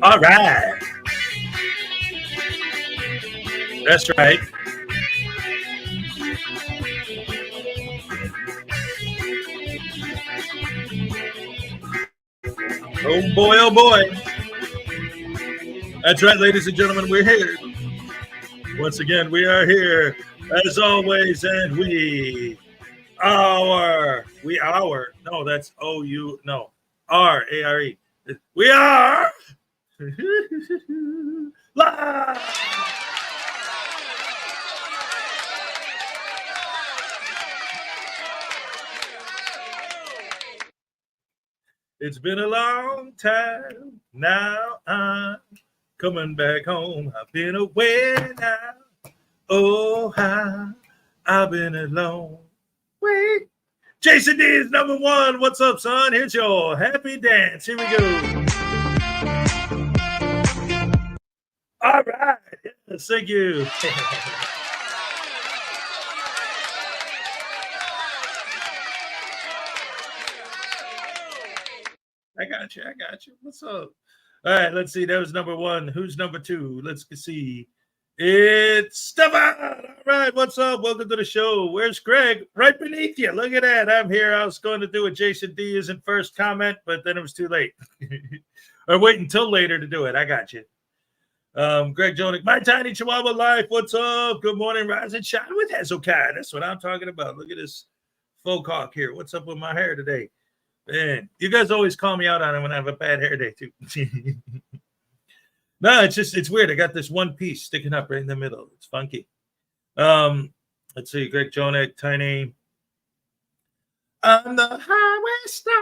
All right. That's right. Oh boy, oh boy. That's right, ladies and gentlemen, we're here. Once again, we are here as always, and no, that's O-U, no, R-A-R-E. We are live. It's been a long time. Now I'm coming back home. I've been away now. Oh, how I've been alone. Wait, Jason D is number one. What's up, son? Here's your happy dance. Here we go. All right. Yes, thank you. I got you. What's up? All right, let's see. That was number one. Who's number two? Let's see. It's Stefan. All right, what's up? Welcome to the show. Where's Greg? Right beneath you. Look at that. I'm here. I was going to do a Jason D isn't first comment, but then it was too late. Or wait until later to do it. I got you. Greg Jonick, my tiny Chihuahua life. What's up? Good morning, rise and shine with Hezokuai. That's what I'm talking about. Look at this faux hawk here. What's up with my hair today? Man, you guys always call me out on it when I have a bad hair day too. No, it's weird. I got this one piece sticking up right in the middle. It's funky. Let's see, Greg Jonick, Tiny. I'm the Highway Star.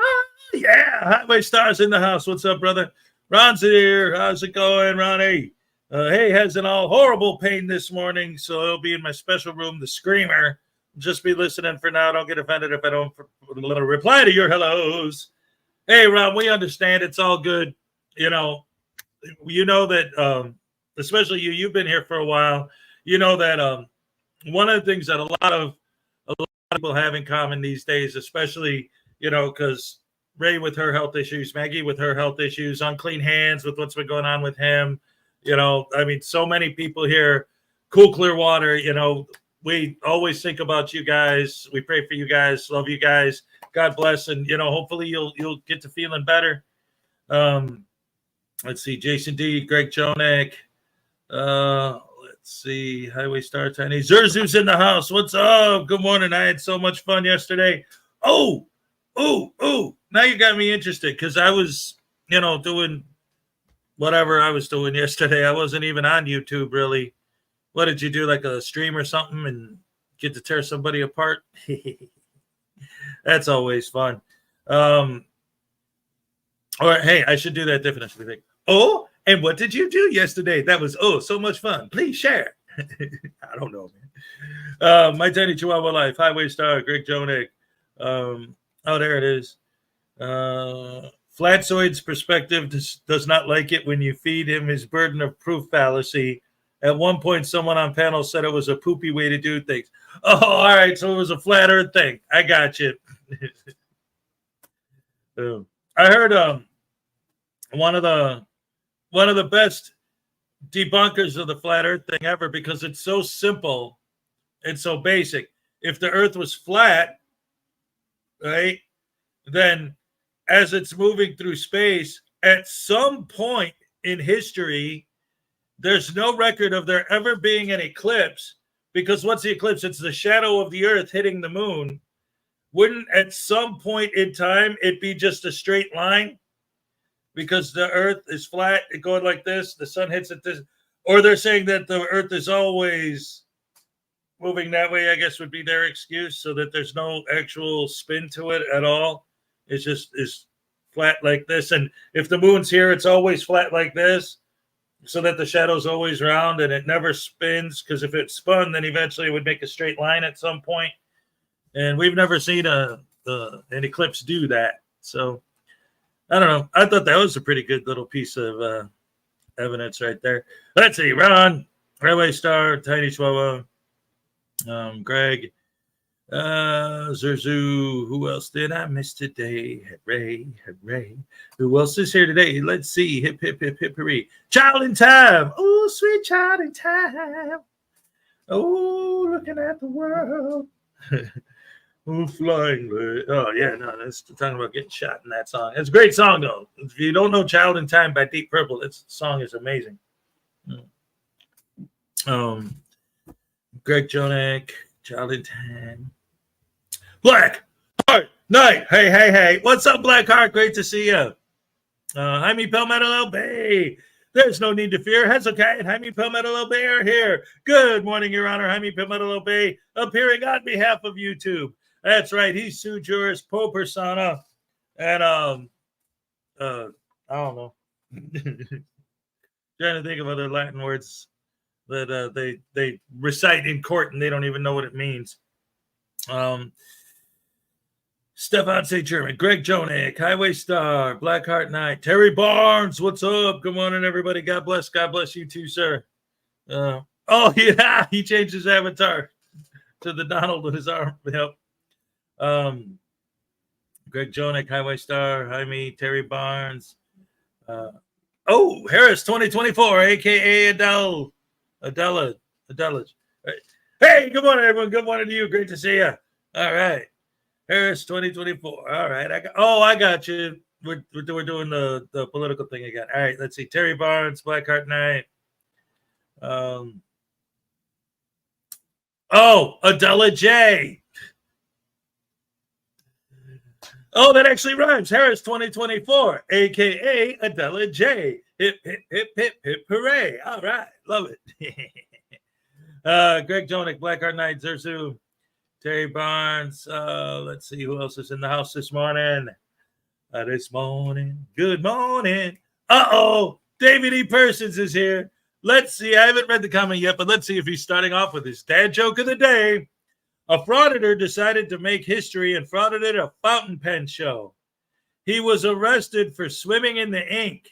Yeah, Highway Star's in the house. What's up, brother? Ron's here. How's it going, Ronnie? Hey, has an all horrible pain this morning, so it'll be in my special room, the Screamer. Just be listening for now. Don't get offended if I don't reply to your hellos. Hey, Ron, we understand. It's all good. You know that, especially you've been here for a while. You know that one of the things that a lot of people have in common these days, especially, because Ray with her health issues, Maggie with her health issues, unclean hands with what's been going on with him. So many people here, Cool Clear Water, we always think about you guys. We pray for you guys. Love you guys. God bless. And, hopefully you'll get to feeling better. Let's see. Jason D, Greg Jonick. Let's see. Highway Star Tiny. Zerzu's in the house. What's up? Good morning. I had so much fun yesterday. Oh. Now you got me interested because I was, doing whatever I was doing yesterday. I wasn't even on YouTube really. What did you do, like a stream or something and get to tear somebody apart? That's always fun. Or, hey, I should do that definition. Oh, and what did you do yesterday? That was, so much fun. Please share. I don't know, man. My tiny Chihuahua life, Highway Star, Greg Jonick. There it is. Flatzoid's perspective does not like it when you feed him his burden of proof fallacy. At one point, someone on panel said it was a poopy way to do things. Oh, all right. So it was a flat earth thing. I got you. I heard one of the best debunkers of the flat earth thing ever because it's so simple. It's so basic. If the earth was flat, right, then as it's moving through space, at some point in history, there's no record of there ever being an eclipse because what's the eclipse? It's the shadow of the earth hitting the moon. Wouldn't at some point in time it be just a straight line? Because the earth is flat, it going like this, the sun hits at this. Or they're saying that the earth is always moving that way, I guess would be their excuse, so that there's no actual spin to it at all. It's just is flat like this. And if the moon's here, it's always flat like this. So that the shadow's always round and it never spins, because if it spun, then eventually it would make a straight line at some point. And we've never seen an eclipse do that. So I don't know. I thought that was a pretty good little piece of evidence right there. Let's see. Ron, Railway Star, Tiny Chihuahua, Greg, Zerzu. Who else did I miss today? Hooray. Who else is here today? Let's see. Hip, hip, hip, hip, hooray. Child in Time. Oh, sweet child in time. Oh, looking at the world. Oh, flying. Oh, yeah, no, that's talking about getting shot in that song. It's a great song, though. If you don't know Child in Time by Deep Purple, this song is amazing. Greg Jonick, Child in Time. Black Heart Night. Hey. What's up, Black Heart? Great to see you. Jaime Palmetto Bay. There's no need to fear. Hezokuai and Jaime Palmetto Bay are here. Good morning, Your Honor. Jaime Palmetto Bay appearing on behalf of YouTube. That's right. He's sui juris pro persona. And I don't know. Trying to think of other Latin words that they recite in court and they don't even know what it means. Stefan St. German, Greg Jonick, Highway Star, Blackheart Knight, Terry Barnes, what's up? Good morning, everybody. God bless you too, sir. Oh, yeah, he changed his avatar to the Donald with his arm. Yep. Greg Jonick, Highway Star, Jaime, Terry Barnes. Harris 2024, aka Adele. Hey, good morning, everyone. Good morning to you. Great to see you. All right. Harris 2024. All right. I got you. We're doing the political thing again. All right. Let's see. Terry Barnes, Blackheart Knight. Adela J. Oh, that actually rhymes. Harris 2024, aka Adela J. Hip, hip, hip, hip, hip, hooray. All right. Love it. Greg Jonick, Blackheart Knight, Zerzu, Terry Barnes. Let's see who else is in the house this morning. Good morning. David E. Persons is here. Let's see. I haven't read the comment yet, but let's see if he's starting off with his dad joke of the day. A frauditor decided to make history and frauded a fountain pen show. He was arrested for swimming in the ink.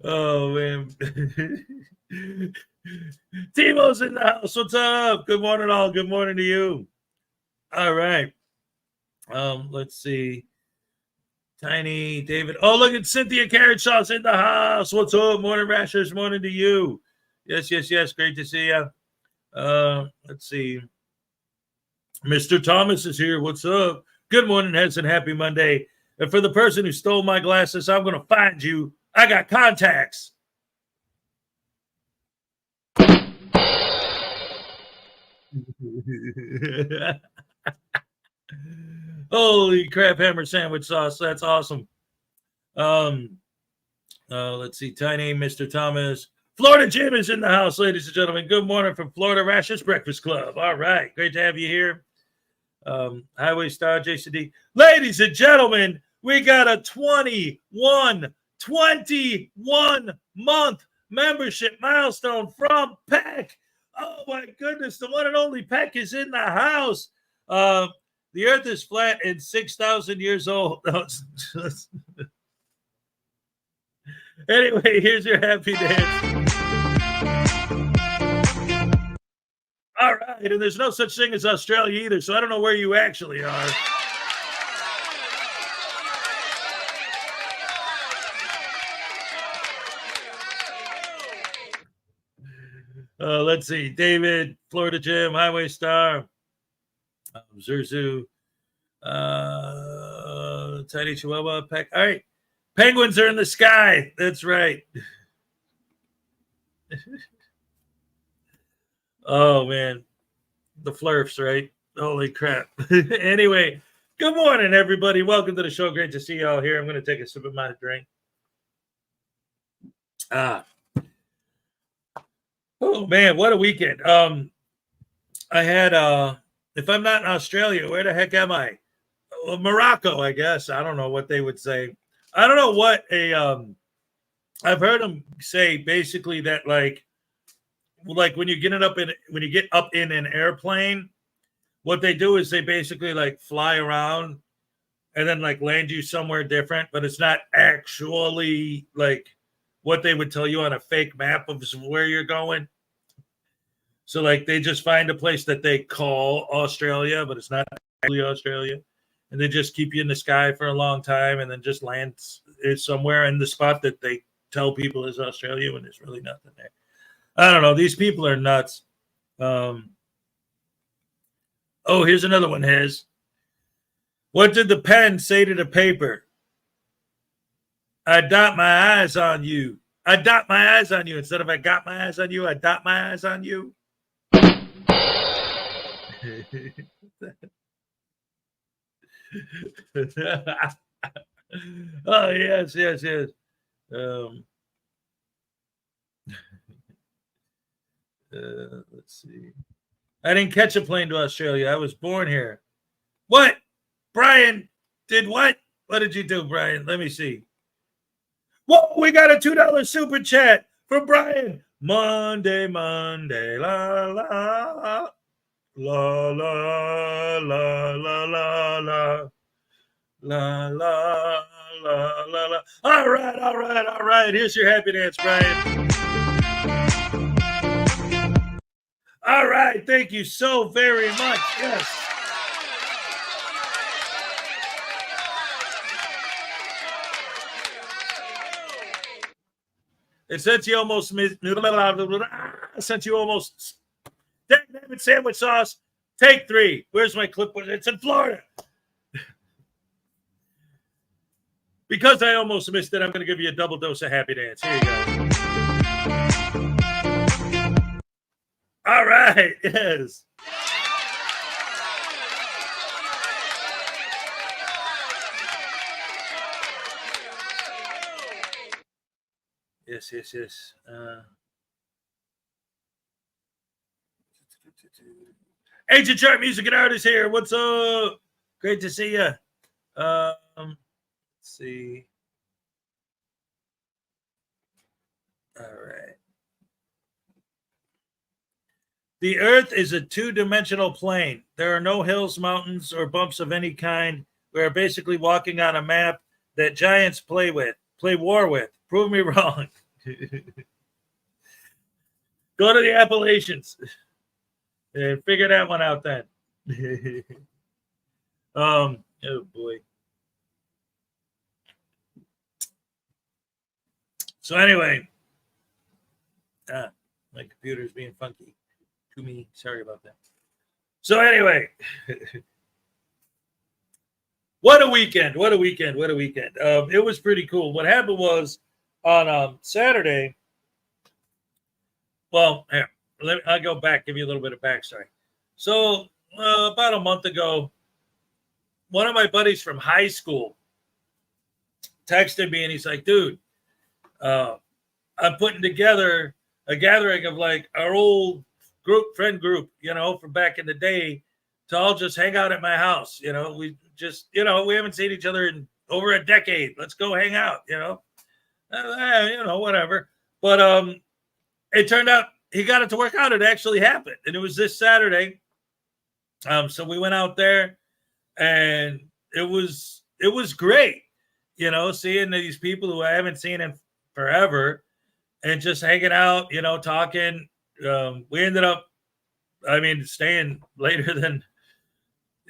Oh, man. Timo's in the house. What's up? Good morning, all. Good morning to you. All right. Let's see. Tiny David. Oh, look at Cynthia Carrot Shaw's in the house. What's up? Morning, Rashers. Morning to you. Yes. Great to see you. Let's see. Mr. Thomas is here. What's up? Good morning, Hez, and happy Monday. And for the person who stole my glasses, I'm going to find you. I got contacts. Holy crap, hammer sandwich sauce. That's awesome. Let's see. Tiny, Mr. Thomas. Florida Jim is in the house, ladies and gentlemen. Good morning from Florida Rashers Breakfast Club. All right. Great to have you here. Highway Star, JCD. Ladies and gentlemen, we got a 21 month membership milestone from Peck. Oh my goodness, the one and only Peck is in the house. The earth is flat and 6,000 years old. Anyway, here's your happy dance. All right, and there's no such thing as Australia either, so I don't know where you actually are. Let's see. David, Florida Jim, Highway Star, Zerzu, Tiny Chihuahua, Peck. All right. Penguins are in the sky. That's right. Oh, man. The Flurfs, right? Holy crap. Anyway, good morning, everybody. Welcome to the show. Great to see you all here. I'm going to take a sip of my drink. Oh, man, what a weekend. I had, if I'm not in Australia, where the heck am I? Well, Morocco, I guess. I don't know what they would say. I don't know what I've heard them say basically that like when you get up in an airplane, what they do is they basically like fly around and then like land you somewhere different, but it's not actually like what they would tell you on a fake map of where you're going. So like they just find a place that they call Australia, but it's not actually Australia. And they just keep you in the sky for a long time and then just land somewhere in the spot that they tell people is Australia when there's really nothing there. I don't know. These people are nuts. Here's another one, Hez. What did the pen say to the paper? I dot my eyes on you. I dot my eyes on you. Instead of I got my eyes on you, I dot my eyes on you. Oh, yes. Let's see. I didn't catch a plane to Australia. I was born here. What? Brian did what? What did you do, Brian? Let me see. Whoa, we got a $2 super chat from Brian. Monday, Monday, la la la la la la la la. La la la la la. All right, all right, all right. Here's your happy dance, Brian. All right, thank you so very much. Yes. And since you almost missed, since you almost, damn it, sandwich sauce. Take 3. Where's my clipboard? It's in Florida. Because I almost missed it, I'm going to give you a double dose of happy dance. Here you go. All right. Yes. Yes. Agent Chart Music and Artist here. What's up? Great to see you. Let's see. All right. The Earth is a 2-dimensional plane. There are no hills, mountains, or bumps of any kind. We are basically walking on a map that giants play war with. Prove me wrong. Go to the Appalachians and figure that one out then. Oh boy. So anyway, my computer's being funky to me. Sorry about that. So anyway, what a weekend. It was pretty cool. What happened was on Saturday, well, here, I'll go back, give you a little bit of backstory. So about a month ago, one of my buddies from high school texted me and he's like, dude, I'm putting together a gathering of like our old friend group, from back in the day to all just hang out at my house. We just, we haven't seen each other in over a decade. Let's go hang out, whatever. But it turned out he got it to work out. It actually happened. And it was this Saturday. So we went out there and it was great, seeing these people who I haven't seen in forever and just hanging out, talking. We ended up, staying later than,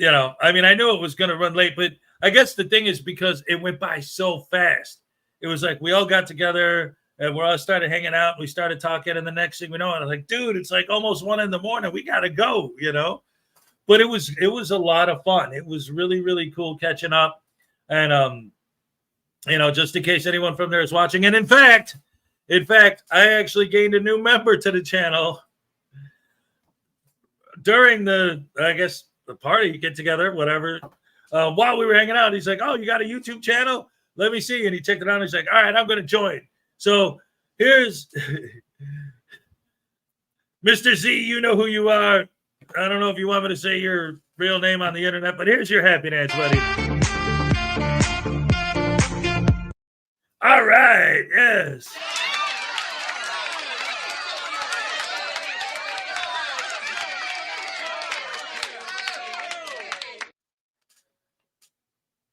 I knew it was going to run late, but I guess the thing is because it went by so fast. It was like we all got together and we all started hanging out. We started talking, and the next thing we know, I was like, dude, it's like almost 1 a.m. We got to go, But it was a lot of fun. It was really, really cool catching up. And, just in case anyone from there is watching. And in fact, I actually gained a new member to the channel during the party, get together, whatever. While we were hanging out, he's like, oh, you got a YouTube channel? Let me see. And he checked it out. And he's like, all right, I'm going to join. So here's Mr. Z. You know who you are. I don't know if you want me to say your real name on the internet, but here's your happy dance, buddy. All right. Yes.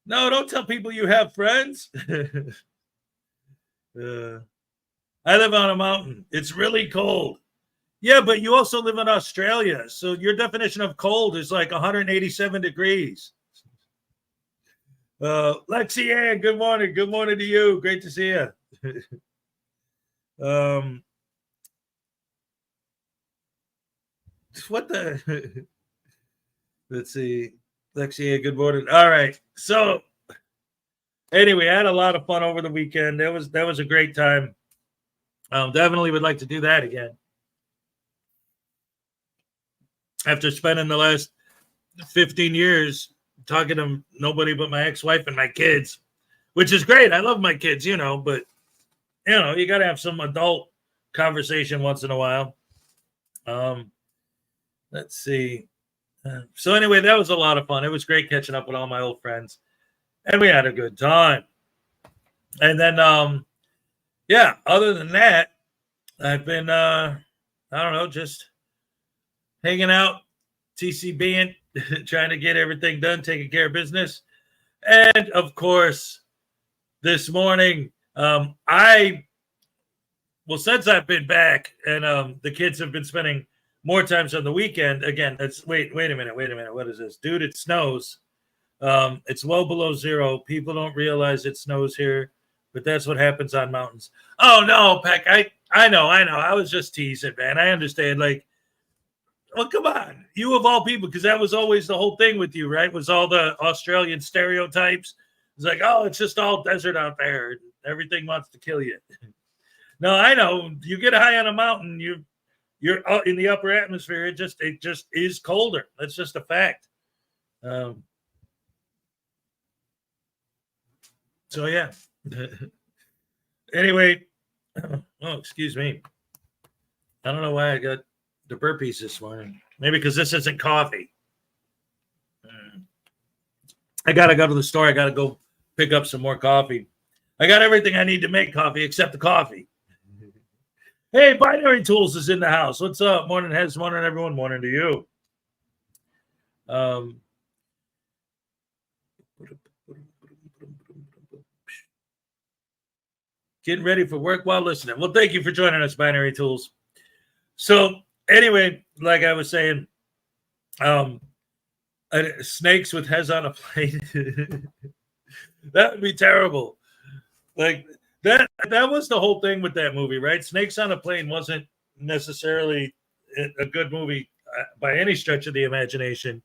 No, don't tell people you have friends. I live on a mountain. It's really cold. Yeah, but you also live in Australia. So your definition of cold is like 187 degrees. Lexi Ann, good morning. Good morning to you. Great to see you. What the? Let's see. Lexi, good morning. All right. So anyway, I had a lot of fun over the weekend. That was a great time. Definitely would like to do that again. After spending the last 15 years talking to nobody but my ex-wife and my kids, which is great. I love my kids, but you got to have some adult conversation once in a while. Let's see. So anyway, that was a lot of fun. It was great catching up with all my old friends, and we had a good time. And then, other than that, I've been, I don't know, just hanging out, TCBing, trying to get everything done, taking care of business. And of course, this morning, since I've been back and the kids have been spending more times on the weekend, again, wait a minute. What is this? Dude, it snows. It's well below zero. People don't realize it snows here, but that's what happens on mountains. Oh no, Peck, I know. I was just teasing, man. I understand. Like, well, come on. You of all people, because that was always the whole thing with you, right? Was all the Australian stereotypes. It's like, oh, it's just all desert out there. Everything wants to kill you. No, I know. You get high on a mountain, you're in the upper atmosphere. It just is colder. That's just a fact. So yeah. Anyway, oh, excuse me. I don't know why I got the burpees this morning. Maybe because this isn't coffee. I gotta go to the store. I gotta go pick up some more coffee. I got everything I need to make coffee except the coffee. Hey, Binary Tools is in the house. What's up? Morning, Hez. Morning, everyone. Morning to you. Getting ready for work while listening. Well, thank you for joining us, Binary Tools. So, anyway, like I was saying, snakes with Hez on a plane. That would be terrible. Like, that was the whole thing with that movie, right? Snakes on a Plane wasn't necessarily a good movie by any stretch of the imagination,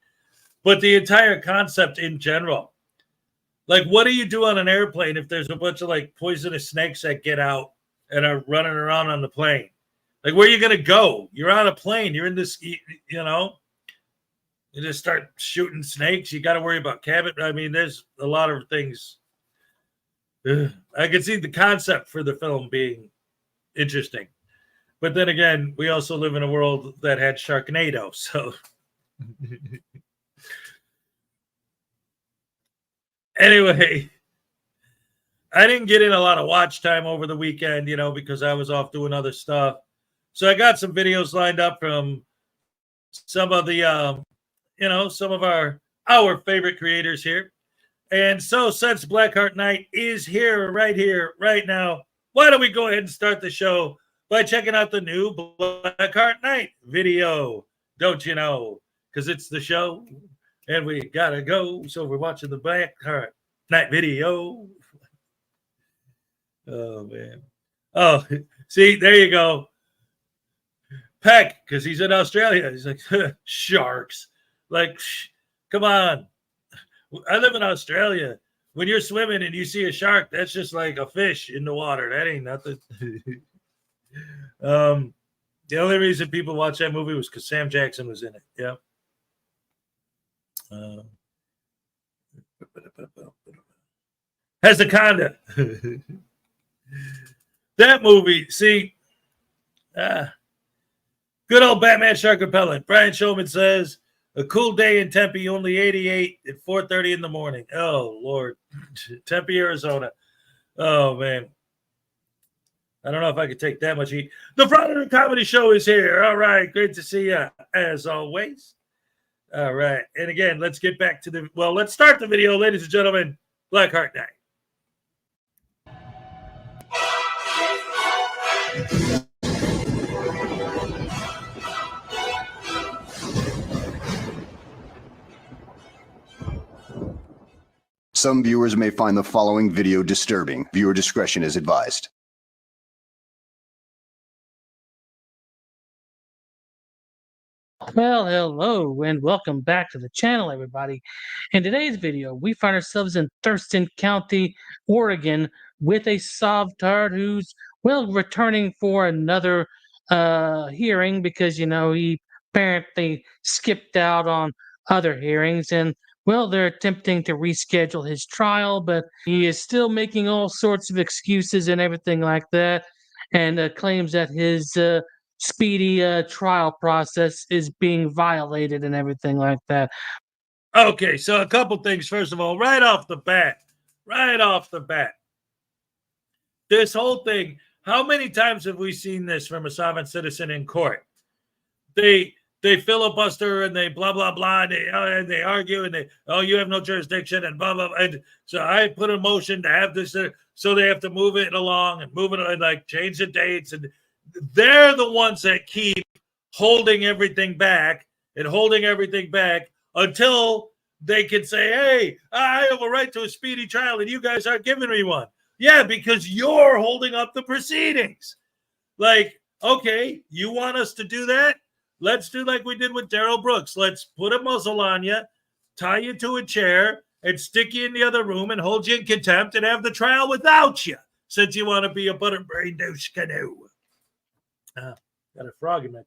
but the entire concept in general. Like, what do you do on an airplane if there's a bunch of like poisonous snakes that get out and are running around on the plane? Like, where are you going to go? You're on a plane. You're in this, you just start shooting snakes. You got to worry about cabin. I mean, there's a lot of things. I could see the concept for the film being interesting. But then again, we also live in a world that had Sharknado. So anyway, I didn't get in a lot of watch time over the weekend, because I was off doing other stuff. So I got some videos lined up from some of the, some of our favorite creators here. And so since Blackheart Night is here, right now, why don't we go ahead and start the show by checking out the new Blackheart Night video, don't you know? Because it's the show, and we gotta go. So we're watching the Blackheart Night video. Oh, man. Oh, see, there you go. Peck, because he's in Australia. He's like, sharks. Like, come on. I live in Australia. When you're swimming and you see a shark, that's just like a fish in the water. That ain't nothing. The only reason people watch that movie was because Sam Jackson was in it. Yeah. Hezokuai. That movie, see, good old Batman Shark Repellent. Brian Showman says, a cool day in Tempe, only 88 at 4:30 in the morning. Oh, Lord. Tempe, Arizona. Oh, man. I don't know if I could take that much heat. The Frauditor Comedy Show is here. All right. Great to see you, as always. All right. And again, let's get back to let's start the video, ladies and gentlemen. Blackheart Night. Some viewers may find the following video disturbing. Viewer discretion is advised. Well, hello and welcome back to the channel, everybody. In today's video, we find ourselves in Thurston County, Oregon, with a Sovtard who's, returning for another hearing because, he apparently skipped out on other hearings. And, they're attempting to reschedule his trial, but he is still making all sorts of excuses and everything like that, and claims that his speedy trial process is being violated and everything like that. Okay, so a couple things. First of all, right off the bat, this whole thing, How many times have we seen this from a sovereign citizen in court? They filibuster and they blah blah blah and they argue and they, oh, you have no jurisdiction and blah blah blah. And so I put a motion to have this, so they have to move it along and move it and like change the dates, and they're the ones that keep holding everything back until they can say, hey, I have a right to a speedy trial and you guys aren't giving me one. Yeah, because you're holding up the proceedings. Like, okay, you want us to do that? Let's do like we did with Darrell Brooks. Let's put a muzzle on you, tie you to a chair, and stick you in the other room and hold you in contempt and have the trial without you, since you want to be a butterbrain douche canoe. Got a frog in my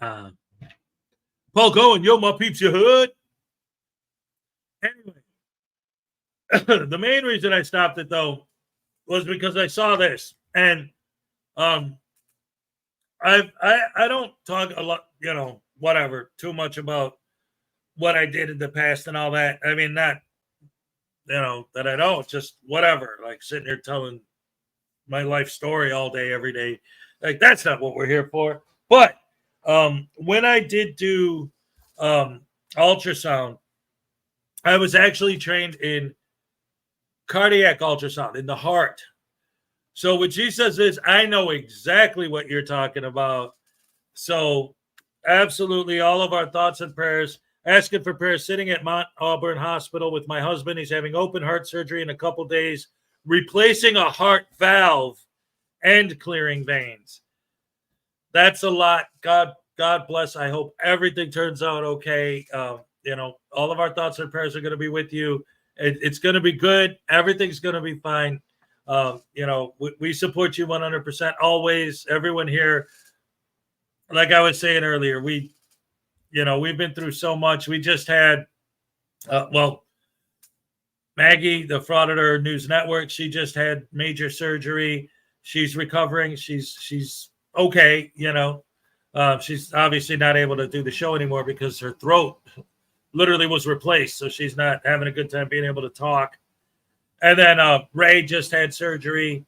throat. Paul Cohen, yo, my peeps, you hood. Anyway, the main reason I stopped it, though, was because I saw this. And I don't talk a lot, whatever, too much about what I did in the past and all that. I mean, not, that I don't, just whatever, like sitting here telling my life story all day, every day. Like, that's not what we're here for. But when I did do ultrasound, I was actually trained in cardiac ultrasound, in the heart. So what she says is, I know exactly what you're talking about. So absolutely all of our thoughts and prayers, asking for prayers, sitting at Mount Auburn Hospital with my husband. He's having open heart surgery in a couple days, replacing a heart valve and clearing veins. That's a lot. God bless. I hope everything turns out okay. All of our thoughts and prayers are going to be with you. It's going to be good. Everything's going to be fine. We support you 100% always. Everyone here, like I was saying earlier, we've been through so much. We just had, Maggie, the Frauditor News Network, she just had major surgery. She's recovering. She's okay. She's obviously not able to do the show anymore because her throat literally was replaced. So she's not having a good time being able to talk. And then Ray just had surgery.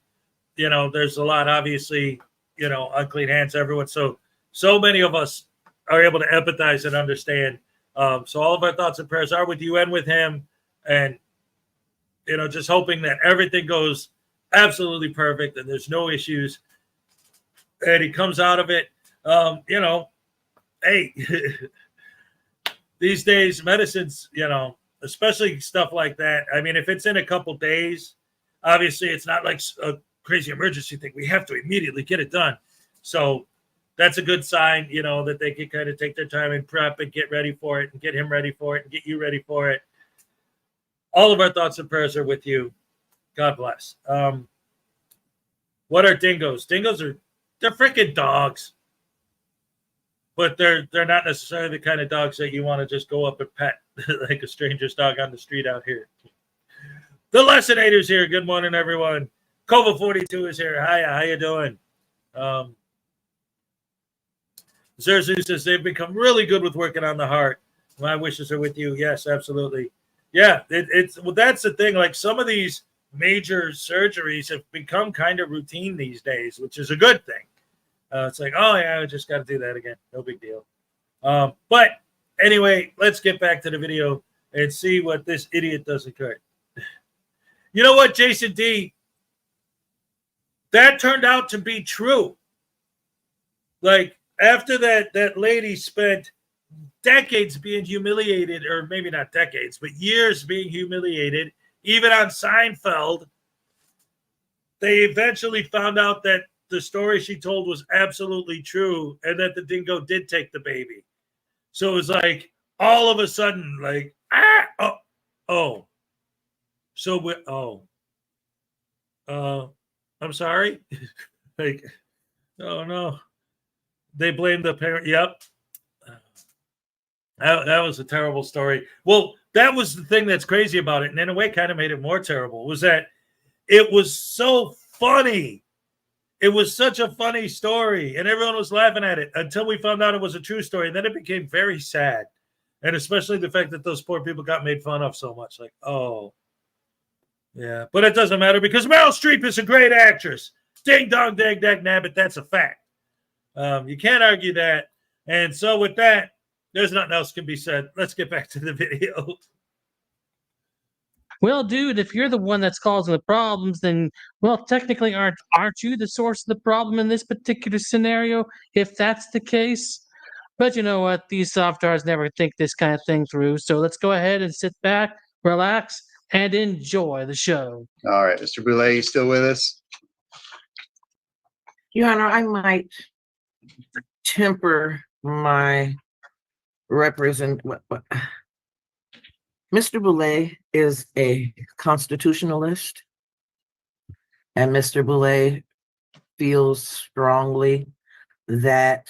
There's a lot, obviously, unclean hands, everyone. So many of us are able to empathize and understand. So all of our thoughts and prayers are with you and with him. And, just hoping that everything goes absolutely perfect and there's no issues. And he comes out of it. Hey, these days, medicine's, especially stuff like that. I mean, if it's in a couple days, obviously it's not like a crazy emergency thing. We have to immediately get it done. So that's a good sign, that they can kind of take their time and prep and get ready for it and get him ready for it and get you ready for it. All of our thoughts and prayers are with you. God bless. What are dingoes? Dingoes they're freaking dogs. But they're not necessarily the kind of dogs that you want to just go up and pet like a stranger's dog on the street out here. The Lessonators here. Good morning, everyone. Kova42 is here. Hiya, how you doing? Zerzu says they've become really good with working on the heart. My wishes are with you. Yes, absolutely. Yeah, that's the thing. Like, some of these major surgeries have become kind of routine these days, which is a good thing. It's like, oh, yeah, I just got to do that again. No big deal. But anyway, let's get back to the video and see what this idiot does in court. You know what, Jason D? That turned out to be true. Like, after that lady spent decades being humiliated, or maybe not decades, but years being humiliated, even on Seinfeld, they eventually found out that the story she told was absolutely true and that the dingo did take the baby. So it was like, all of a sudden, like, I'm sorry. Like, oh no. They blamed the parent. Yep. That was a terrible story. Well, that was the thing that's crazy about it. And in a way, kind of made it more terrible, was that it was so funny. It was such a funny story, and everyone was laughing at it until we found out it was a true story. And then it became very sad. And especially the fact that those poor people got made fun of so much. Like, oh, Yeah, but it doesn't matter because Meryl Streep is a great actress. Ding dong, dang, dang, nabbit. That's a fact. You can't argue that. And so with that, there's nothing else can be said. Let's get back to the video. Well, dude, if you're the one that's causing the problems, then well, technically aren't you the source of the problem in this particular scenario? If that's the case. But you know what? These softards never think this kind of thing through. So let's go ahead and sit back, relax, and enjoy the show. All right, Mr. Boulay, you still with us? Your Honor, I might temper my Mr. Boulay is a constitutionalist, and Mr. Boulay feels strongly that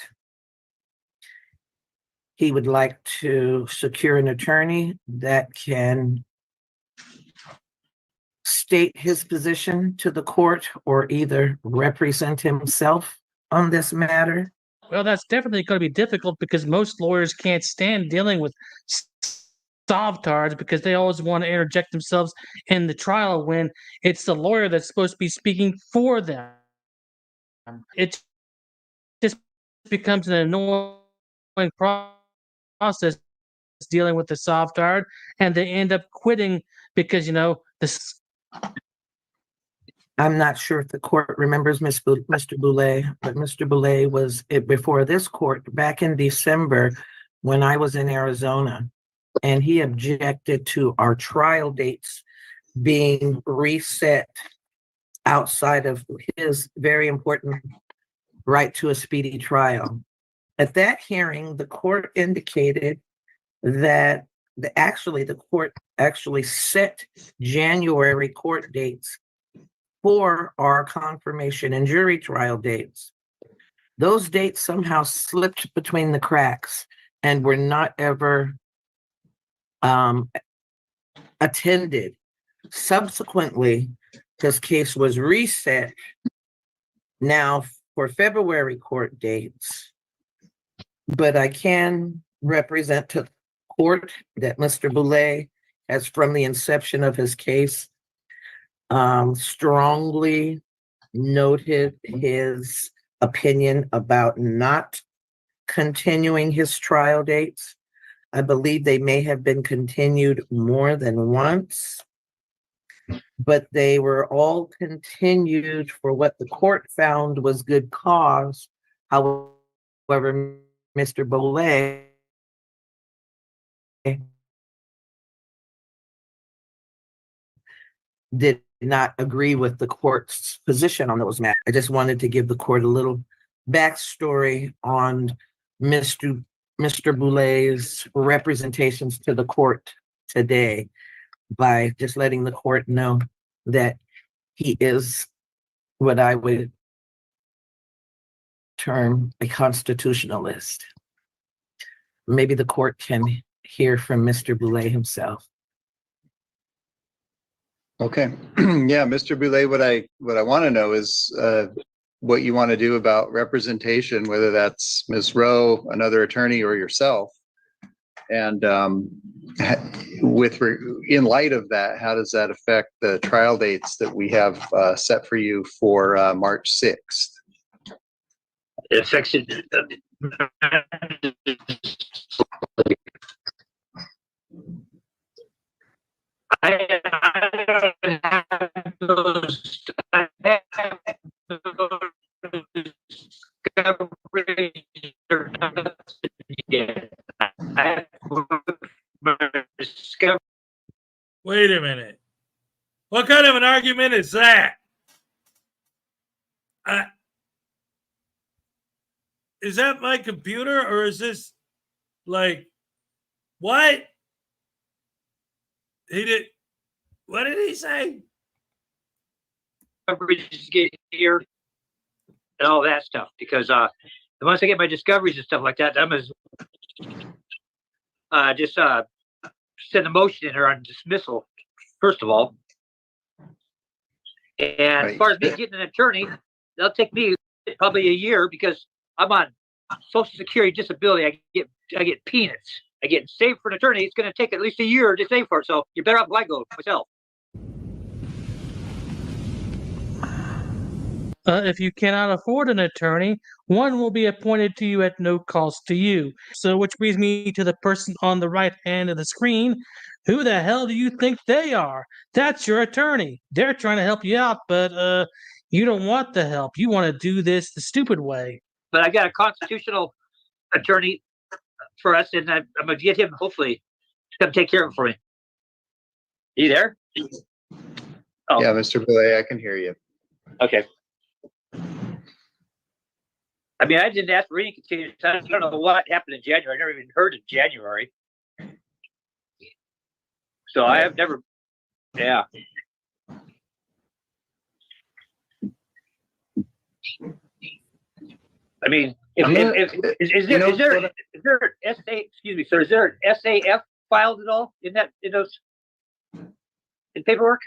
he would like to secure an attorney that can state his position to the court or either represent himself on this matter. Well, that's definitely going to be difficult because most lawyers can't stand dealing with sovtards because they always want to interject themselves in the trial when it's the lawyer that's supposed to be speaking for them. It just becomes an annoying process dealing with the softard, and they end up quitting because, you know, this. I'm not sure if the court remembers Mr. Boulay, but Mr. Boulay was before this court back in December when I was in Arizona, and he objected to our trial dates being reset outside of his very important right to a speedy trial. At that hearing, the court indicated that the court actually set January court dates for our confirmation and jury trial dates. Those dates somehow slipped between the cracks and were not ever attended. Subsequently, his case was reset now for February court dates, but I can represent to the court that Mr. Boulay has, from the inception of his case, strongly noted his opinion about not continuing his trial dates. I believe they may have been continued more than once, but they were all continued for what the court found was good cause. However, Mr. Boulay did not agree with the court's position on those matters. I just wanted to give the court a little backstory on Mr. Boulay's representations to the court today by just letting the court know that he is what I would term a constitutionalist. Maybe the court can hear from Mr. Boulay himself. Okay. Yeah, Mr. Boulay, what I want to know is what you want to do about representation, whether that's Ms. Rowe, another attorney, or yourself. And in light of that, how does that affect the trial dates that we have set for you for March 6th? It affects it. I don't have those. I have those discoveries or nothing yet. I have discovery. Wait a minute. What kind of an argument is that? Is that my computer or is this like what? What did he say? Discoveries get here and all that stuff because once I get my discoveries and stuff like that, I'm just send a motion in there on dismissal first of all. And Right. As far as me getting an attorney, that'll take me probably a year because I'm on Social Security disability. I get peanuts. I get saved for an attorney. It's going to take at least a year to save for it. So you're better off if I go myself. If you cannot afford an attorney, one will be appointed to you at no cost to you. So, which brings me to the person on the right hand of the screen. Who the hell do you think they are? That's your attorney. They're trying to help you out, but you don't want the help. You want to do this the stupid way. But I got a constitutional attorney for us, and I'm gonna get him hopefully to come take care of it for me. You there? Oh. Yeah, Mr. Boulay, I can hear you. Okay. I mean, I didn't ask for any continuous time. I don't know what happened in January. I never even heard of January. So I have never, yeah. I mean, is there an SA, excuse me, sir, is there an SAF filed at all in paperwork?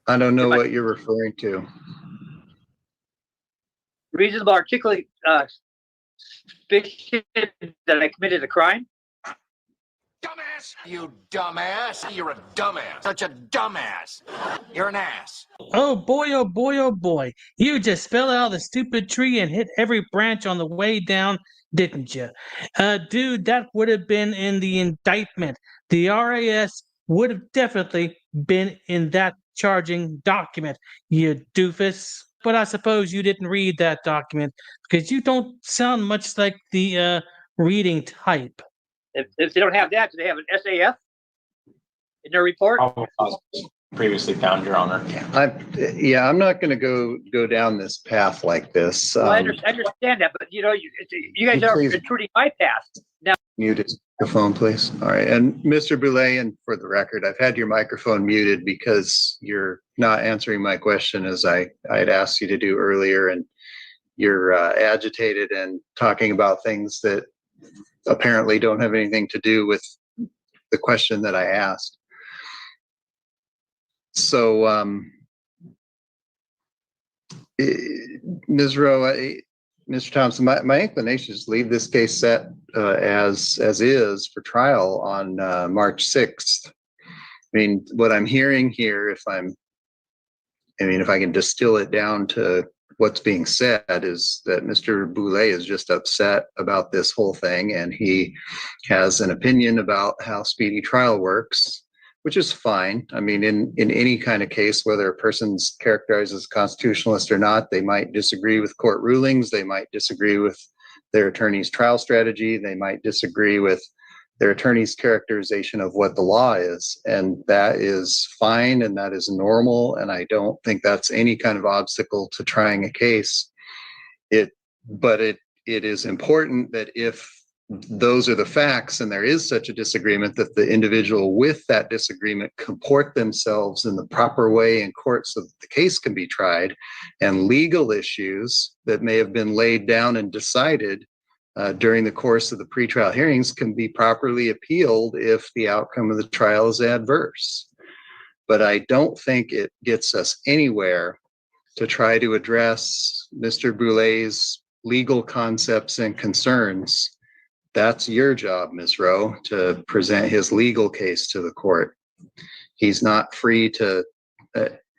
I don't know what you're referring to. Reasonable articulate suspicion that I committed a crime? Dumbass! You dumbass! You're a dumbass! Such a dumbass! You're an ass! Oh boy, oh boy, oh boy. You just fell out of the stupid tree and hit every branch on the way down, didn't you? Dude, that would have been in the indictment. The RAS would have definitely been in that charging document, you doofus. But I suppose you didn't read that document because you don't sound much like the reading type. If they don't have that, do they have an SAF in their report? Previously found, Your Honor. I'm not going to go down this path like this. Well, I understand that, but you guys are intruding my path. Now, mute the phone, please. All right, and Mr. Boulay, and for the record, I've had your microphone muted because you're not answering my question as I had asked you to do earlier, and you're agitated and talking about things that apparently don't have anything to do with the question that I asked. So, Ms. Rowe, Mr. Thompson, my inclination is to leave this case set as is for trial on March 6th. I mean, what I'm hearing here, if I can distill it down to what's being said, is that Mr. Boulay is just upset about this whole thing, and he has an opinion about how speedy trial works, which is fine. I mean, in any kind of case, whether a person's characterized as constitutionalist or not, they might disagree with court rulings, they might disagree with their attorney's trial strategy, they might disagree with their attorney's characterization of what the law is, and that is fine and that is normal, and I don't think that's any kind of obstacle to trying a case. But it is important that if those are the facts and there is such a disagreement, that the individual with that disagreement comport themselves in the proper way in court so that the case can be tried, and legal issues that may have been laid down and decided during the course of the pretrial hearings can be properly appealed if the outcome of the trial is adverse. But I don't think it gets us anywhere to try to address Mr. Boulay's legal concepts and concerns. That's your job, Ms. Rowe, to present his legal case to the court. He's not free to,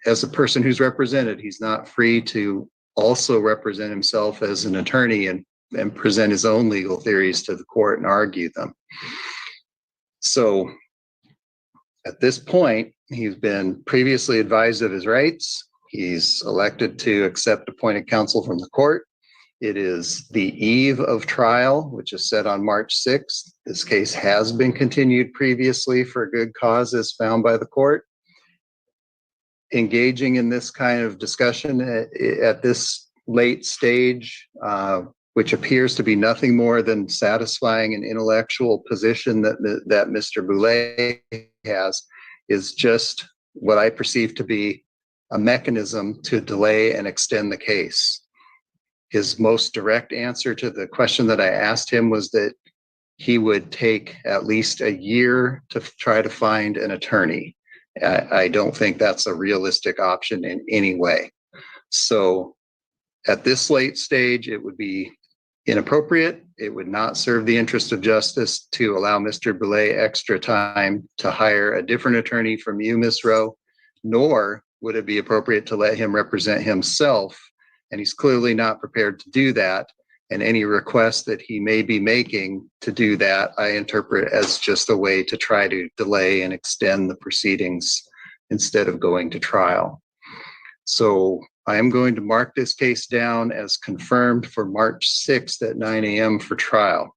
as a person who's represented, he's not free to also represent himself as an attorney and present his own legal theories to the court and argue them. So at this point, he's been previously advised of his rights. He's elected to accept appointed counsel from the court. It is the eve of trial, which is set on March 6th. This case has been continued previously for a good cause as found by the court. Engaging in this kind of discussion at this late stage, which appears to be nothing more than satisfying an intellectual position that Mr. Boulay has, is just what I perceive to be a mechanism to delay and extend the case. His most direct answer to the question that I asked him was that he would take at least a year to try to find an attorney. I don't think that's a realistic option in any way. So at this late stage, it would be inappropriate. It would not serve the interest of justice to allow Mr. Boulay extra time to hire a different attorney from you, Ms. Rowe, nor would it be appropriate to let him represent himself. And he's clearly not prepared to do that. And any request that he may be making to do that, I interpret as just a way to try to delay and extend the proceedings instead of going to trial. So I am going to mark this case down as confirmed for March 6th at 9 a.m. for trial.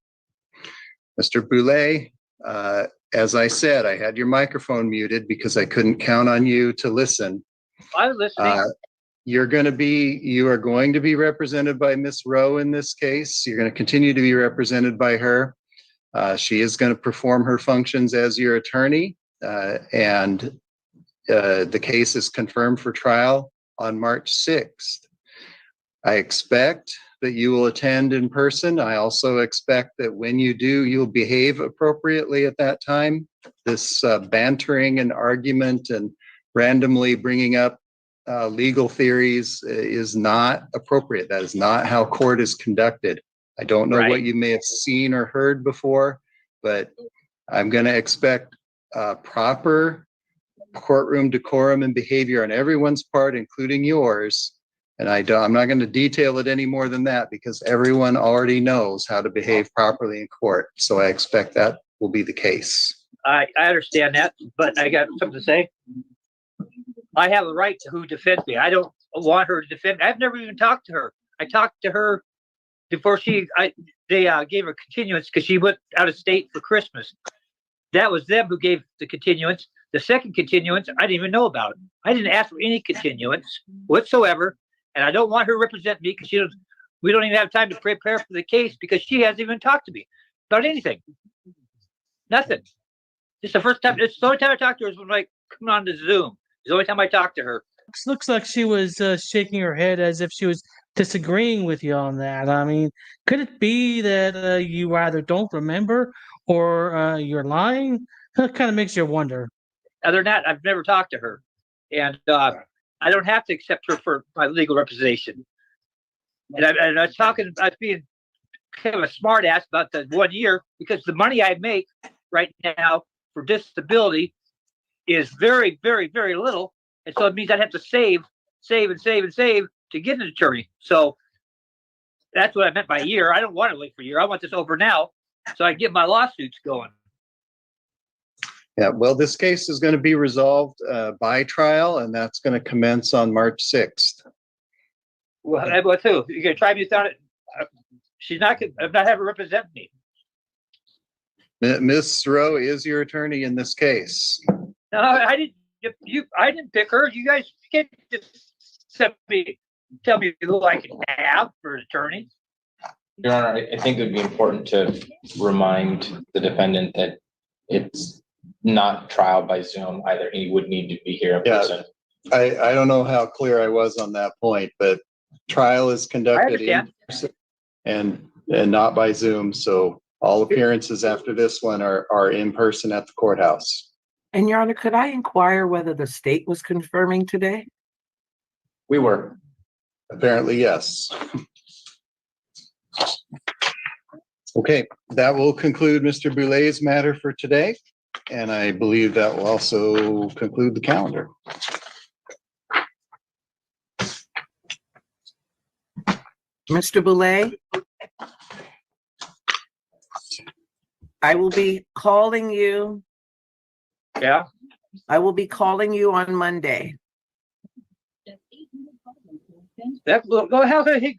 Mr. Boulay, as I said, I had your microphone muted because I couldn't count on you to listen. I was listening. You are going to be represented by Ms. Rowe in this case. You're going to continue to be represented by her. She is going to perform her functions as your attorney, and the case is confirmed for trial on March 6th. I expect that you will attend in person. I also expect that when you do, you'll behave appropriately at that time. This bantering and argument and randomly bringing up legal theories is not appropriate. That is not how court is conducted. I don't know what you may have seen or heard before, but I'm going to expect proper courtroom decorum and behavior on everyone's part, including yours. And I'm not going to detail it any more than that because everyone already knows how to behave properly in court. So I expect that will be the case. I understand that, but I got something to say. I have a right to who defends me. I don't want her to defend me. I've never even talked to her. I talked to her before they gave her continuance because she went out of state for Christmas. That was them who gave the continuance. The second continuance, I didn't even know about it. I didn't ask for any continuance whatsoever, and I don't want her to represent me because we don't even have time to prepare for the case because she hasn't even talked to me about anything. Nothing. It's the first time. It's the only time I talked to her was when I come on to Zoom. It's the only time I talked to her. Looks like she was shaking her head as if she was disagreeing with you on that. I mean, could it be that you either don't remember or you're lying? That kind of makes you wonder. Other than that, I've never talked to her. And I don't have to accept her for my legal representation. And I was being kind of a smart ass about the 1 year because the money I make right now for disability is very, very, very little. And so it means I'd have to save to get an attorney. So that's what I meant by a year. I don't want to wait for a year. I want this over now so I can get my lawsuits going. Yeah, well, this case is going to be resolved by trial, and that's going to commence on March 6th. Well, what too? You're going to try me without it? I'm not having her represent me. Ms. Rowe is your attorney in this case. No, I didn't. I didn't pick her. You guys can't just tell me who I can have for an attorney. Your Honor, I think it would be important to remind the defendant that it's not trial by Zoom either. He would need to be here in person. I don't know how clear I was on that point, but trial is conducted in person and not by Zoom. So all appearances after this one are in person at the courthouse. And Your Honor, could I inquire whether the state was confirming today? We were. Apparently, yes. Okay, that will conclude Mr. Boulay's matter for today. And I believe that will also conclude the calendar. Mr. Boulay, I will be calling you. Yeah. I will be calling you on Monday. How could he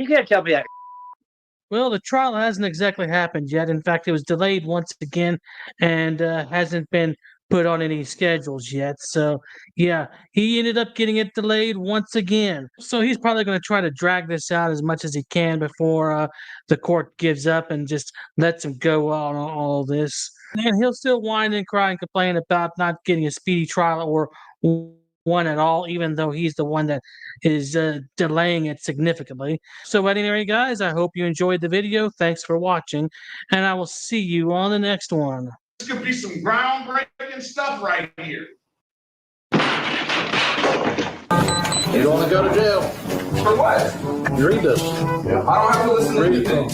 can't tell me that? Well, the trial hasn't exactly happened yet. In fact, it was delayed once again and hasn't been put on any schedules yet. So, yeah, he ended up getting it delayed once again. So he's probably going to try to drag this out as much as he can before the court gives up and just lets him go on all this. And he'll still whine and cry and complain about not getting a speedy trial or one at all, even though he's the one that is delaying it significantly. So anyway, guys, I hope you enjoyed the video. Thanks for watching, and I will see you on the next one. This could be some groundbreaking stuff right here. You don't want to go to jail. For what? Read this. Yeah. I don't have to listen to anything.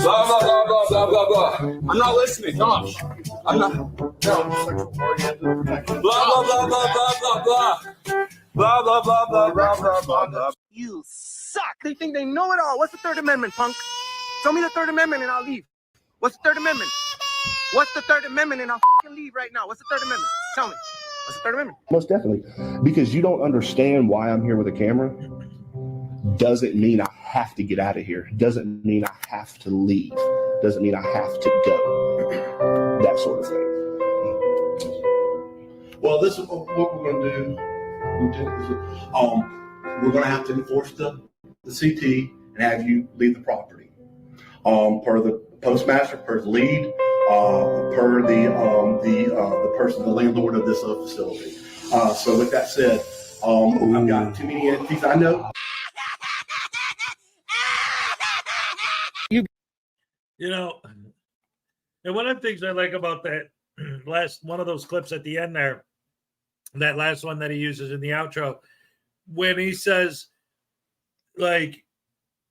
Blah, blah, blah, blah, blah, blah, blah. I'm not listening. Gosh. I'm not. No. Blah, blah, blah, blah, blah, blah, blah. Blah, blah, blah, blah, blah, blah, blah, blah. You suck. They think they know it all. What's the Third Amendment, punk? Tell me the Third Amendment and I'll leave. What's the Third Amendment? What's the Third Amendment and I'll leave right now. What's the Third Amendment? Tell me. What's the Third Amendment? Most definitely. Because you don't understand why I'm here with a camera doesn't mean I have to get out of here. Doesn't mean I have to leave. Doesn't mean I have to go. That sort of thing. Well, this is what we're going to do, Lieutenant. We're going to have to enforce the CT and have you leave the property. Per the postmaster, per the lead, per the person, the landlord of this facility. So with that said, I've got too many entities I know. You know, and one of the things I like about that last one of those clips at the end there, that last one that he uses in the outro, when he says, like,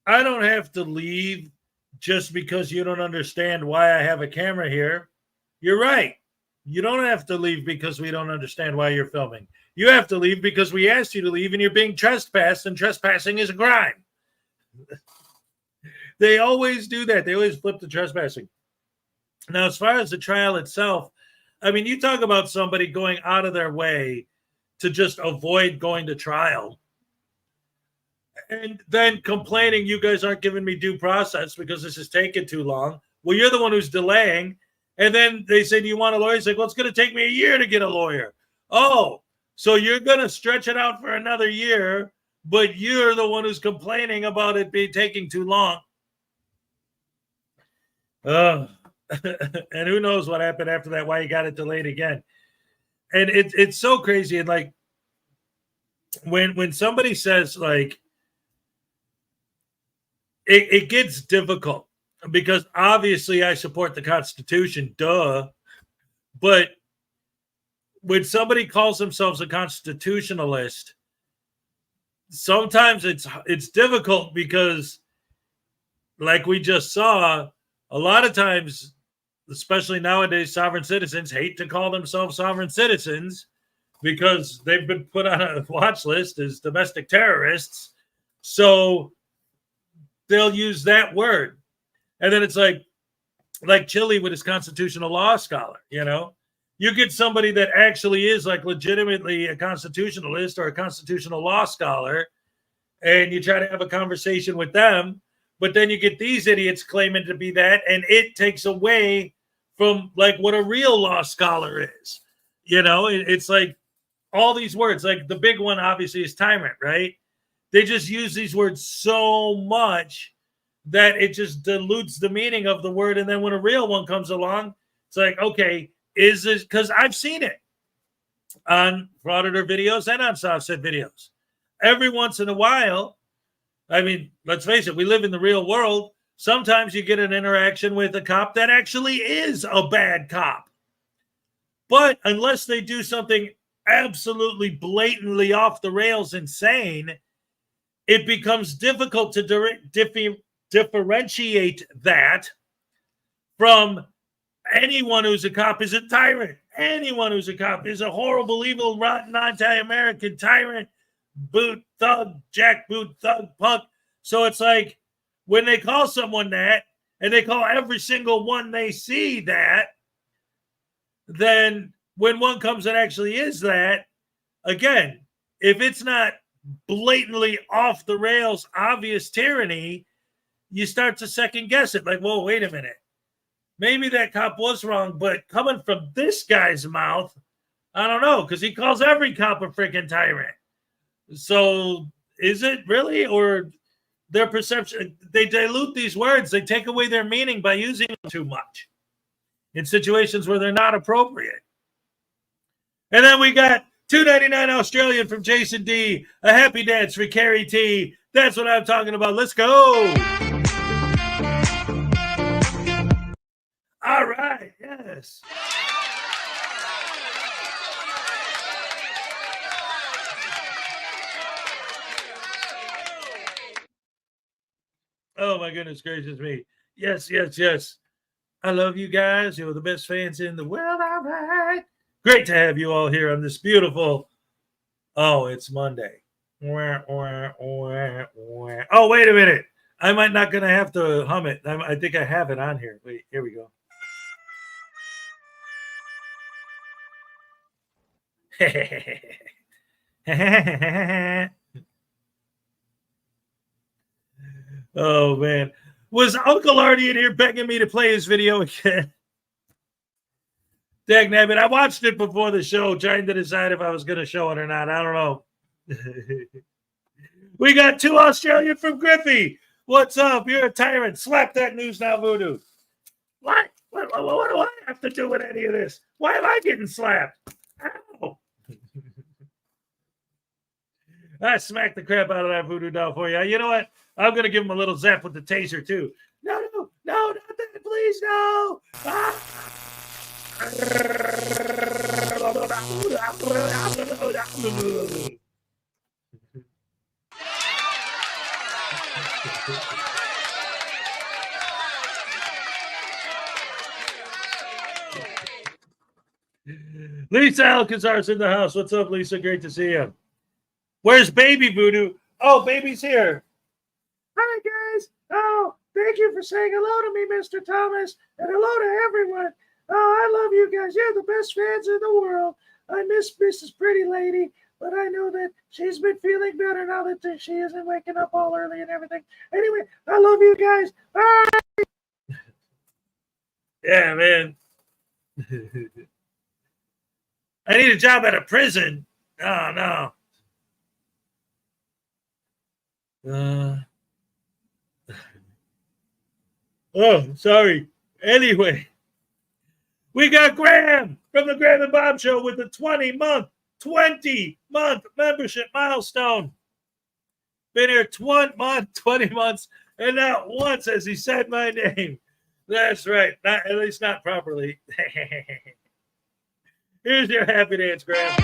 I don't have to leave just because you don't understand why I have a camera here. You're right. You don't have to leave because we don't understand why you're filming. You have to leave because we asked you to leave and you're being trespassed, and trespassing is a crime. They always do that. They always flip the trespassing. Now, as far as the trial itself, I mean, you talk about somebody going out of their way to just avoid going to trial and then complaining, you guys aren't giving me due process because this is taking too long. Well, you're the one who's delaying. And then they say, do you want a lawyer? He's like, well, it's going to take me a year to get a lawyer. Oh, so you're going to stretch it out for another year, but you're the one who's complaining about it taking too long. And who knows what happened after that, why he got it delayed again. And it's so crazy. And like when somebody says, like, it gets difficult because obviously I support the Constitution, duh. But when somebody calls themselves a constitutionalist, sometimes it's difficult because, like we just saw, a lot of times, especially nowadays, sovereign citizens hate to call themselves sovereign citizens because they've been put on a watch list as domestic terrorists. So they'll use that word. And then it's like Chile with his constitutional law scholar, you know? You get somebody that actually is like legitimately a constitutionalist or a constitutional law scholar, and you try to have a conversation with them, but then you get these idiots claiming to be that, and it takes away from like what a real law scholar is. You know, it's like all these words, like the big one obviously is tyrant, right? They just use these words so much that it just dilutes the meaning of the word. And then when a real one comes along, it's like, okay, is this, because I've seen it on Frauditor videos and on Softset videos. Every once in a while, I mean, let's face it, we live in the real world. Sometimes you get an interaction with a cop that actually is a bad cop. But unless they do something absolutely blatantly off the rails insane, it becomes difficult to differentiate that from anyone who's a cop is a tyrant. Anyone who's a cop is a horrible, evil, rotten, anti-American tyrant, boot, thug, jackboot, thug, punk. So it's like when they call someone that, and they call every single one they see that, then when one comes that actually is that, again, if it's not blatantly off the rails, obvious tyranny, you start to second guess it. Like, well, wait a minute. Maybe that cop was wrong, but coming from this guy's mouth, I don't know, because he calls every cop a freaking tyrant. So is it really? Or their perception, they dilute these words. They take away their meaning by using them too much in situations where they're not appropriate. And then we got $2.99 Australian from Jason D. A happy dance for Carrie T. That's what I'm talking about. Let's go. All right. Yes. Oh, my goodness gracious me. Yes, yes, yes. I love you guys. You're the best fans in the world. All right. Great to have you all here on this beautiful. Oh, it's Monday. Oh, wait a minute. I might not going to have to hum it. I think I have it on here. Wait, here we go. Oh, man. Was Uncle Artie in here begging me to play his video again? Dagnabbit, I watched it before the show, trying to decide if I was going to show it or not. I don't know. We got 2 Australian from Griffey. What's up? You're a tyrant. Slap that news now, Voodoo. What? What do I have to do with any of this? Why am I getting slapped? Ow. I smacked the crap out of that voodoo doll for you. You know what? I'm going to give him a little zap with the taser, too. No, not that. Please, no. Ah. Lisa Alcazar's in the house. What's up, Lisa? Great to see you. Where's baby Voodoo? Oh, baby's here. Hi, guys. Oh, thank you for saying hello to me, Mr. Thomas, and hello to everyone. Oh, I love you guys. You're the best fans in the world. I miss Mrs. Pretty Lady, but I know that she's been feeling better now that she isn't waking up all early and everything. Anyway, I love you guys. Bye. Yeah, man. I need a job at a prison. Oh, no. Oh, sorry. Anyway, we got Graham from the Graham and Bob Show with the 20-month membership milestone. Been here 20 months, and not once has he said my name. That's right. Not, at least not properly. Here's your happy dance, Graham.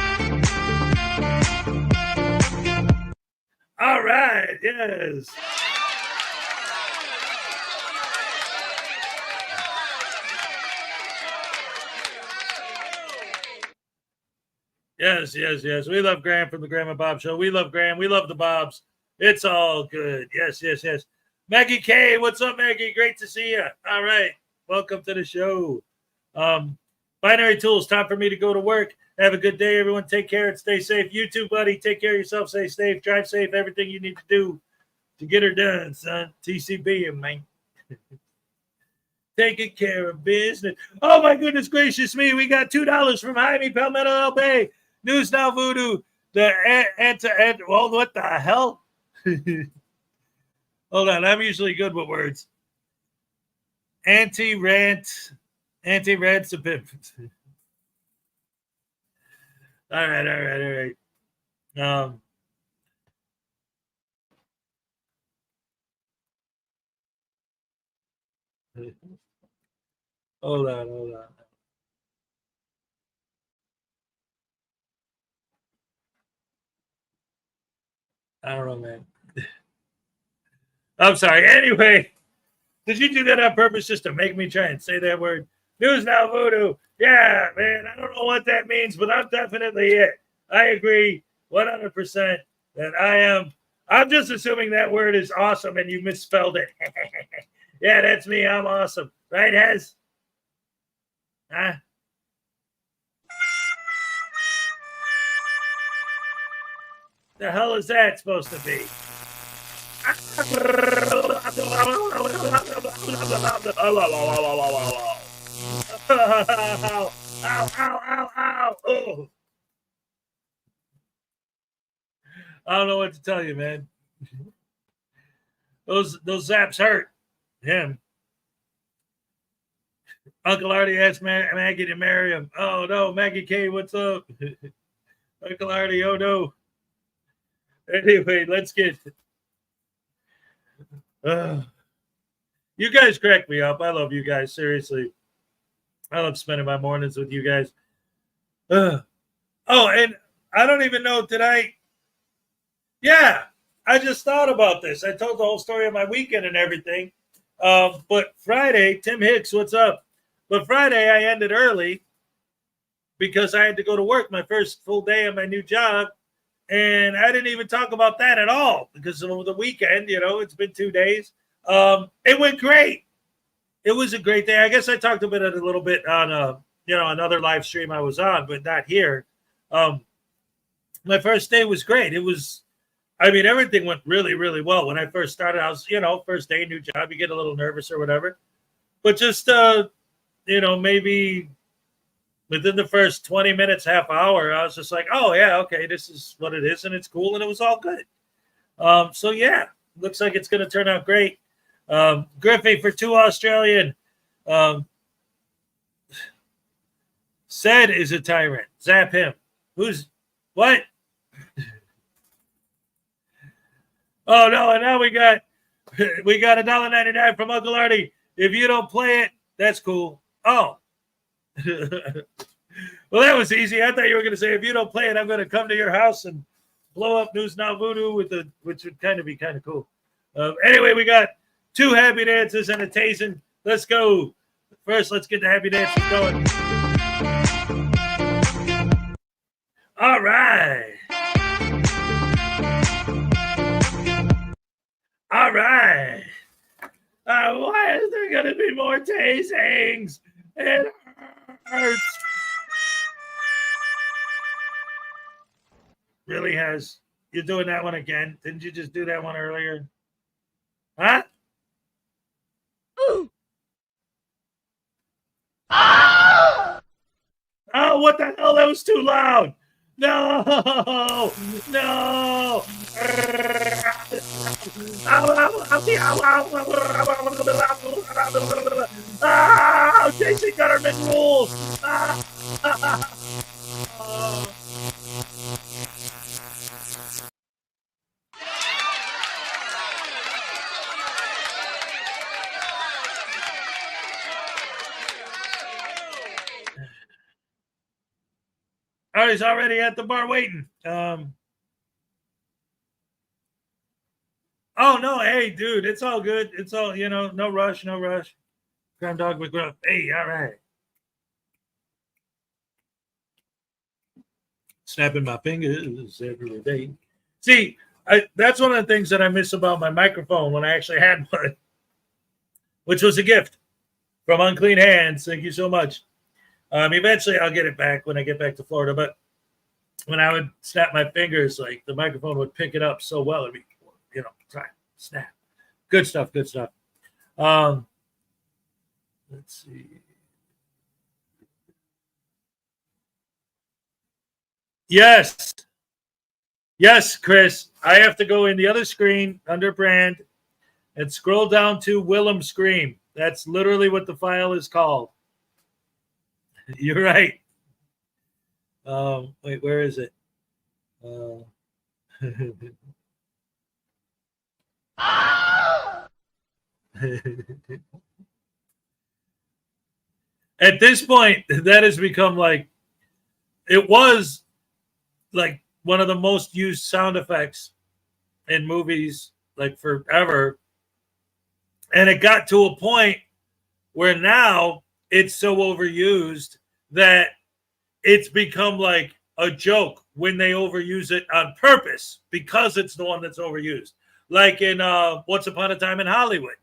All right. Yes. Yes. We love Graham from the Graham and Bob Show. We love Graham. We love the Bobs. It's all good. Yes. Maggie K, what's up, Maggie? Great to see you. All right. Welcome to the show. Binary Tools, time for me to go to work. Have a good day, everyone. Take care and stay safe. You too, buddy. Take care of yourself. Stay safe. Drive safe. Everything you need to do to get her done, son. TCB, man. Taking care of business. Oh, my goodness gracious me. We got $2 from Jaime Palmetto El Bay. News Now Voodoo. Well, what the hell? Hold on. I'm usually good with words. Anti-rant. Anti-ransom. All right. Hold on. I don't know, man. I'm sorry. Anyway, did you do that on purpose just to make me try and say that word? News Now Voodoo. Yeah, man. I don't know what that means, but I'm definitely it. I agree 100% that I am. I'm just assuming that word is awesome and you misspelled it. Yeah, that's me. I'm awesome. Right, Hez? Huh? The hell is that supposed to be? Ow. Oh. I don't know what to tell you, man. Those zaps hurt him. Uncle Artie asked Maggie to marry him. Oh no, Maggie K, what's up? Uncle Artie, oh no. Anyway, let's get. You guys crack me up. I love you guys, seriously. I love spending my mornings with you guys. Oh, and I don't even know, did I? Yeah, I just thought about this. I told the whole story of my weekend and everything. But Friday, Tim Hicks, what's up? But Friday I ended early because I had to go to work my first full day of my new job. And I didn't even talk about that at all because over the weekend, it's been 2 days. It went great. It was a great day. I guess I talked about it a little bit on, another live stream I was on, but not here. My first day was great. Everything went really, really well. When I first started, I was, first day, new job, you get a little nervous or whatever. But just, maybe within the first 20 minutes, half hour, I was just like, oh, yeah, okay, this is what it is, and it's cool, and it was all good. So, yeah, looks like it's going to turn out great. Griffey for 2 Australian. Said is a tyrant. Zap him. What? Oh, no, and now we got $1.99 from Uncle Artie. If you don't play it, that's cool. Oh. Well, that was easy. I thought you were going to say, if you don't play it, I'm going to come to your house and blow up News Now Voodoo which would kind of be kind of cool. Anyway, we got 2 happy dances and a tasing. Let's go. First, let's get the happy dances going. All right. All right. Why is there going to be more tasings? It hurts. Really has. You're doing that one again. Didn't you just do that one earlier? Huh? Ooh. Oh, what the hell? That was too loud. No. No. I'm chasing government rules. Oh, he's already at the bar waiting. Oh no, hey dude, it's all good. It's all, no rush, no rush. Crime Dog McGruff. Hey, all right. Snapping my fingers every day. See, that's one of the things that I miss about my microphone when I actually had one, which was a gift from Unclean Hands. Thank you so much. Eventually I'll get it back when I get back to Florida, but when I would snap my fingers, like the microphone would pick it up so well. It'd be, snap. Good stuff. Good stuff. Let's see. Yes, Chris. I have to go in the other screen under brand and scroll down to Willem Scream. That's literally what the file is called. You're right. Wait, where is it? At this point, that has become it was like one of the most used sound effects in movies forever. And it got to a point where now it's so overused that it's become like a joke when they overuse it on purpose because it's the one that's overused. Like in Once Upon a Time in Hollywood,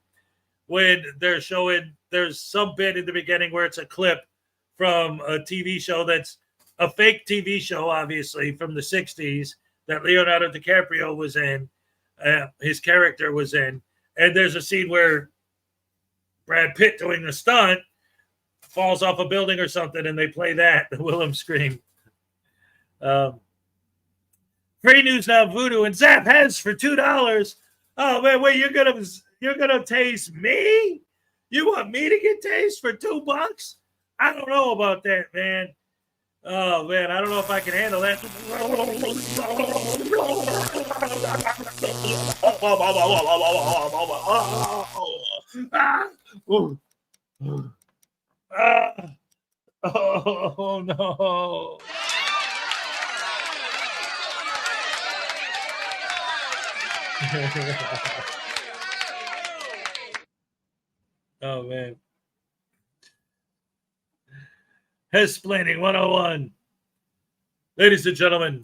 when they're showing, there's some bit in the beginning where it's a clip from a TV show that's a fake TV show, obviously, from the 60s that Leonardo DiCaprio was in, his character was in. And there's a scene where Brad Pitt doing the stunt falls off a building or something, and they play that, the Willem Scream. Free News Now Voodoo and Zap Heads for $2. Oh man, wait, you're gonna taste me? You want me to get tased for $2? I don't know about that, man. Oh man, I don't know if I can handle that. Oh no. Oh man. Hesplaining 101. Ladies and gentlemen,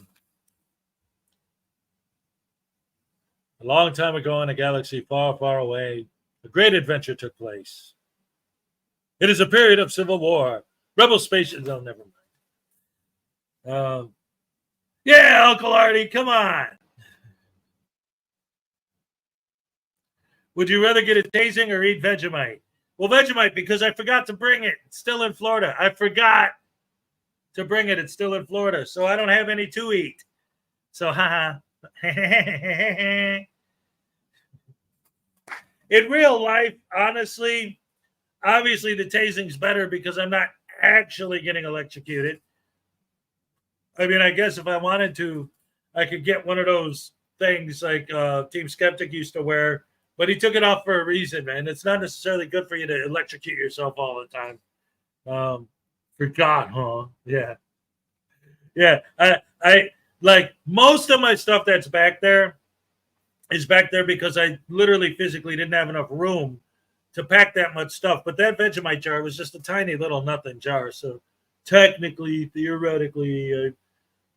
a long time ago in a galaxy far, far away, a great adventure took place. It is a period of civil war. Rebel spaceships. Oh, never mind. Yeah, Uncle Artie, come on. Would you rather get a tasing or eat Vegemite? Well, Vegemite, because I forgot to bring it. It's still in Florida. I forgot to bring it. It's still in Florida. So I don't have any to eat. So, haha. In real life, honestly, obviously the tasing's better because I'm not actually getting electrocuted. I mean, I guess if I wanted to, I could get one of those things like Team Skeptic used to wear, but he took it off for a reason, man. It's not necessarily good for you to electrocute yourself all the time. Forgot, huh? Yeah. Yeah. I like most of my stuff that's back there is back there because I literally physically didn't have enough room to pack that much stuff. But that Vegemite jar was just a tiny little nothing jar. So technically, theoretically,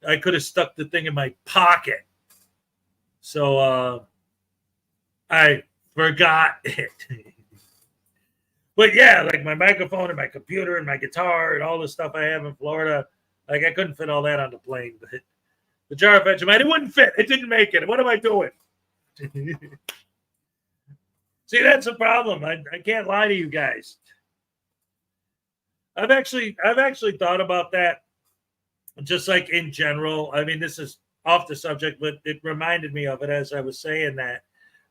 I could have stuck the thing in my pocket. So I forgot it. But yeah, like my microphone and my computer and my guitar and all the stuff I have in Florida, like I couldn't fit all that on the plane. But the jar of Vegemite, it wouldn't fit. It didn't make it. What am I doing? See, that's a problem. I can't lie to you guys. I've actually thought about that, just like in general. I mean, this is off the subject, but it reminded me of it as I was saying that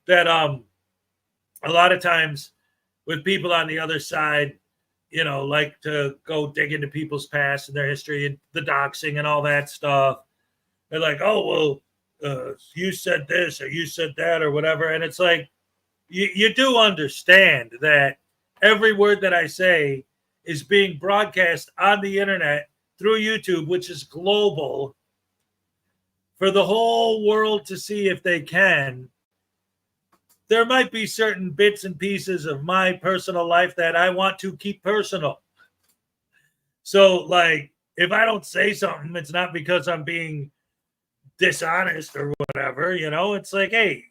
a lot of times with people on the other side, you know, like to go dig into people's past and their history and the doxing and all that stuff. They're like, oh, well, you said this or you said that or whatever. And it's like, you do understand that every word that I say is being broadcast on the internet through YouTube, which is global, for the whole world to see if they can. There might be certain bits and pieces of my personal life that I want to keep personal. So, like, if I don't say something, it's not because I'm being dishonest or whatever, you know. It's like, hey,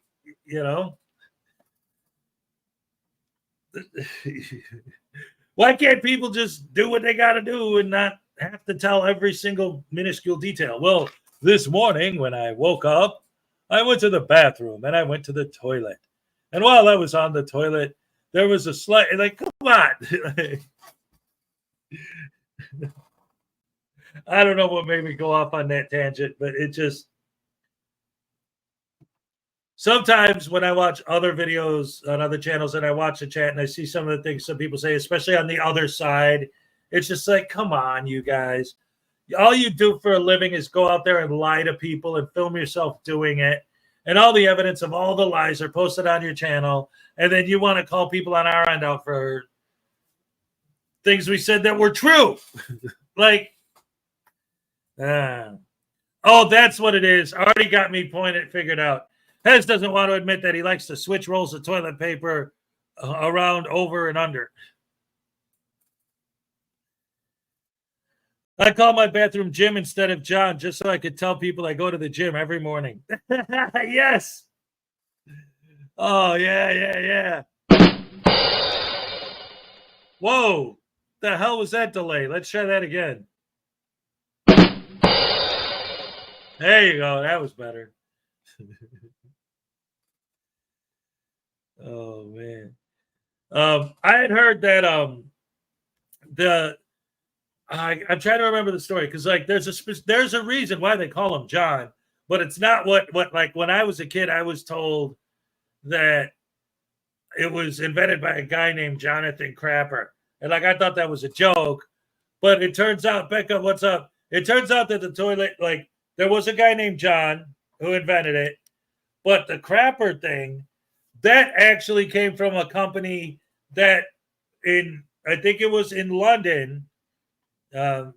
you know, why can't people just do what they got to do and not have to tell every single minuscule detail? Well, this morning when I woke up, I went to the bathroom and I went to the toilet. And while I was on the toilet, there was a slight, like, come on. I don't know what made me go off on that tangent, but it just, sometimes when I watch other videos on other channels and I watch the chat and I see some of the things some people say, especially on the other side, it's just like, come on, you guys. All you do for a living is go out there and lie to people and film yourself doing it. And all the evidence of all the lies are posted on your channel. And then you want to call people on our end out for things we said that were true. Like, oh, that's what it is. Already got me figured out. Hez doesn't want to admit that he likes to switch rolls of toilet paper around, over, and under. I call my bathroom Jim instead of John just so I could tell people I go to the gym every morning. Yes. Oh, yeah. Whoa. The hell was that delay? Let's try that again. There you go. That was better. Oh, man. I had heard that I'm trying to remember the story because, like, there's a reason why they call him John, but it's not what like when I was a kid, I was told that it was invented by a guy named Jonathan Crapper, and like I thought that was a joke, but it turns out, Becca, what's up? It turns out that the toilet, like, there was a guy named John who invented it, but the Crapper thing, that actually came from a company that I think it was in London. UK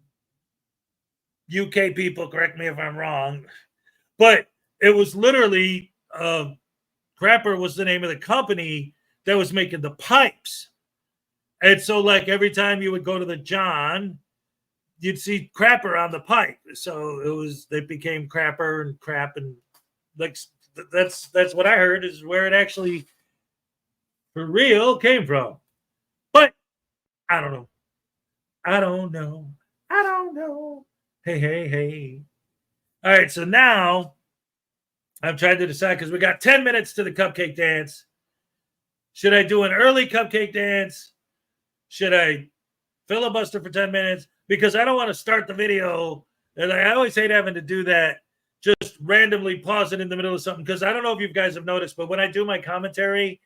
people, correct me if I'm wrong, but it was literally Crapper was the name of the company that was making the pipes. And so, like, every time you would go to the John, you'd see crapper on the pipe. So they became crapper and crap, and like that's what I heard is where it actually for real came from. But I don't know. I don't know. I don't know. Hey. All right, so now I'm trying to decide because we got 10 minutes to the cupcake dance. Should I do an early cupcake dance? Should I filibuster for 10 minutes? Because I don't want to start the video. And I always hate having to do that. Just randomly pause it in the middle of something. Because I don't know if you guys have noticed, but when I do my commentary,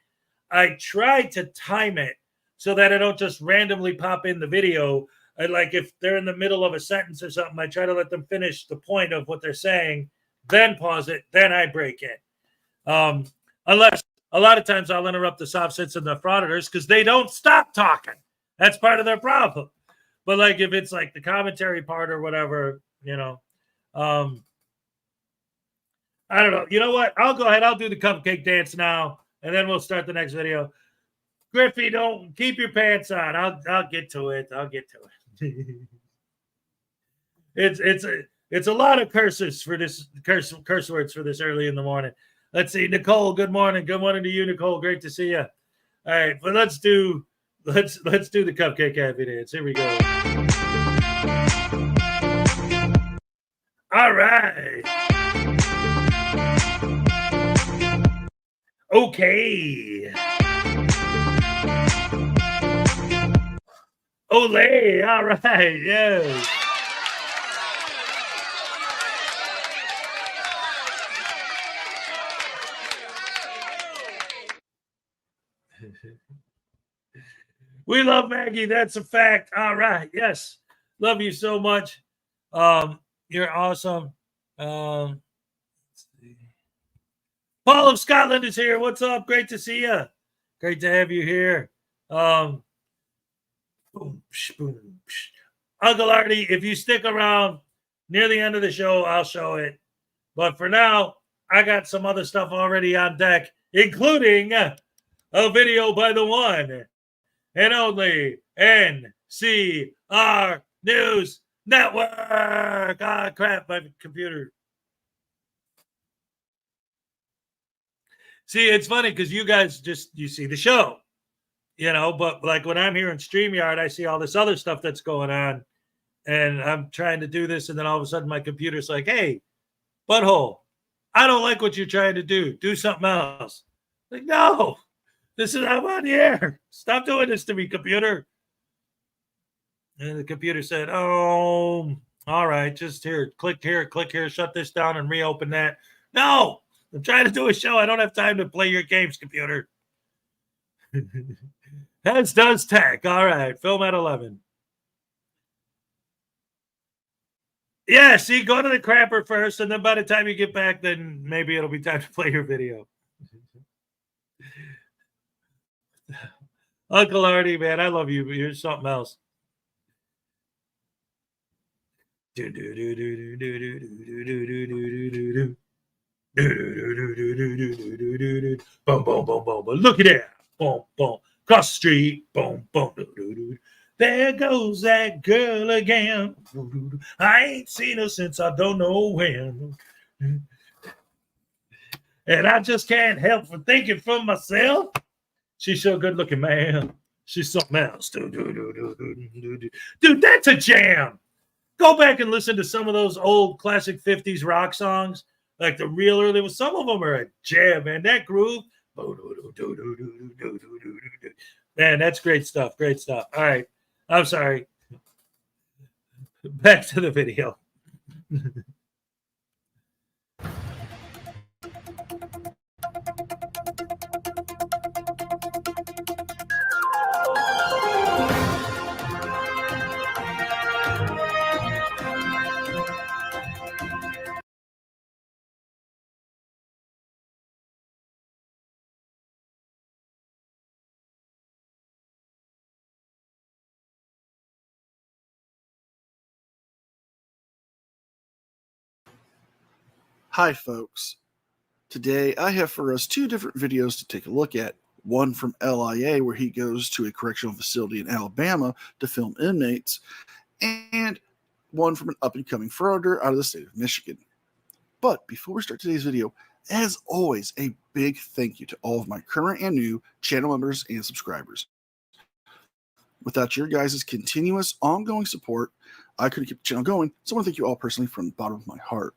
I try to time it so that I don't just randomly pop in the video. Like if they're in the middle of a sentence or something, I try to let them finish the point of what they're saying, then pause it, then I break it. Unless a lot of times I'll interrupt the soft sits and the frauditors because they don't stop talking. That's part of their problem. But like if it's like the commentary part or whatever, I don't know. You know what? I'll go ahead. I'll do the cupcake dance now, and then we'll start the next video. Griffey, don't keep your pants on. I'll get to it. It's a lot of curses for this curse words for this early in the morning. Let's see, Nicole. Good morning. Good morning to you, Nicole. Great to see you. All right, but let's do the cupcake happy dance. Here we go. All right. Okay. Olay. All right. Yes. We love Maggie. That's a fact. All right. Yes. Love you so much. You're awesome. Paul of Scotland is here. What's up? Great to see you. Great to have you here. Boom, boom, Uncle Artie, if you stick around near the end of the show, I'll show it. But for now, I got some other stuff already on deck, including a video by the one and only NCR News Network. Ah, crap, my computer. See, it's funny because you guys you see the show, but like when I'm here in StreamYard, I see all this other stuff that's going on, and I'm trying to do this, and then all of a sudden my computer's like, hey, butthole, I don't like what you're trying to do. Do something else. Like, no, I'm on the air. Stop doing this to me, computer. And the computer said, oh, all right, just click here, shut this down and reopen that. No, I'm trying to do a show. I don't have time to play your games, computer. As does tech. All right, film at 11. Yeah, see, go to the crapper first, and then by the time you get back, then maybe it'll be time to play your video. Uncle Artie, man, I love you, but you're something else. Boom, boom, boom, boom. Look at that. Boom, boom. Cross the street. Boom, boom. There goes that girl again. I ain't seen her since I don't know when. And I just can't help from thinking for myself. She's so good looking, man. She's something else. Dude, that's a jam. Go back and listen to some of those old classic 50s rock songs, like the real early ones. Some of them are a jam, man. That groove. Man, that's great stuff. Great stuff. All right. I'm sorry. Back to the video. Hi folks, today I have for us two different videos to take a look at. One from LIA where he goes to a correctional facility in Alabama to film inmates, and one from an up-and-coming frauditor out of the state of Michigan. But before we start today's video, as always, a big thank you to all of my current and new channel members and subscribers. Without your guys' continuous, ongoing support, I couldn't keep the channel going, so I want to thank you all personally from the bottom of my heart.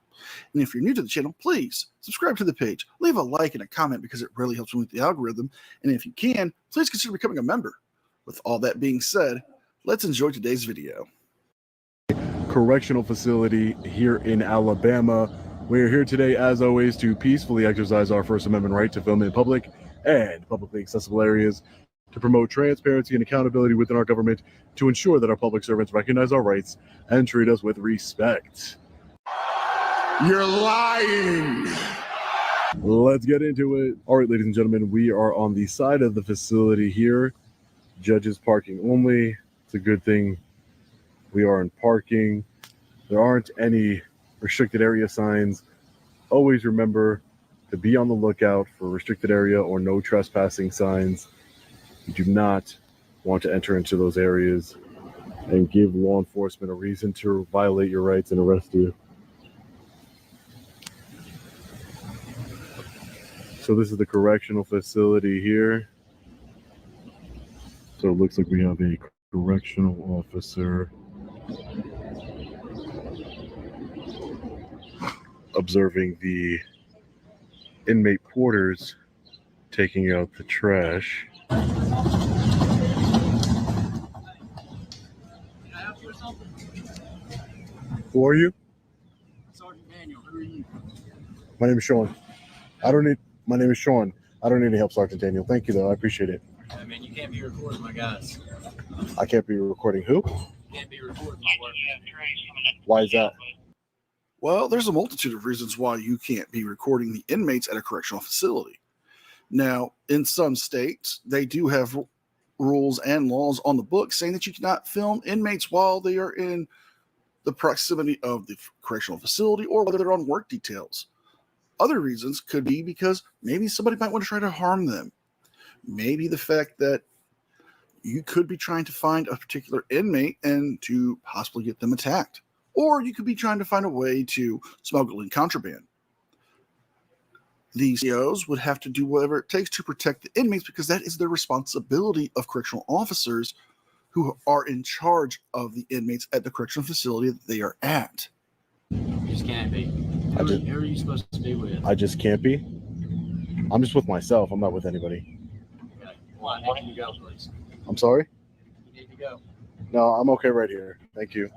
And if you're new to the channel, please subscribe to the page, leave a like and a comment because it really helps me with the algorithm, and if you can, please consider becoming a member. With all that being said, let's enjoy today's video. Correctional facility here in Alabama. We're here today, as always, to peacefully exercise our First Amendment right to film in public and publicly accessible areas, to promote transparency and accountability within our government, to ensure that our public servants recognize our rights and treat us with respect. You're lying. Let's get into it. All right, ladies and gentlemen, we are on the side of the facility here. Judges parking only. It's a good thing we are in parking. There aren't any restricted area signs. Always remember to be on the lookout for restricted area or no trespassing signs. You do not want to enter into those areas and give law enforcement a reason to violate your rights and arrest you. So this is the correctional facility here. So it looks like we have a correctional officer observing the inmate porters taking out the trash. Who are you? Sergeant Daniel, who are you? My name is Sean. My name is Sean. I don't need any help, Sergeant Daniel. Thank you, though. I appreciate it. I mean, you can't be recording my guys. I can't be recording who? You can't be recording my work. Why is that? Well, there's a multitude of reasons why you can't be recording the inmates at a correctional facility. Now, in some states, they do have rules and laws on the books saying that you cannot film inmates while they are in the proximity of the correctional facility or whether they're on work details. Other reasons could be because maybe somebody might want to try to harm them. Maybe the fact that you could be trying to find a particular inmate and to possibly get them attacked. Or you could be trying to find a way to smuggle in contraband. The COs would have to do whatever it takes to protect the inmates because that is the responsibility of correctional officers who are in charge of the inmates at the correctional facility that they are at. You just can't be. Who are you supposed to be with? I just can't be? I'm just with myself. I'm not with anybody. Okay. Well, I need you to go, please. I'm sorry? You need to go. No, I'm okay right here. Thank you.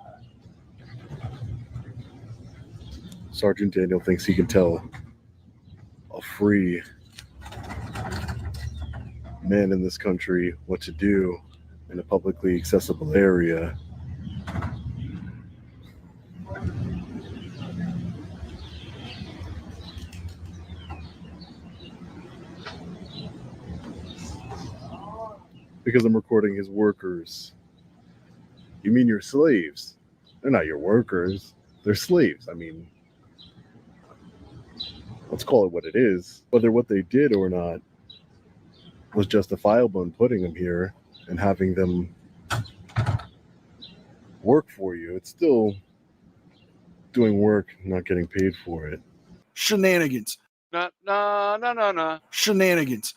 Sergeant Daniel thinks he can tell a free man in this country what to do in a publicly accessible area. Because I'm recording his workers. You mean your slaves? They're not your workers. They're slaves. I mean, let's call it what it is. Whether what they did or not was justifiable in putting them here and having them work for you, it's still doing work, not getting paid for it. Shenanigans. Nah. Shenanigans.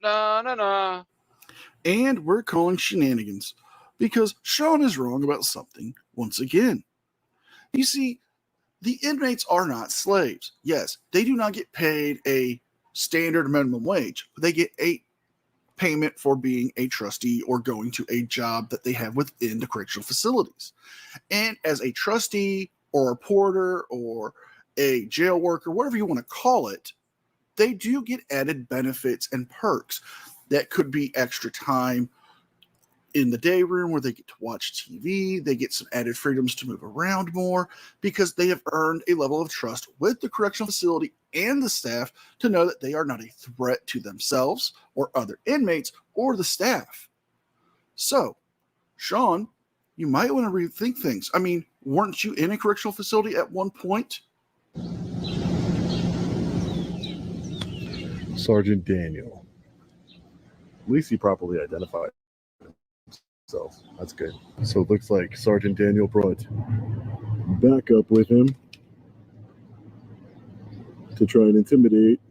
Nah. And we're calling shenanigans because Sean is wrong about something once again. You see, the inmates are not slaves. Yes, they do not get paid a standard minimum wage, but they get a payment for being a trustee or going to a job that they have within the correctional facilities. And as a trustee or a porter or a jail worker, whatever you want to call it, they do get added benefits and perks. That could be extra time in the day room where they get to watch TV. They get some added freedoms to move around more because they have earned a level of trust with the correctional facility and the staff to know that they are not a threat to themselves or other inmates or the staff. So, Sean, you might want to rethink things. I mean, weren't you in a correctional facility at one point? Sergeant Daniel. At least he properly identified So that's good. So it looks like Sergeant Daniel brought backup with him to try and intimidate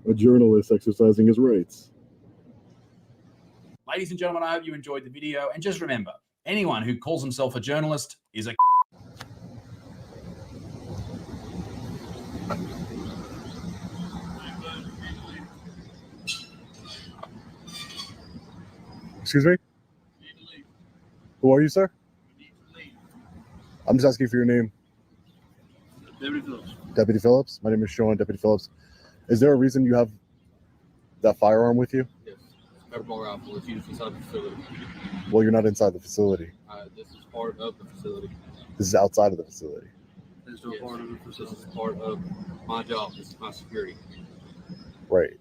a journalist exercising his rights. Ladies and gentlemen, I hope you enjoyed the video. And just remember, anyone who calls himself a journalist is a Excuse me? Who are you, sir? I'm just asking for your name. Deputy Phillips. Deputy Phillips? My name is Sean, Deputy Phillips. Is there a reason you have that firearm with you? Yes. Pepperball rifle. It's used inside the facility. Well, you're not inside the facility. This is part of the facility. This is outside of the facility. This is part of the facility. This is part of my job. This is my security. Right.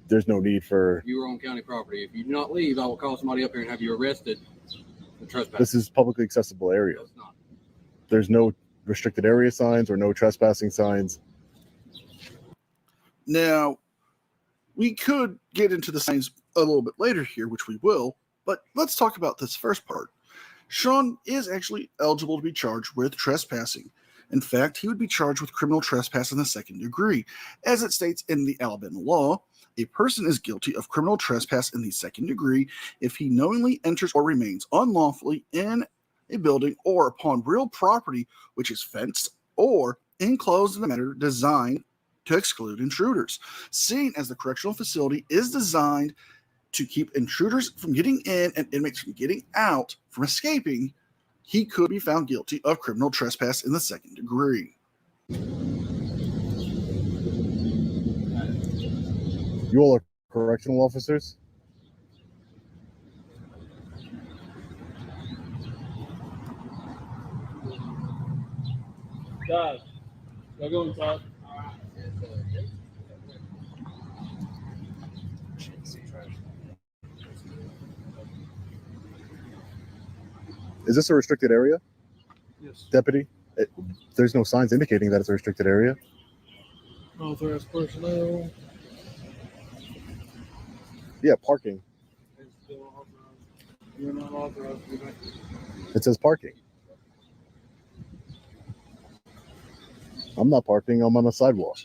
There's no need for... You are on county property. If you do not leave, I will call somebody up here and have you arrested for trespassing. This is publicly accessible area. No, it's not. There's no restricted area signs or no trespassing signs. Now, we could get into the signs a little bit later here, which we will, but let's talk about this first part. Sean is actually eligible to be charged with trespassing. In fact, he would be charged with criminal trespass in the second degree. As it states in the Alabama law, a person is guilty of criminal trespass in the second degree if he knowingly enters or remains unlawfully in a building or upon real property which is fenced or enclosed in a manner designed to exclude intruders. Seeing as the correctional facility is designed to keep intruders from getting in and inmates from getting out, from escaping, he could be found guilty of criminal trespass in the second degree. You all are correctional officers? Guys, y'all go inside. Is this a restricted area? Yes. Deputy? There's no signs indicating that it's a restricted area. Authorized personnel. Yeah, parking. You're not authorized to be back. It says parking. I'm not parking, I'm on a sidewalk.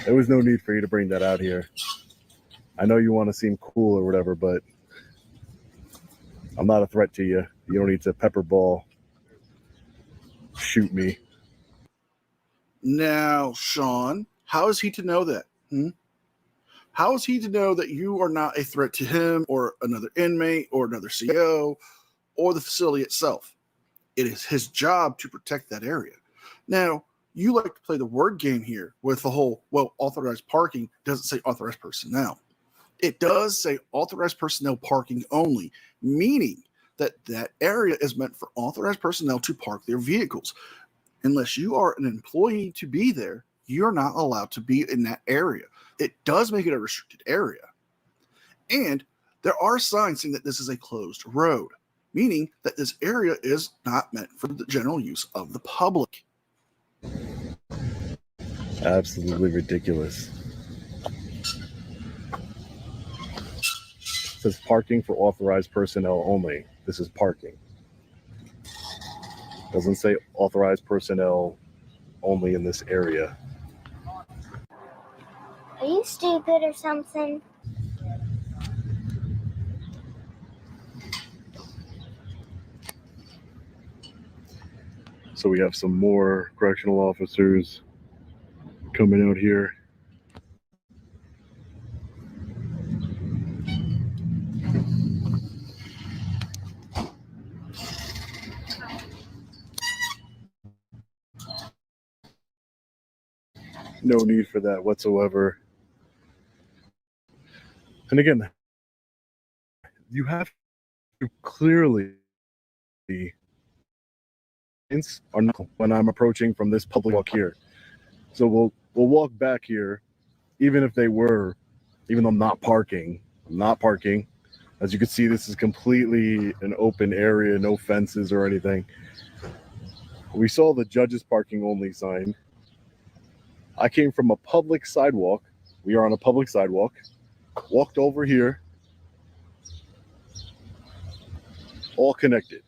There was no need for you to bring that out here. I know you want to seem cool or whatever, but I'm not a threat to you. You don't need to pepper ball shoot me. Now, Sean, how is he to know that? How is he to know that you are not a threat to him or another inmate or another CO or the facility itself? It is his job to protect that area. Now, you like to play the word game here with the whole, well, authorized parking doesn't say authorized personnel. It does say authorized personnel parking only, meaning that that area is meant for authorized personnel to park their vehicles. Unless you are an employee to be there, you're not allowed to be in that area. It does make it a restricted area. And there are signs saying that this is a closed road, meaning that this area is not meant for the general use of the public. Absolutely ridiculous. It says parking for authorized personnel only. This is parking. Doesn't say authorized personnel only in this area. Are you stupid or something? So we have some more correctional officers coming out here. No need for that whatsoever. And again, you have to clearly are not when I'm approaching from this public walk here. So we'll walk back here, even if they were, even though I'm not parking. As you can see, this is completely an open area, no fences or anything. We saw the judge's parking only sign. I came from a public sidewalk. We are on a public sidewalk. walked over here, all connected.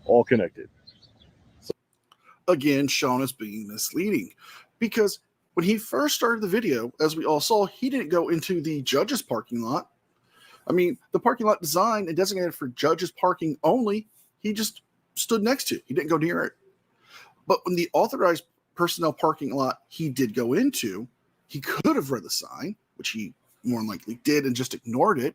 All connected. Again, Sean is being misleading because when he first started the video, as we all saw, he didn't go into the judge's parking lot. I mean, the parking lot designed and designated for judges parking only, he just stood next to it. He didn't go near it. But when the authorized personnel parking lot he did go into, he could have read the sign, which he more than likely did and just ignored it.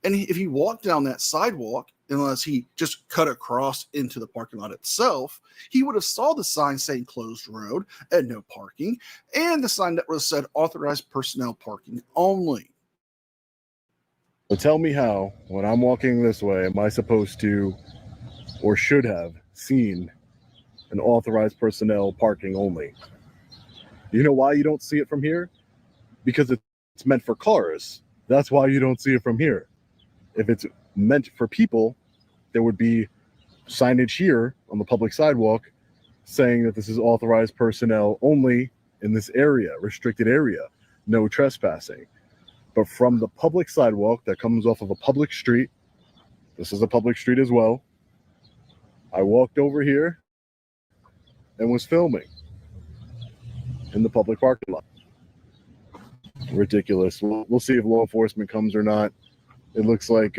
And if he walked down that sidewalk, unless he just cut across into the parking lot itself, he would have saw the sign saying closed road and no parking, and the sign that was said authorized personnel parking only. But tell me how, when I'm walking this way, am I supposed to or should have seen an authorized personnel parking only? You know why you don't see it from here? Because it's meant for cars. That's why you don't see it from here. If it's meant for people, there would be signage here on the public sidewalk saying that this is authorized personnel only in this area, restricted area, no trespassing. But from the public sidewalk that comes off of a public street, this is a public street as well, I walked over here and was filming in the public parking lot. Ridiculous. We'll see if law enforcement comes or not. It looks like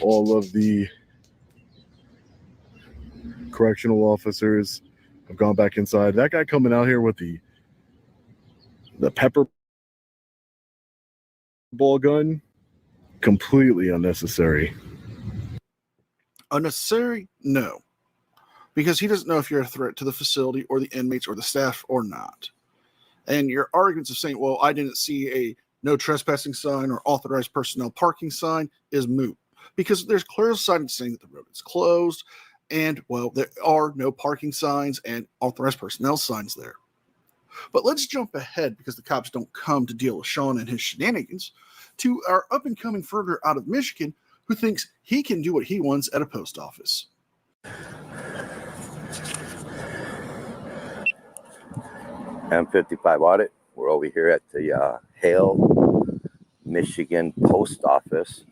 all of the correctional officers have gone back inside. That guy coming out here with the pepper ball gun, completely unnecessary. Unnecessary? No. Because he doesn't know if you're a threat to the facility or the inmates or the staff or not. And your arguments of saying, well, I didn't see a no trespassing sign or authorized personnel parking sign is moot. Because there's clear signage saying that the road is closed and, well, there are no parking signs and authorized personnel signs there. But let's jump ahead, because the cops don't come to deal with Sean and his shenanigans, to our up-and-coming Frauditer out of Michigan who thinks he can do what he wants at a post office. M55 audit. We're over here at the Hale, Michigan post office.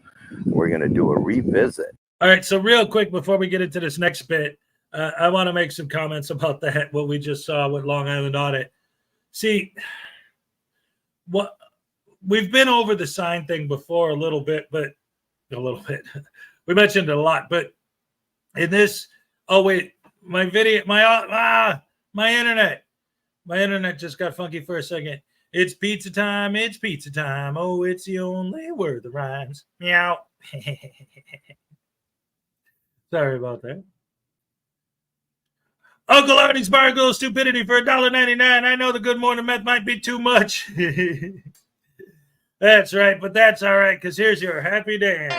We're going to do a revisit. All right, so real quick before we get into this next bit, I want to make some comments about that, what we just saw with Long Island Audit. See, what we've been over the sign thing before a little bit. We mentioned it a lot, but in this, oh wait, my internet just got funky for a second. It's pizza time. It's pizza time. Oh, it's the only word that rhymes. Meow. Sorry about that. Uncle Arnie's Bar Goes Stupidity for $1.99. I know the Good Morning Meth might be too much. That's right, but that's all right, because here's your happy dance.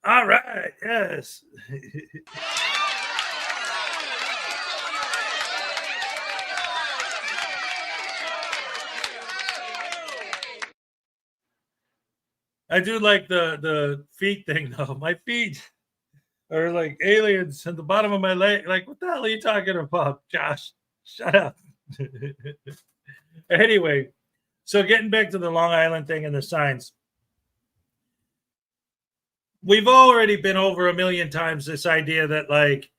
All right, yes. I do like the feet thing, though. My feet are like aliens at the bottom of my leg. Like, what the hell are you talking about, Josh? Shut up. Anyway, so getting back to the Long Island thing and the signs. We've already been over a million times this idea that, like,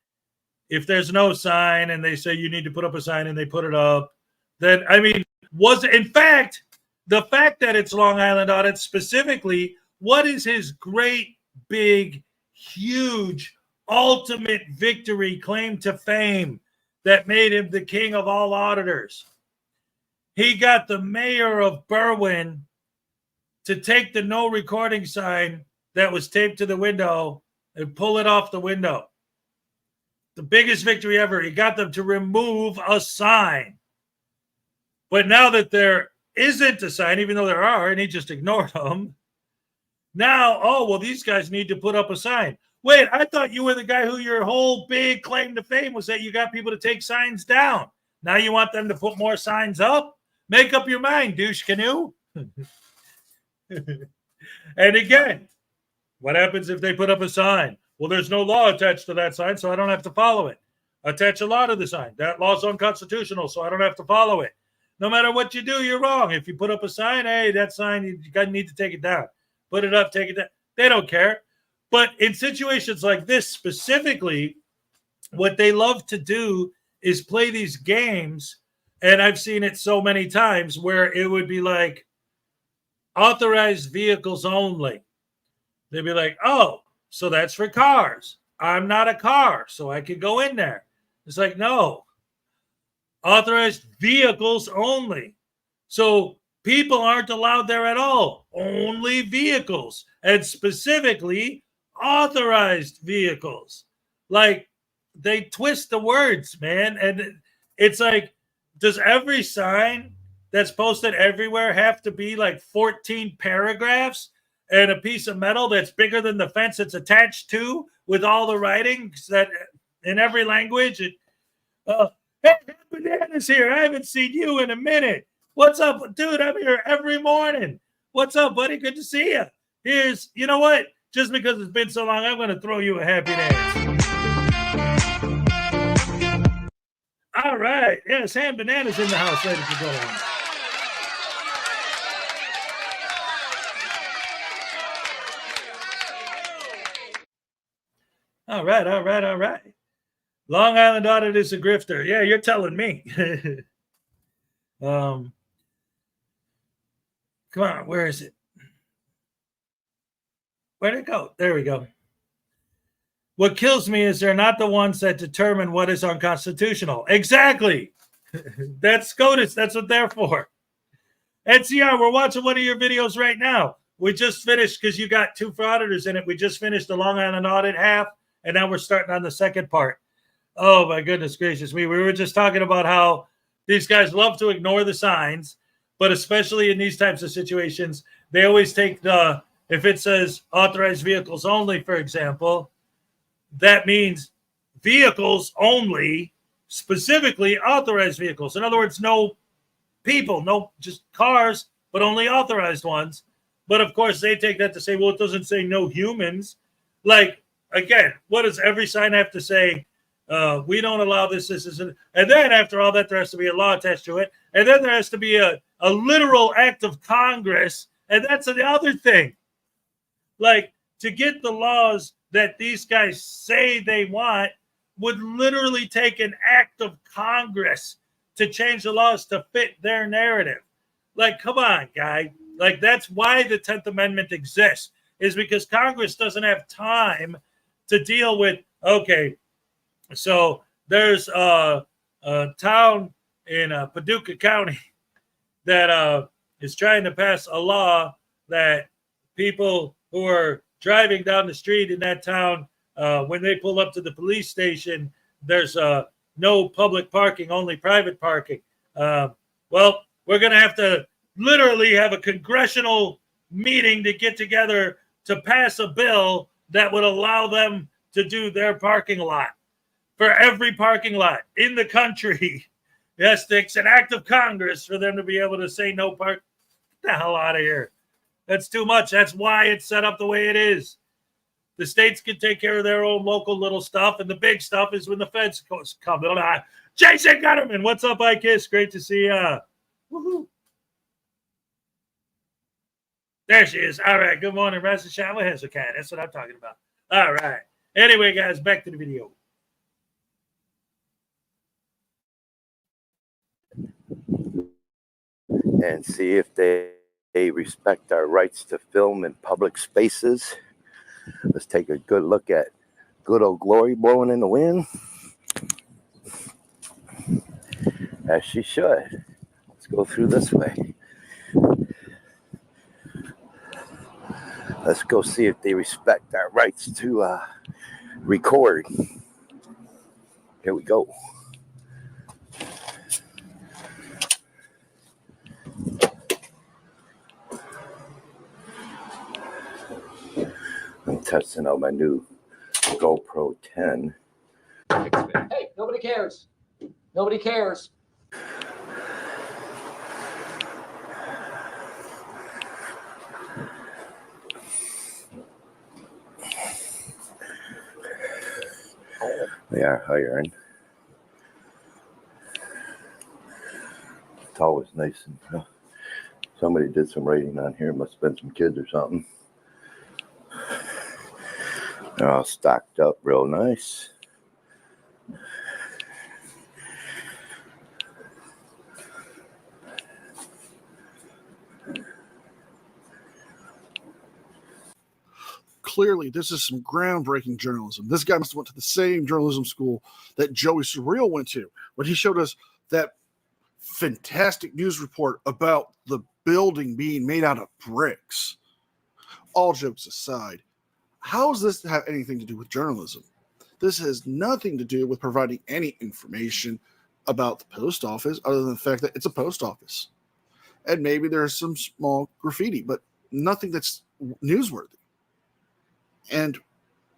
if there's no sign and they say you need to put up a sign and they put it up, then, I mean, in fact, the fact that it's Long Island Audit specifically, what is his great, big, huge, ultimate victory claim to fame that made him the king of all auditors? He got the mayor of Berwyn to take the no recording sign that was taped to the window and pull it off the window. The biggest victory ever. He got them to remove a sign. But now that there isn't a sign, even though there are, and he just ignored them, now, oh, well, these guys need to put up a sign. Wait, I thought you were the guy who your whole big claim to fame was that you got people to take signs down. Now you want them to put more signs up? Make up your mind, douche canoe. And again, what happens if they put up a sign? Well, there's no law attached to that sign, so I don't have to follow it. attach a law to the sign. That law's unconstitutional, so I don't have to follow it. No matter what you do, you're wrong. If you put up a sign, hey, that sign, you need to take it down. Put it up, take it down. They don't care. But in situations like this specifically, what they love to do is play these games. And I've seen it so many times where it would be like authorized vehicles only. They'd be like, oh, so that's for cars. I'm not a car, so I could go in there. It's like, no, authorized vehicles only. So people aren't allowed there at all. Only vehicles, and specifically authorized vehicles. Like, they twist the words, man. And it's like, does every sign that's posted everywhere have to be like 14 paragraphs and a piece of metal that's bigger than the fence it's attached to with all the writings that in every language? Hey, Bananas here. I haven't seen you in a minute. What's up, dude? I'm here every morning. What's up, buddy? Good to see you. Here's, you know what? Just because it's been so long, I'm going to throw you a happy dance. All right. Yes, Ham Bananas in the house, ladies and gentlemen. All right. Long Island Audit is a grifter. Yeah, you're telling me. Come on, where is it? Where'd it go? There we go. What kills me is they're not the ones that determine what is unconstitutional. Exactly. That's SCOTUS. That's what they're for. NCR, we're watching one of your videos right now. We just finished, because you got 2 frauditors in it. We just finished the Long Island Audit half, and now we're starting on the second part. Oh, my goodness gracious me. We were just talking about how these guys love to ignore the signs, but especially in these types of situations, they always take if it says authorized vehicles only, for example, that means vehicles only, specifically authorized vehicles. In other words, no people, no just cars, but only authorized ones. But of course, they take that to say, well, it doesn't say no humans. Like, again, what does every sign have to say? We don't allow this. And then after all that, there has to be a law attached to it. And then there has to be a literal act of Congress. And that's the other thing. Like, to get the laws that these guys say they want would literally take an act of Congress to change the laws to fit their narrative. Like, come on, guy. Like, that's why the 10th Amendment exists, is because Congress doesn't have time to deal with, okay, so there's a town in Paducah County that is trying to pass a law that people who are driving down the street in that town, when they pull up to the police station, there's no public parking, only private parking. Well, we're going to have to literally have a congressional meeting to get together to pass a bill that would allow them to do their parking lot for every parking lot in the country. Yes, it's an act of Congress for them to be able to say no park. Get the hell out of here. That's too much. That's why it's set up the way it is. The states can take care of their own local little stuff, and the big stuff is when the feds come. Jason Gutterman, what's up, iKiss? Great to see ya. Woohoo. There she is. All right. Good morning, Rasa Shama Hezokuai. That's what I'm talking about. All right. Anyway, guys, back to the video. And see if they respect our rights to film in public spaces. Let's take a good look at good old Glory blowing in the wind. As she should. Let's go through this way. Let's go see if they respect our rights to record. Here we go. I'm testing out my new GoPro 10. Hey, nobody cares. Nobody cares. They are hiring. It's always nice. And, somebody did some writing on here. Must have been some kids or something. They're all stocked up real nice. Clearly, this is some groundbreaking journalism. This guy must have went to the same journalism school that Joey Surreal went to when he showed us that fantastic news report about the building being made out of bricks. All jokes aside, how does this have anything to do with journalism? This has nothing to do with providing any information about the post office other than the fact that it's a post office. And maybe there's some small graffiti, but nothing that's newsworthy. And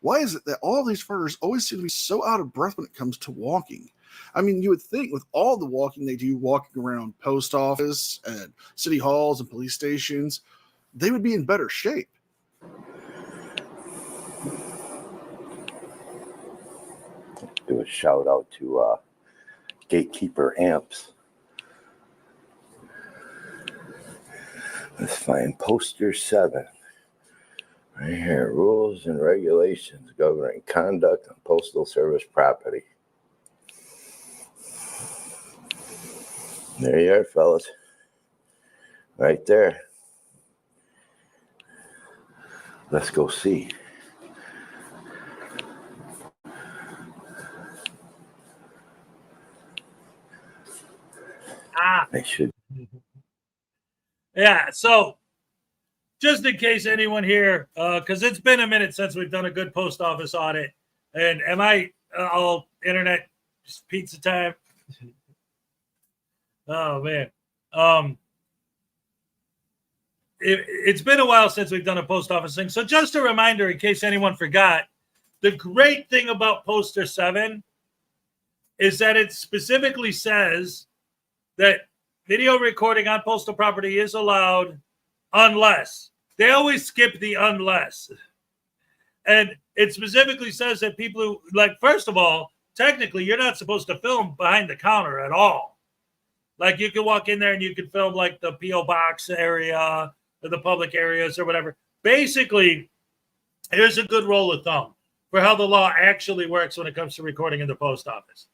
why is it that all these foreigners always seem to be so out of breath when it comes to walking? I mean, you would think with all the walking they do, walking around post office and city halls and police stations, they would be in better shape. Do a shout out to Gatekeeper Amps. Let's find poster 7. Right here, rules and regulations governing conduct on postal service property. There you are, fellas. Right there. Let's go see. They should. Yeah, so just in case anyone here, because it's been a minute since we've done a good post office audit, and am I all internet just pizza time? Oh man, it's been a while since we've done a post office thing. So just a reminder, in case anyone forgot, the great thing about Poster 7 is that it specifically says that video recording on postal property is allowed unless. They always skip the unless. And it specifically says that people who, like, first of all, technically, you're not supposed to film behind the counter at all. Like, you can walk in there and you can film, like, the P.O. box area or the public areas or whatever. Basically, here's a good rule of thumb for how the law actually works when it comes to recording in the post office.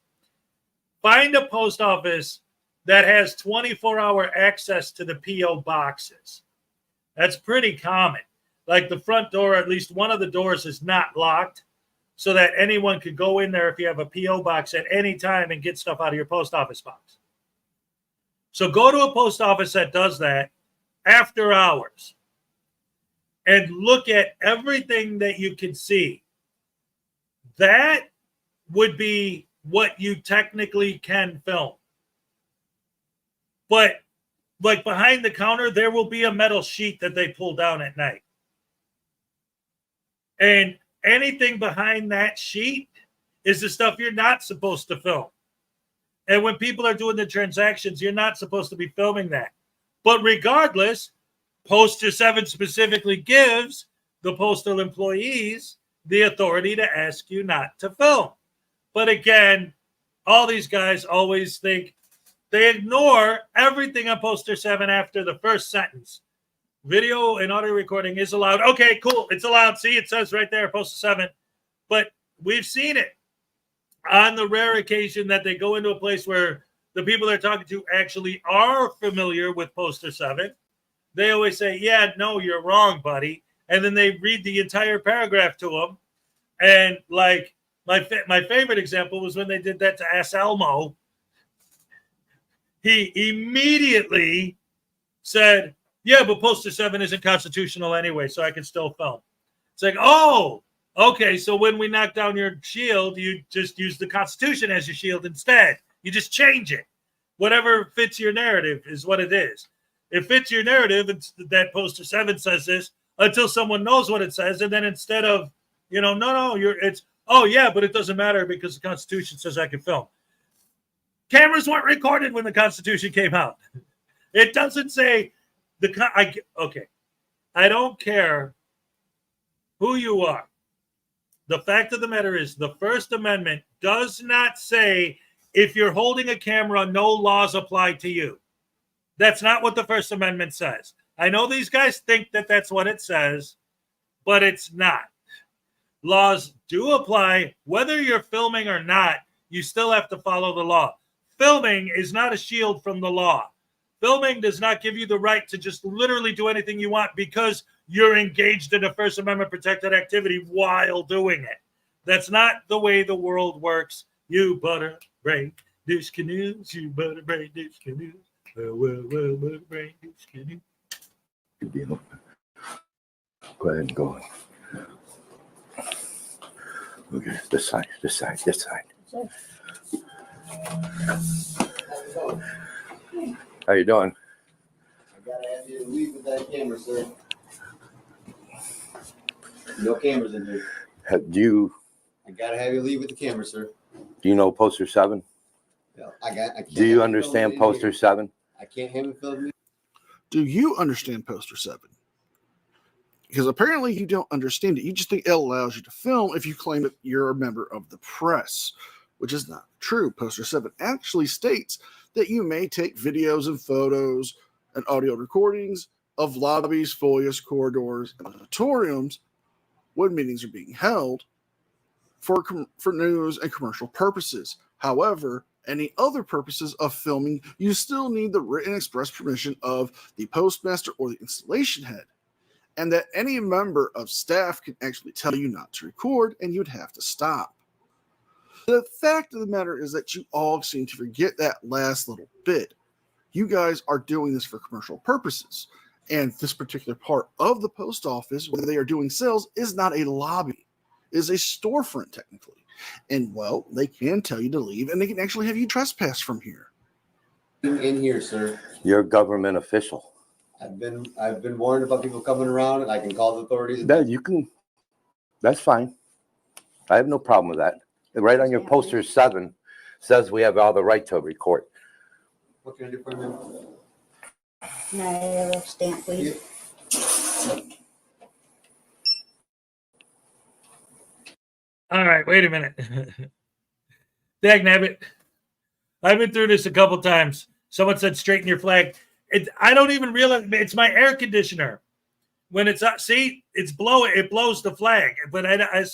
Find a post office that has 24-hour access to the P.O. boxes. That's pretty common. Like the front door, at least one of the doors is not locked so that anyone could go in there if you have a P.O. box at any time and get stuff out of your post office box. So go to a post office that does that after hours and look at everything that you can see. That would be what you technically can film. But like behind the counter, there will be a metal sheet that they pull down at night. And anything behind that sheet is the stuff you're not supposed to film. And when people are doing the transactions, you're not supposed to be filming that. But regardless, Poster 7 specifically gives the postal employees the authority to ask you not to film. But again, all these guys always think they ignore everything on Poster 7 after the first sentence. Video and audio recording is allowed. Okay, cool. It's allowed. See, it says right there, Poster 7. But we've seen it on the rare occasion that they go into a place where the people they're talking to actually are familiar with Poster 7. They always say, yeah, no, you're wrong, buddy. And then they read the entire paragraph to them. And like my favorite example was when they did that to Ass Elmo. He immediately said, yeah, but Poster 7 isn't constitutional anyway, so I can still film. It's like, oh, okay, so when we knock down your shield, you just use the Constitution as your shield instead. You just change it. Whatever fits your narrative is what it is. It fits your narrative, it's that Poster 7 says this, until someone knows what it says, and then instead of, oh, yeah, but it doesn't matter because the Constitution says I can film. Cameras weren't recorded when the Constitution came out. It doesn't say okay. I don't care who you are. The fact of the matter is the First Amendment does not say if you're holding a camera, no laws apply to you. That's not what the First Amendment says. I know these guys think that that's what it says, but it's not. Laws do apply. Whether you're filming or not, you still have to follow the law. Filming is not a shield from the law. Filming does not give you the right to just literally do anything you want because you're engaged in a First Amendment protected activity while doing it. That's not the way the world works. You butter break douche canoes. You butter break douche canoes. Well, butter break douche canoes. Go ahead and go. Okay, this side. How you doing? I gotta have you leave with that camera, sir. No cameras in here. I gotta have you leave with the camera, sir. Do you know Poster 7? No, I can't Do you understand Poster 7? I can't have it filmed. Do you understand Poster 7? Because apparently you don't understand it. You just think it allows you to film if you claim that you're a member of the press, which is not true. Poster 7 actually states that you may take videos and photos and audio recordings of lobbies, foyers, corridors, and auditoriums when meetings are being held for news and commercial purposes. However, any other purposes of filming, you still need the written express permission of the postmaster or the installation head, and that any member of staff can actually tell you not to record, and you'd have to stop. The fact of the matter is that you all seem to forget that last little bit. You guys are doing this for commercial purposes, and this particular part of the post office, where they are doing sales, is not a lobby. It is a storefront, technically. And, well, they can tell you to leave, and they can actually have you trespass from here. In here, sir. You're a government official. I've been warned about people coming around, and I can call the authorities. That's fine. I have no problem with that. Right on your Poster 7 says we have all the right to record. What can I do for you? Can I have a little stamp, please? All right, wait a minute. Dagnabbit. I've been through this a couple times. Someone said straighten your flag. I don't even realize it's my air conditioner. When it's up, see, it's blowing. It blows the flag. But I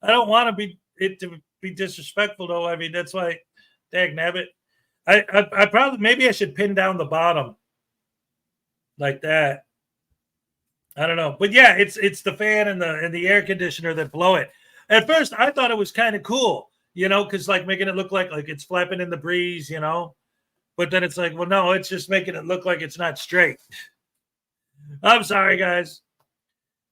don't want to be disrespectful though. I mean, that's why, dagnabbit. I probably maybe I should pin down the bottom like that. I don't know, but yeah, it's the fan and the air conditioner that blow it. At first, I thought it was kind of cool, because like making it look like it's flapping in the breeze, But then it's like, well, no, it's just making it look like it's not straight. I'm sorry, guys.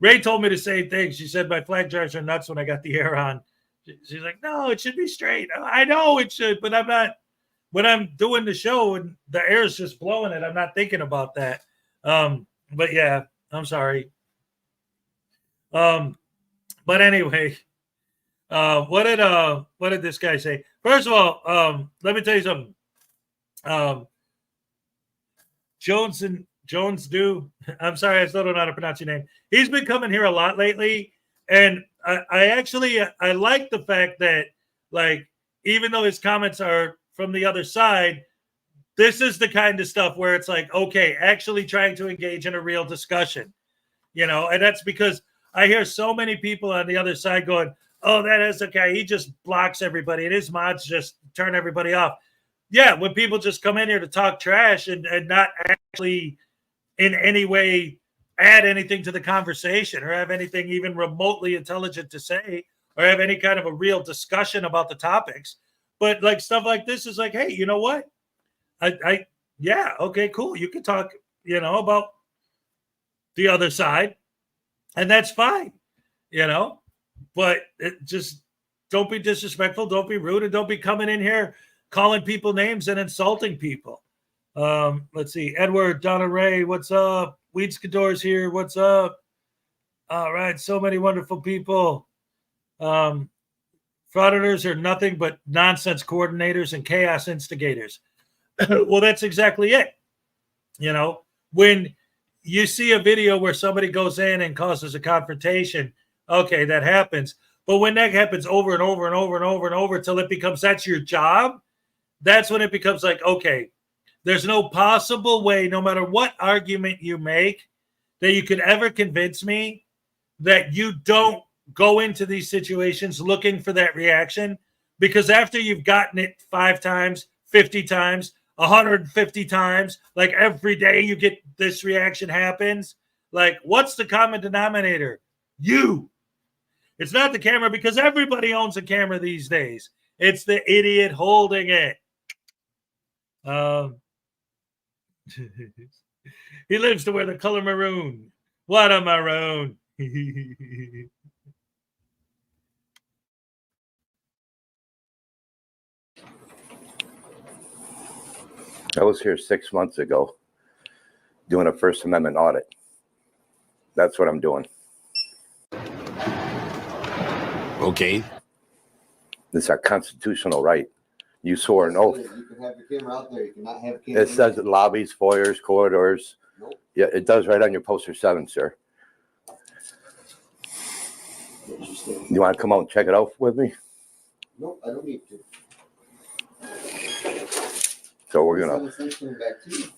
Ray told me the same thing. She said my flag jars are nuts when I got the air on. She's like, no, it should be straight. I know it should, but I'm not. When I'm doing the show and the air is just blowing it, I'm not thinking about that. But yeah. I'm sorry. But anyway, what did this guy say? First of all, let me tell you something. Jones do. I'm sorry, I still don't know how to pronounce your name. He's been coming here a lot lately, and I like the fact that, like, even though his comments are from the other side, this is the kind of stuff where it's like, okay, actually trying to engage in a real discussion, and that's because I hear so many people on the other side going, oh, that Hezokuai, he just blocks everybody and his mods just turn everybody off. Yeah, when people just come in here to talk trash and not actually in any way add anything to the conversation or have anything even remotely intelligent to say or have any kind of a real discussion about the topics. But like stuff like this is like, hey, you know what? Yeah, okay, cool. You can talk, about the other side, and that's fine, but just don't be disrespectful, don't be rude, and don't be coming in here calling people names and insulting people. Let's see. Edward, Donna Ray, what's up? Weeds Cador's here. What's up? All right, so many wonderful people. Frauditors are nothing but nonsense coordinators and chaos instigators. Well, that's exactly it. When you see a video where somebody goes in and causes a confrontation, okay, that happens. But when that happens over and over and over and over and over till it becomes that's your job, that's when it becomes like, okay, There's no possible way, no matter what argument you make, that you could ever convince me that you don't go into these situations looking for that reaction. Because after you've gotten it 5 times, 50 times, 150 times, like every day you get this reaction happens, like what's the common denominator? You. It's not the camera, because everybody owns a camera these days. It's the idiot holding it. He lives to wear the color maroon. What a maroon. I was here 6 months ago doing a First Amendment audit. That's what I'm doing. Okay. This is our constitutional right. You swore an oath. You can have your camera out there. You cannot have a camera. It says it lobbies, foyers, corridors. Nope. Yeah, it does right on your poster 7, sir. You want to come out and check it out with me? Nope, I don't need to. So we're gonna. Back to you.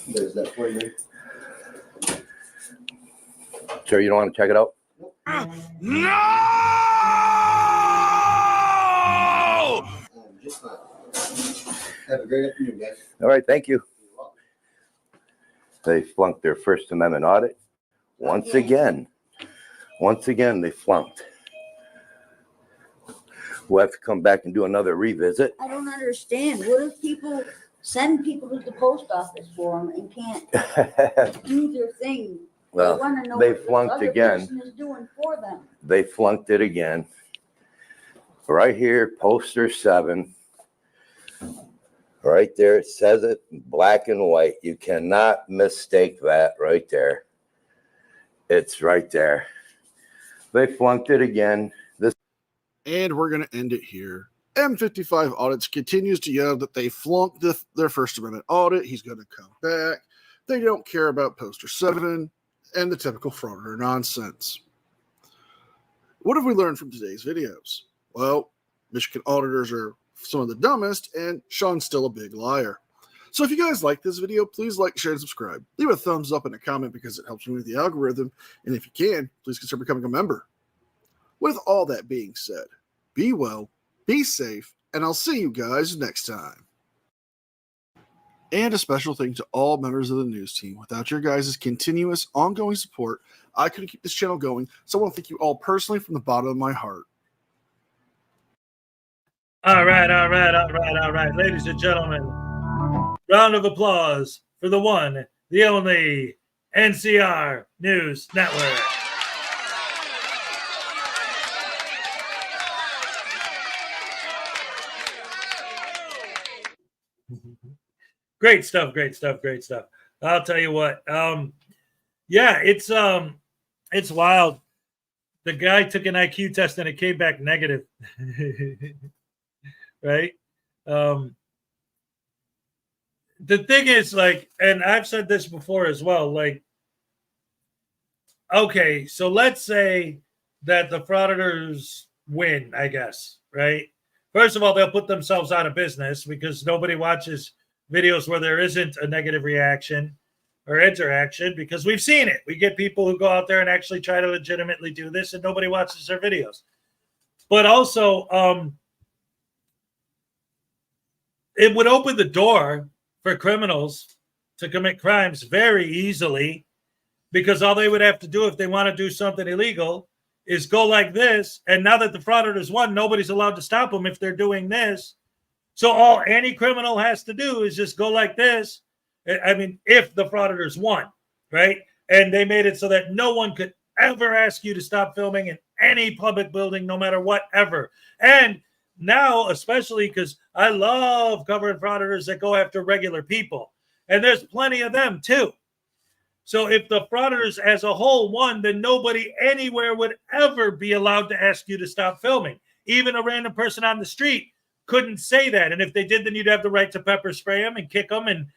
There's that for you. Sir, you don't want to check it out? No! Just fine. Have a great afternoon, guys. All right, thank you. They flunked their First Amendment audit. Once again, they flunked. We'll have to come back and do another revisit. I don't understand. What if people send people to the post office for them and can't do their thing? Well, they want to know they what flunked the other again. person is doing for them. They flunked it again. Right here, poster 7. Right there, it says it in black and white. You cannot mistake that right there. It's right there. They flunked it again. And we're going to end it here. M55 Audits continues to yell that they flunked their First Amendment audit. He's going to come back. They don't care about poster 7 and the typical frauditor nonsense. What have we learned from today's videos? Well, Michigan auditors are some of the dumbest, and Sean's still a big liar. So if you guys like this video, please like, share, and subscribe. Leave a thumbs up and a comment because it helps me with the algorithm. And if you can, please consider becoming a member. With all that being said, be well, be safe, and I'll see you guys next time. And a special thing to all members of the news team. Without your guys' continuous, ongoing support, I couldn't keep this channel going, so I want to thank you all personally from the bottom of my heart. All right. Ladies and gentlemen, round of applause for the one, the only NCR News Network. Great stuff. I'll tell you what. Yeah, it's wild. The guy took an IQ test and it came back negative. Right? The thing is, like, and I've said this before as well, like, okay, so let's say that the frauditors win, I guess, right? First of all, they'll put themselves out of business because nobody watches videos where there isn't a negative reaction or interaction, because we've seen it. We get people who go out there and actually try to legitimately do this and nobody watches their videos. But also, it would open the door for criminals to commit crimes very easily, because all they would have to do if they want to do something illegal is go like this. And now that the frauditors won, nobody's allowed to stop them if they're doing this. So all any criminal has to do is just go like this. I mean, if the frauditors won, right? And they made it so that no one could ever ask you to stop filming in any public building, no matter what, ever. And now, especially because I love covering frauditors that go after regular people. And there's plenty of them too. So if the frauditors as a whole won, then nobody anywhere would ever be allowed to ask you to stop filming. Even a random person on the street couldn't say that. And if they did, then you'd have the right to pepper spray them and kick them and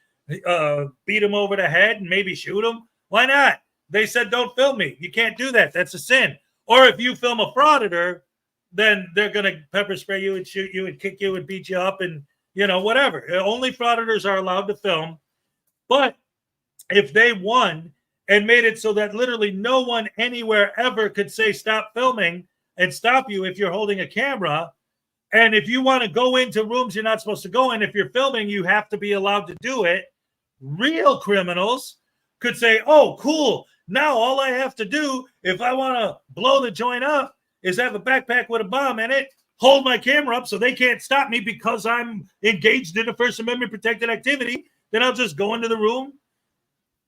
beat them over the head and maybe shoot them. Why not? They said, don't film me. You can't do that. That's a sin. Or if you film a frauditor, then they're going to pepper spray you and shoot you and kick you and beat you up and you know, whatever. Only frauditors are allowed to film. But if they won and made it so that literally no one anywhere ever could say stop filming and stop you if you're holding a camera, and if you want to go into rooms you're not supposed to go in, if you're filming, you have to be allowed to do it. Real criminals could say, oh, cool. Now all I have to do if I want to blow the joint up is have a backpack with a bomb in it, hold my camera up so they can't stop me because I'm engaged in a First Amendment protected activity. Then I'll just go into the room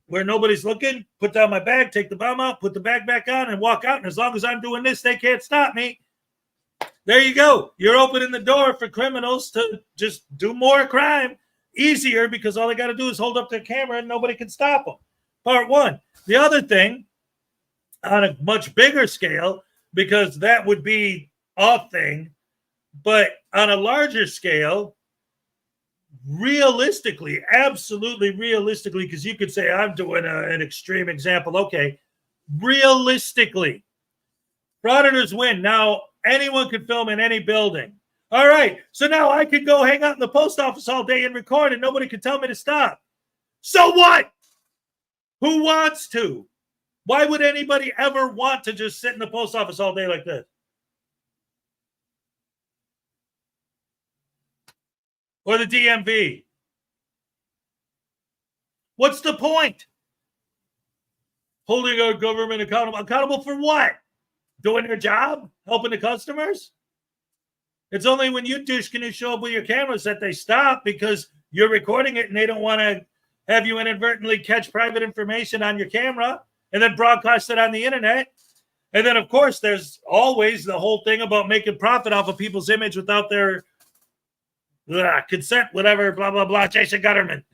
where nobody's looking, put down my bag, take the bomb out, put the bag back on, and walk out. And as long as I'm doing this, they can't stop me. There you go. You're opening the door for criminals to just do more crime easier because all they got to do is hold up their camera and nobody can stop them. Part one. The other thing, on a much bigger scale, because that would be a thing, but on a larger scale, realistically, absolutely realistically, because you could say I'm doing an extreme example. Okay, realistically, frauditors win. Now, anyone can film in any building. All right, so now I could go hang out in the post office all day and record and nobody can tell me to stop. So what? Who wants to? Why would anybody ever want to just sit in the post office all day like this? Or the DMV? What's the point? Holding our government accountable. Accountable for what? Doing their job? Helping the customers? It's only when you douche can you show up with your cameras that they stop because you're recording it and they don't want to have you inadvertently catch private information on your camera and then broadcast it on the internet. And then, of course, there's always the whole thing about making profit off of people's image without their consent, whatever, blah, blah, blah, Jason Gutterman.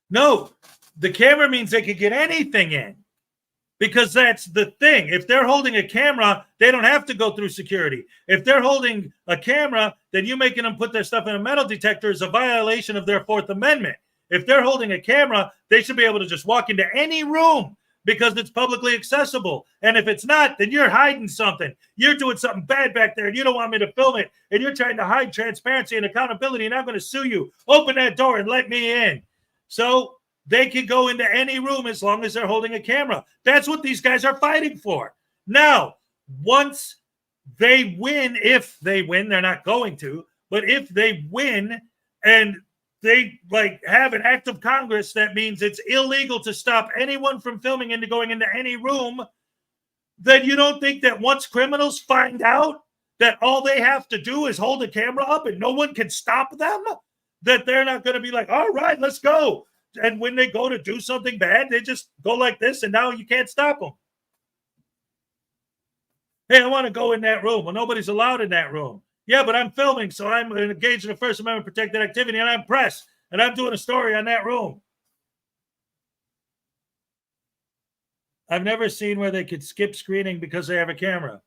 No, the camera means they could get anything in because that's the thing. If they're holding a camera, they don't have to go through security. If they're holding a camera, then you making them put their stuff in a metal detector is a violation of their Fourth Amendment. If they're holding a camera, they should be able to just walk into any room because it's publicly accessible. And if it's not, then you're hiding something. You're doing something bad back there and you don't want me to film it. And you're trying to hide transparency and accountability and I'm going to sue you. Open that door and let me in. So they can go into any room as long as they're holding a camera. That's what these guys are fighting for. Now, once they win, if they win, they're not going to, but if they win and they have an act of Congress that means it's illegal to stop anyone from filming into going into any room, then you don't think that once criminals find out that all they have to do is hold a camera up and no one can stop them, that they're not going to be like, all right, let's go. And when they go to do something bad, they just go like this and now you can't stop them. Hey, I want to go in that room. Well, nobody's allowed in that room. Yeah, but I'm filming, so I'm engaged in a First Amendment protected activity, and I'm press, and I'm doing a story on that room. I've never seen where they could skip screening because they have a camera.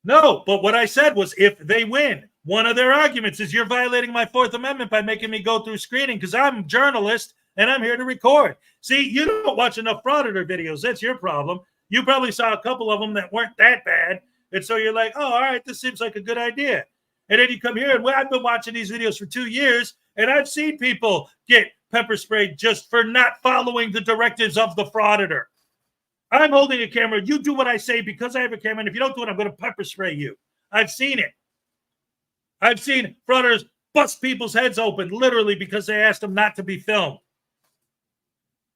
No, but what I said was if they win, one of their arguments is you're violating my Fourth Amendment by making me go through screening because I'm a journalist and I'm here to record. See, you don't watch enough Frauditor videos. That's your problem. You probably saw a couple of them that weren't that bad. And so you're like, oh, all right, this seems like a good idea. And then you come here, and I've been watching these videos for 2 years, and I've seen people get pepper sprayed just for not following the directives of the Frauditor. I'm holding a camera. You do what I say because I have a camera, and if you don't do it, I'm going to pepper spray you. I've seen it. I've seen Frauditors bust people's heads open, literally, because they asked them not to be filmed.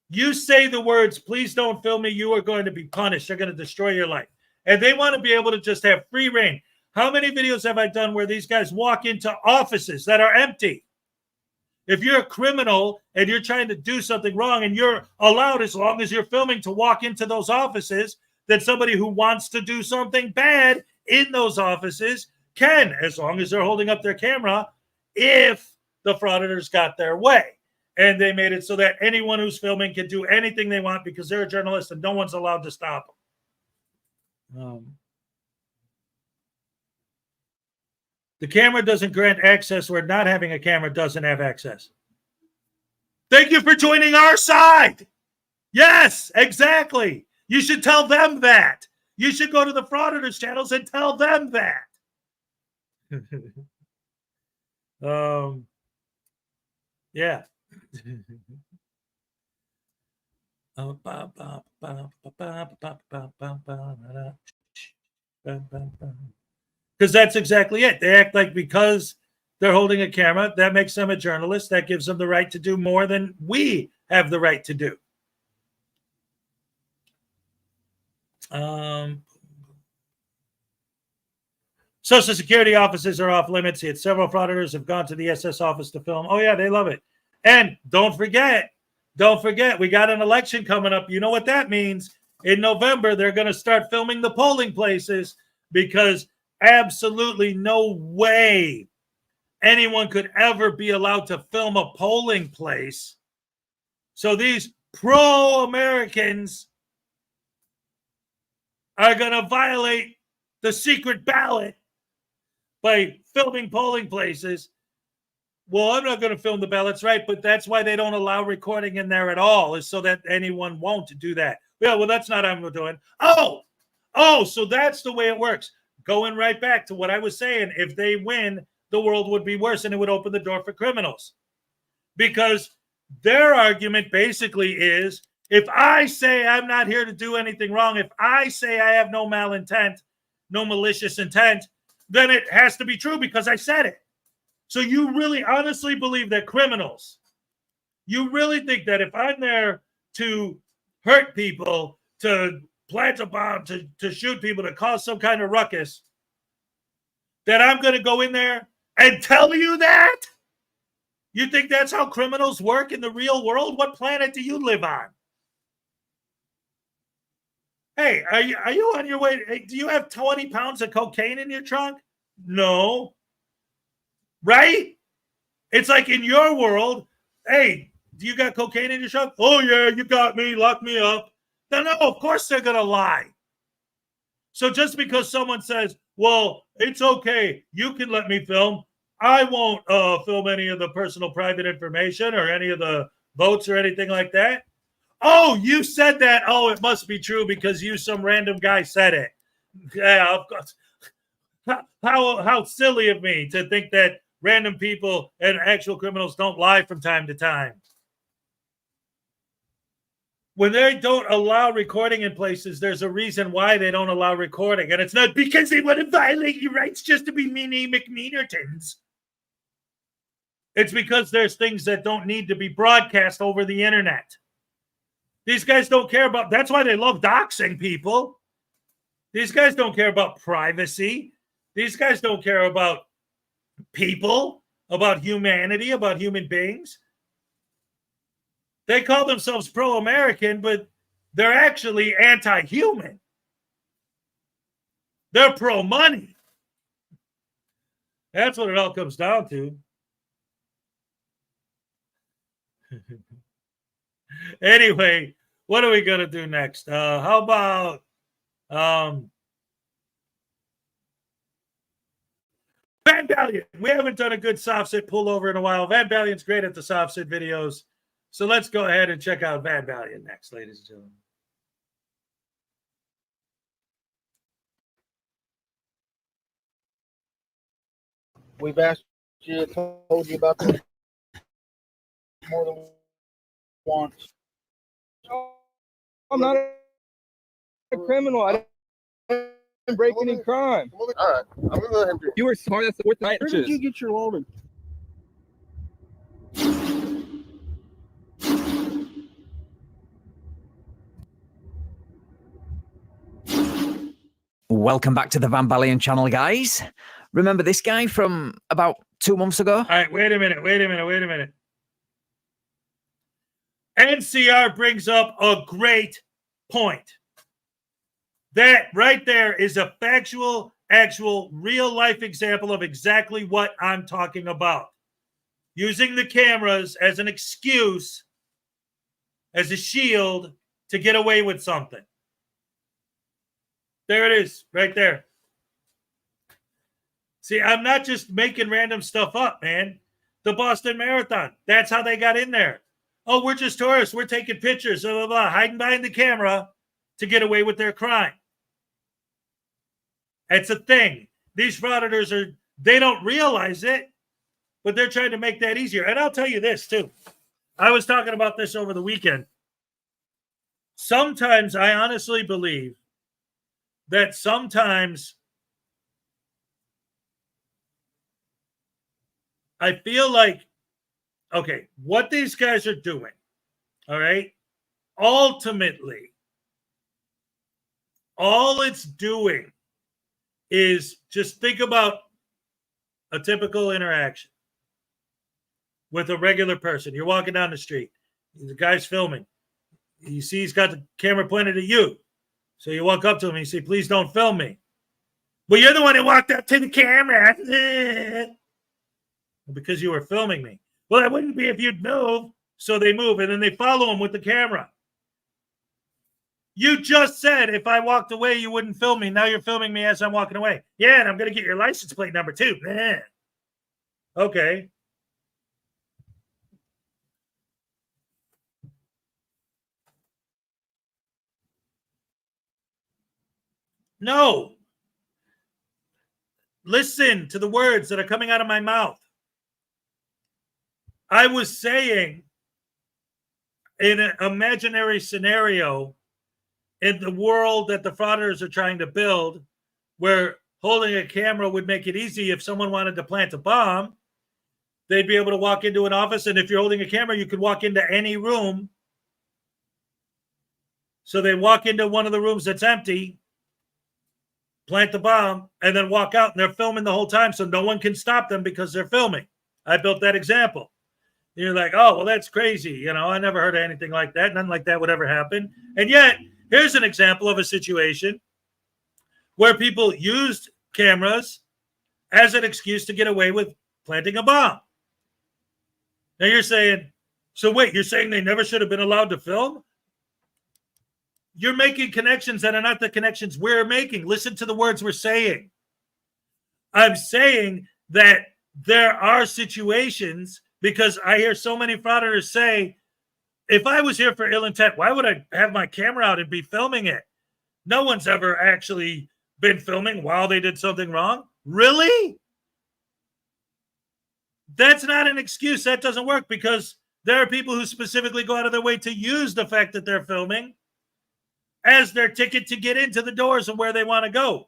You say the words, please don't film me, you are going to be punished. They're going to destroy your life. And they want to be able to just have free reign. How many videos have I done where these guys walk into offices that are empty? If you're a criminal and you're trying to do something wrong and you're allowed, as long as you're filming, to walk into those offices, then somebody who wants to do something bad in those offices can, as long as they're holding up their camera, if the frauditors got their way. And they made it so that anyone who's filming can do anything they want because they're a journalist and no one's allowed to stop them. The camera doesn't grant access where not having a camera doesn't have access. Thank you for joining our side. Yes, exactly. You should tell them that. You should go to the Frauditors channels and tell them that. Yeah. Because that's exactly it. They act like because they're holding a camera, that makes them a journalist. That gives them the right to do more than we have the right to do. Social Security offices are off limits. Yet several frauditors have gone to the SS office to film. Oh, yeah, they love it. And don't forget, we got an election coming up. You know what that means? In November, they're going to start filming the polling places because absolutely no way anyone could ever be allowed to film a polling place. So these pro-Americans are going to violate the secret ballot by filming polling places. Well, I'm not going to film the ballots, right? But that's why they don't allow recording in there at all, is so that anyone won't do that. Yeah, well, that's not what I'm doing. Oh, so that's the way it works. Going right back to what I was saying, if they win, the world would be worse and it would open the door for criminals. Because their argument basically is, if I say I'm not here to do anything wrong, if I say I have no malintent, no malicious intent, then it has to be true because I said it. So you really honestly believe that criminals, you really think that if I'm there to hurt people, to plant a bomb, to shoot people, to cause some kind of ruckus, that I'm going to go in there and tell you that? You think that's how criminals work in the real world? What planet do you live on? Hey, are you on your way? Hey, do you have 20 pounds of cocaine in your trunk? No. Right? It's like in your world, hey, do you got cocaine in your trunk? Oh, yeah, you got me. Lock me up. No, of course they're going to lie. So just because someone says, well, it's okay, you can let me film, I won't film any of the personal private information or any of the votes or anything like that. Oh, you said that. Oh, it must be true because some random guy said it. Yeah, of course. How silly of me to think that random people and actual criminals don't lie from time to time. When they don't allow recording in places, there's a reason why they don't allow recording. And it's not because they want to violate your rights just to be meanie McMeanertons. It's because there's things that don't need to be broadcast over the internet. These guys don't care about, that's why they love doxing people. These guys don't care about privacy. These guys don't care about people, about humanity, about human beings. They call themselves pro-American, but they're actually anti-human. They're pro-money. That's what it all comes down to. Anyway, what are we going to do next? How about Van Ballion? We haven't done a good soft sit pullover in a while. Van Ballion's great at the soft sit videos. So let's go ahead and check out Van Ballion next, ladies and gentlemen. We've asked you, told you about this more than once. I'm not a criminal. I didn't break any crime. All right, I'm gonna let him do. You were smart. That's the fourth night. Where did you get your loading? Welcome back to the Van Ballion channel, guys. Remember this guy from about 2 months ago? All right, wait a minute. NCR brings up a great point. That right there is a factual, actual, real-life example of exactly what I'm talking about. Using the cameras as an excuse, as a shield, to get away with something. There it is, right there. See, I'm not just making random stuff up, man. The Boston Marathon, that's how they got in there. Oh, we're just tourists. We're taking pictures, blah, blah, blah, hiding behind the camera, to get away with their crime. It's a thing. These frauditors they don't realize it, but they're trying to make that easier. And I'll tell you this too. I was talking about this over the weekend. Sometimes I honestly believe that sometimes I feel like, okay, what these guys are doing, all right, ultimately, all it's doing is just think about a typical interaction with a regular person. You're walking down the street. The guy's filming. You see he's got the camera pointed at you. So you walk up to him and you say, please don't film me. Well, you're the one who walked up to the camera. Because you were filming me. Well, that wouldn't be if you'd move. So they move, and then they follow him with the camera. You just said if I walked away, you wouldn't film me. Now you're filming me as I'm walking away. Yeah, and I'm going to get your license plate number too. Okay. No. Listen to the words that are coming out of my mouth. I was saying in an imaginary scenario in the world that the frauditors are trying to build, where holding a camera would make it easy if someone wanted to plant a bomb, they'd be able to walk into an office, and if you're holding a camera, you could walk into any room. So they walk into one of the rooms that's empty, plant the bomb, and then walk out, and they're filming the whole time, so no one can stop them because they're filming. I built that example. You're like, oh, well, that's crazy. You know, I never heard of anything like that. Nothing like that would ever happen. And yet, here's an example of a situation where people used cameras as an excuse to get away with planting a bomb. Now you're saying, so wait, you're saying they never should have been allowed to film? You're making connections that are not the connections we're making. Listen to the words we're saying. I'm saying that there are situations, because I hear so many frauditors say, if I was here for ill intent, why would I have my camera out and be filming it? No one's ever actually been filming while they did something wrong. Really? That's not an excuse. That doesn't work, because there are people who specifically go out of their way to use the fact that they're filming as their ticket to get into the doors of where they want to go.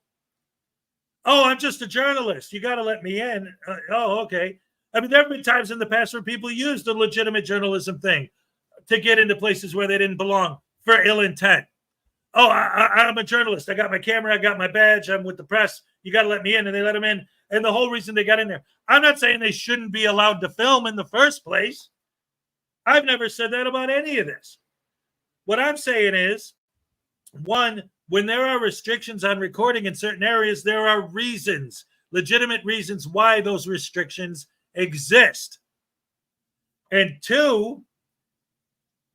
Oh, I'm just a journalist. You got to let me in. Oh, okay. I mean, there have been times in the past where people used the legitimate journalism thing to get into places where they didn't belong for ill intent. Oh, I'm a journalist. I got my camera. I got my badge. I'm with the press. You got to let me in. And they let them in. And the whole reason they got in there. I'm not saying they shouldn't be allowed to film in the first place. I've never said that about any of this. What I'm saying is, one, when there are restrictions on recording in certain areas, there are reasons, legitimate reasons why those restrictions exist. And two,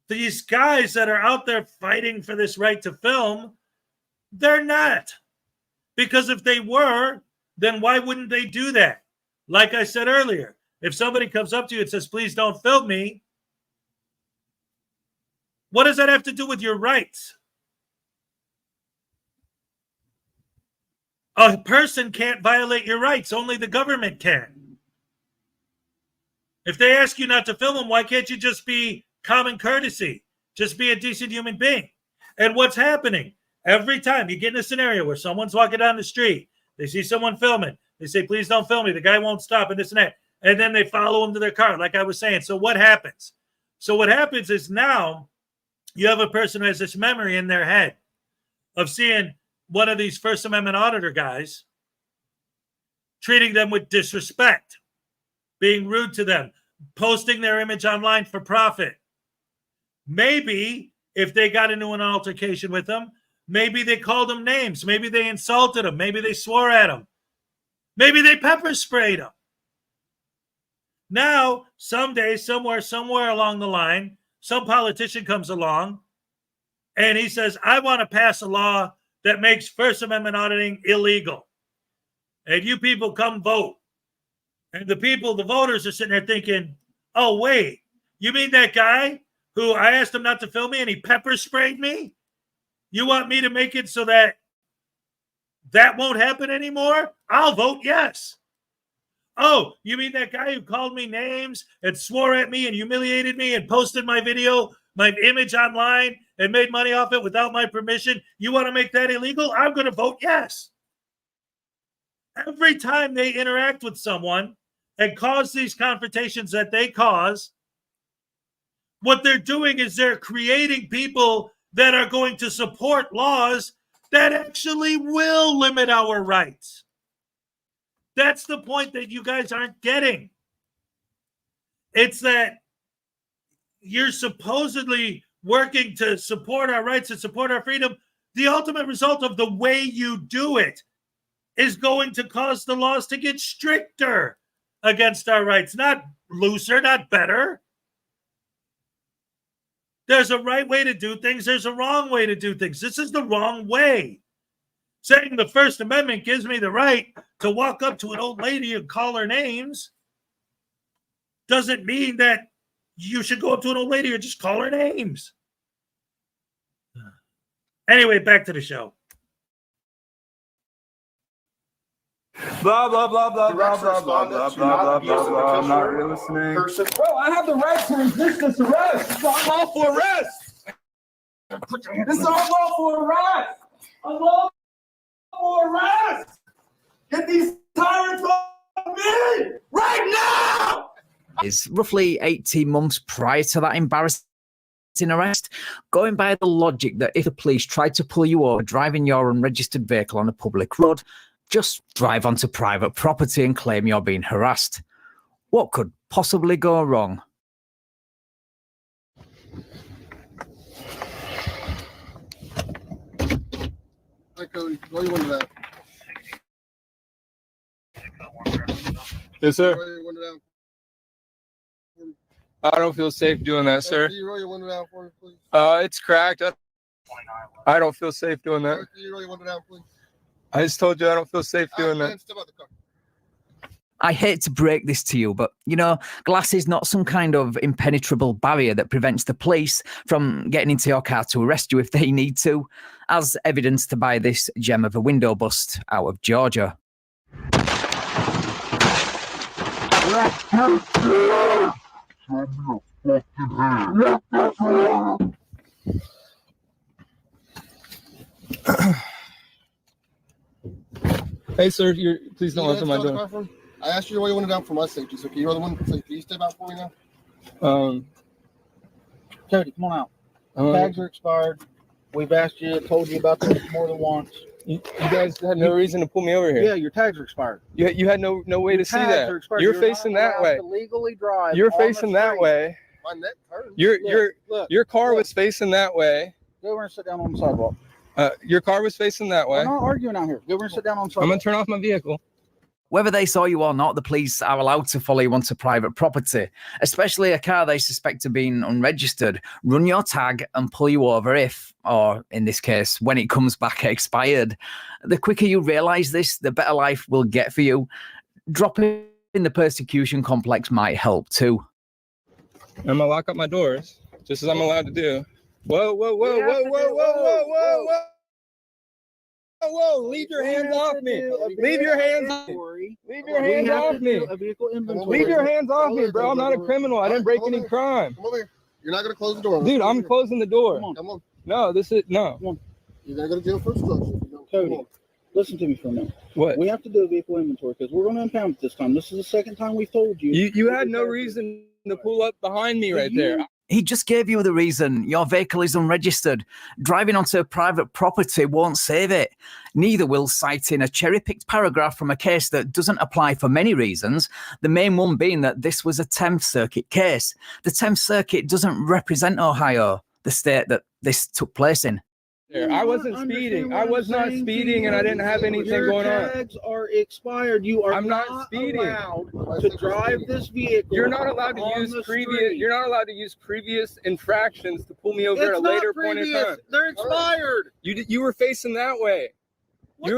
these guys that are out there fighting for this right to film, they're not. Because if they were, then why wouldn't they do that? Like I said earlier, if somebody comes up to you and says, please don't film me, what does that have to do with your rights? A person can't violate your rights. Only the government can. If they ask you not to film them, why can't you just be common courtesy? Just be a decent human being. And what's happening? Every time you get in a scenario where someone's walking down the street, they see someone filming, they say, please don't film me. The guy won't stop and this and that. And then they follow him to their car, like I was saying. So what happens? So what happens is now you have a person who has this memory in their head of seeing one of these First Amendment auditor guys treating them with disrespect, being rude to them, posting their image online for profit. Maybe if they got into an altercation with them, maybe they called them names. Maybe they insulted them. Maybe they swore at them. Maybe they pepper sprayed them. Now, someday, somewhere along the line, some politician comes along and he says, I want to pass a law that makes First Amendment auditing illegal. And you people come vote. And the voters are sitting there thinking, oh, wait, you mean that guy who I asked him not to film me and he pepper sprayed me? You want me to make it so that that won't happen anymore? I'll vote yes. Oh, you mean that guy who called me names and swore at me and humiliated me and posted my video, my image online and made money off it without my permission? You want to make that illegal? I'm going to vote yes. Every time they interact with someone and cause these confrontations that they cause, what they're doing is they're creating people that are going to support laws that actually will limit our rights. That's the point that you guys aren't getting. It's that you're supposedly working to support our rights and support our freedom. The ultimate result of the way you do it is going to cause the laws to get stricter against our rights, not looser, not better. There's a right way to do things. There's a wrong way to do things. This is the wrong way. Saying the First Amendment gives me the right to walk up to an old lady and call her names doesn't mean that you should go up to an old lady and just call her names. Anyway, back to the show. Blah blah blah blah blah blah blah blah blah blah blah. I'm not really listening. Bro, I have the right to resist this arrest. It's unlawful arrest. This is unlawful arrest. Unlawful arrest. Get these tyrants off me right now. Is roughly 18 months prior to that embarrassing arrest, going by the logic that if the police tried to pull you over driving your unregistered vehicle on a public road, just drive onto private property and claim you're being harassed. What could possibly go wrong? Hi, Cody. Roll your window down. Yes, sir. Roll your window down. I don't feel safe doing that, sir. Can you roll your window down for me, please? It's cracked. I don't feel safe doing that. Can you roll your window down, please? I just told you I don't feel safe doing that. Step out the car. I hate to break this to you, but, you know, glass is not some kind of impenetrable barrier that prevents the police from getting into your car to arrest you if they need to, as evidenced by this gem of a window bust out of Georgia. Hey, sir, please don't open my door. I asked you to roll your window down for my safety, so can you roll the window? Can you step out for me now? Cody, come on out. Tags are expired. We've asked you, told you about this more than once. You guys had no reason to pull me over here. Yeah, your tags are expired. You had no way to see that. You're facing that way. Legally drive. You're facing that way. My neck hurts. Your car was facing that way. Go over and sit down on the sidewalk. Your car was facing that way. We're not arguing out here. Go over and sit down on the sidewalk. I'm gonna turn off my vehicle. Whether they saw you or not, the police are allowed to follow you onto private property, especially a car they suspect of being unregistered, run your tag and pull you over if, or in this case, when it comes back expired. The quicker you realise this, the better life will get for you. Dropping the persecution complex might help too. I'm gonna lock up my doors, just as I'm allowed to do. Whoa, whoa, whoa, whoa, whoa, whoa, whoa, whoa, whoa. Whoa, leave your hands off me. Leave your hands off me. Leave your hands off me. Leave your hands off me, bro. I'm not a criminal. I didn't break any crime. Come over here. You're not going to close the door. Dude, I'm closing the door. Come on. No, this is, no. Come on. You're going to go to jail for obstruction. Cody, listen to me for a minute. What? We have to do a vehicle inventory because we're going to impound it this time. This is the second time we've told you. You had no reason to pull up behind me right there. He just gave you the reason. Your vehicle is unregistered. Driving onto private property won't save it. Neither will citing a cherry-picked paragraph from a case that doesn't apply for many reasons, the main one being that this was a 10th Circuit case. The 10th Circuit doesn't represent Ohio, the state that this took place in. I wasn't speeding. I was not speeding, and I didn't have anything going on. Your tags are expired. You are not speeding. Allowed to drive this vehicle. You're not allowed to use previous. You're not allowed to use previous infractions to pull me over at a later point in time. They're expired. You were facing that way. You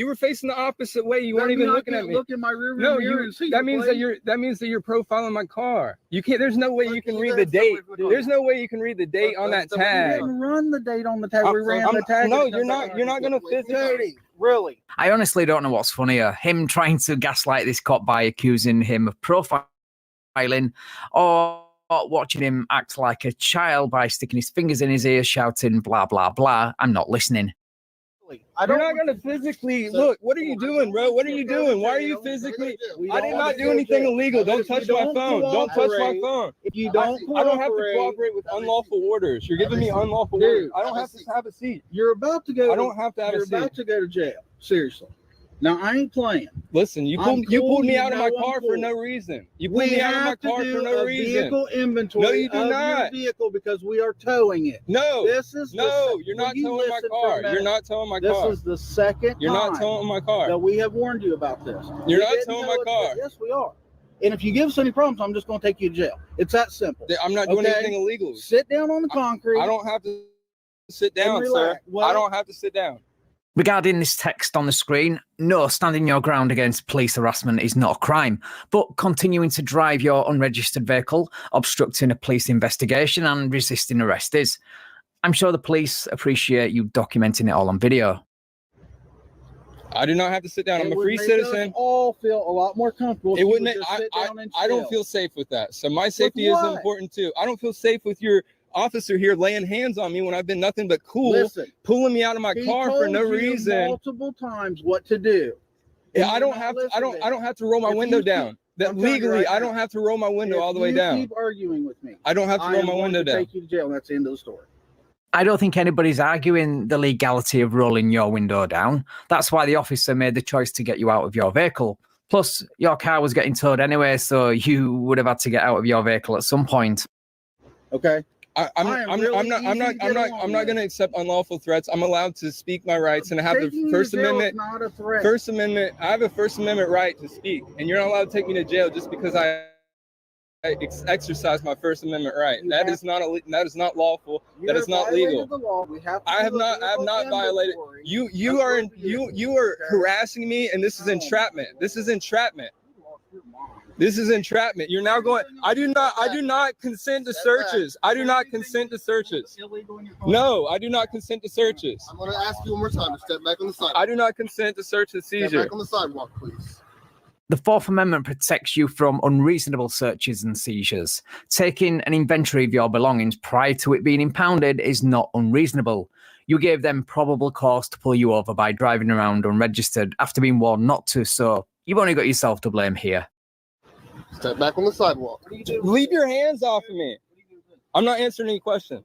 were facing the opposite way. You weren't even looking at me. Look in my rear No, mirror and see that the means plate. that means that you're profiling my car. You can't. There's no way you can read the date. There's no way you can read the date on that We tag. didn't run the date on the tag. We ran the tag. No, you're not. You're not gonna physically. Really? I honestly don't know what's funnier, him trying to gaslight this cop by accusing him of profiling, or watching him act like a child by sticking his fingers in his ears, shouting, blah, blah, blah. I'm not listening. You're not gonna physically look. What are you doing, bro? What are you doing? Why are you physically? I did not do anything illegal. Don't touch my phone. Don't touch my phone. If you don't, I don't have to cooperate with unlawful orders. You're giving me unlawful orders. I don't have to have a seat. You're about to go. I don't have to have a You're seat. about to go to jail. Seriously. Now I ain't playing. Listen, you I'm pulled me cool, out of you my know I'm car for cool. no reason. You pulled We me out of my have to car do for no a reason. vehicle inventory No, you do of not. your vehicle because we are towing it. No, This is you're not towing my car. You're not towing my car. This is the second You're time not towing my car. that we have warned you about this. You're We not didn't towing tow my it, car. but yes, we are. And if you give us any problems, I'm just going to take you to jail. It's that simple. I'm not doing Okay? anything illegal. Sit down on the concrete. I don't have to sit down, And sir. relax. Well- I don't have to sit down. Regarding this text on the screen, no, standing your ground against police harassment is not a crime, but continuing to drive your unregistered vehicle, obstructing a police investigation and resisting arrest is. I'm sure the police appreciate you documenting it all on video. I do not have to sit down. I'm It a would free make citizen. us all feel a lot more comfortable. It if you wouldn't. would just sit down and I don't chill. feel safe with that. So my safety is what? important too. I don't feel safe with your officer here laying hands on me when I've been nothing but cool, Listen, pulling me out of my he car for told no you reason. multiple times what to do. Yeah, And I you're don't not have to. listening. I don't have to roll my If window you keep- down. That I'm telling you legally, right I now, don't have to roll my window if all the way you down. keep arguing with me, I don't have to I roll am my going window to down. take you to jail, and that's the end of the story. I don't think anybody's arguing the legality of rolling your window down. That's why the officer made the choice to get you out of your vehicle. Plus, your car was getting towed anyway, so you would have had to get out of your vehicle at some point. Okay. I'm not going to accept unlawful threats. I'm allowed to speak my rights, and I have Taking the you to First jail is Amendment. not a threat. First Amendment. I have a First Amendment right to speak, and you're not allowed to take me to jail just because I exercise my First Amendment right. That is not lawful. That is not legal. The law. We have to I have do a not vehicle violated. inventory. You are harassing me, and this is entrapment. This is entrapment. This is entrapment. You're now going. I do not consent to searches. I do not consent to searches. No, I do not consent to searches. I'm going to ask you one more time to step back on the sidewalk. I do not consent to search and Step seizure. back on the sidewalk, please. The Fourth Amendment protects you from unreasonable searches and seizures. Taking an inventory of your belongings prior to it being impounded is not unreasonable. You gave them probable cause to pull you over by driving around unregistered after being warned not to, so you've only got yourself to blame here. Step back on the sidewalk. Leave your hands off of me. I'm not answering any questions.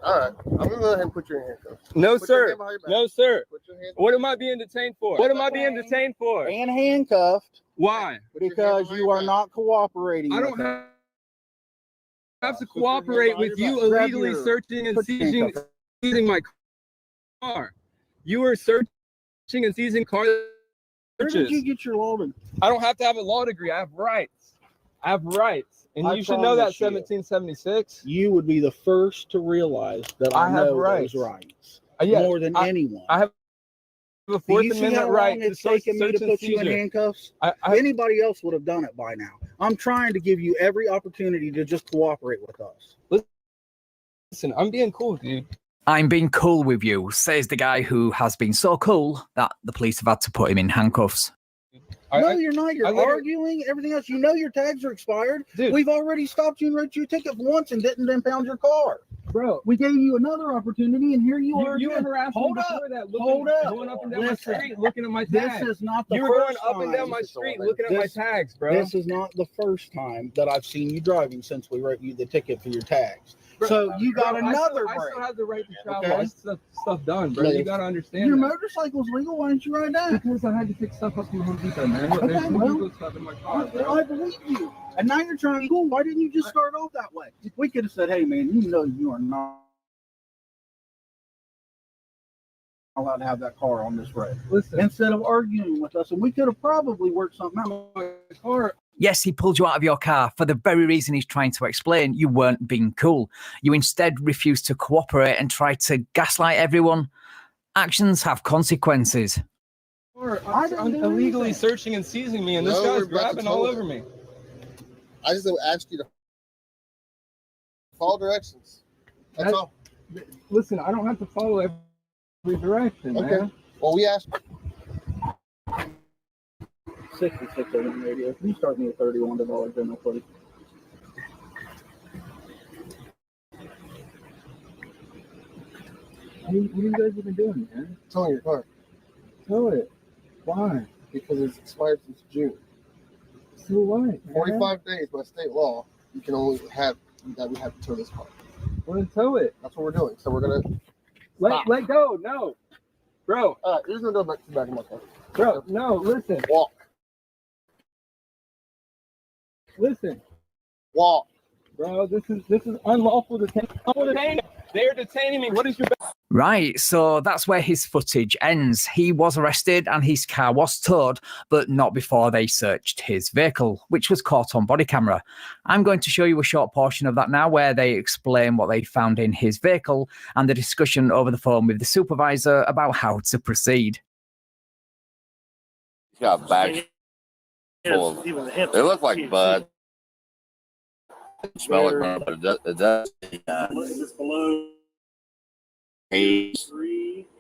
All right. I'm going to go ahead and put you in handcuffs. No, Put your sir. hand behind your back. No, sir. Put your hand- What am I being detained for? What am I being detained for? And handcuffed Why? because you are not cooperating. I with don't us. have to cooperate with you Grab illegally your- searching and put your handcuffs. seizing my car. You are searching and seizing car Where did searches. you get your law degree? I don't have to have a law degree. I have rights. I have rights. And I you should know that, promise you. 1776. You would be the first to realize that I, I have know rights. those rights Yeah, more than anyone. I have a Do Fourth you see how Amendment long right to it's taken me to search and put you in seizure. handcuffs? I- Anybody else would have done it by now. I'm trying to give you every opportunity to just cooperate with us. Listen, I'm being cool, dude. I'm being cool with you, says the guy who has been so cool that the police have had to put him in handcuffs. No, you're not. You're I literally- arguing everything else. You know your tags are expired. Dude. We've already stopped you and wrote you a ticket once and didn't impound your car. Bro, We gave you another opportunity, and here you are. you were again. harassing Hold me up. before that. Hold up. Going up and down Listen, my street, looking at my This tags. is not the You were first going up and down time. my street, looking at my This- tags, bro. This is not the first time that I've seen you driving since we wrote you the ticket for your tags. Bro, So you got bro, another I still break. have the right to travel. Okay. I still have stuff done, bro. No, You gotta understand. Your that. motorcycle's legal. Why didn't you ride that? Because I had to pick stuff up from Home Depot, man. Okay, There's well, illegal stuff in my car, bro. I believe you. And now you're trying to be cool. Why didn't you just start off that way? We could have said, hey, man, you know you are not allowed to have that car on this road. Listen, Instead of arguing with us, and we could have probably worked something out. my car. Yes, he pulled you out of your car for the very reason he's trying to explain you weren't being cool. You instead refused to cooperate and tried to gaslight everyone. Actions have consequences. I'm illegally searching and seizing me, and this No, guy's we're about to grabbing all tow over it. me. I just asked you to follow directions. That's all. Listen, I don't have to follow every direction, Okay. man. Well, we asked. 66 on radio. Can you start me at $31 general, please? What you guys have been doing, man? Towing your car. Tow it. Why? Because it's expired since June. So what? man? 45 days by state law, you can only have that we have to tow this car. Well, then tow it. That's what we're doing. So we're gonna Let go. No. Bro. You're just gonna go back to the back of my car. Bro, no, listen. Walk. Listen. Walk. Bro, this is unlawful detention. They're detaining me. What is your Right, so that's where his footage ends. He was arrested and his car was towed, but not before they searched his vehicle, which was caught on body camera. I'm going to show you a short portion of that now where they explain what they found in his vehicle and the discussion over the phone with the supervisor about how to proceed. He's got a bag full of, they look like bud. Smell like bud, but it does. Haze,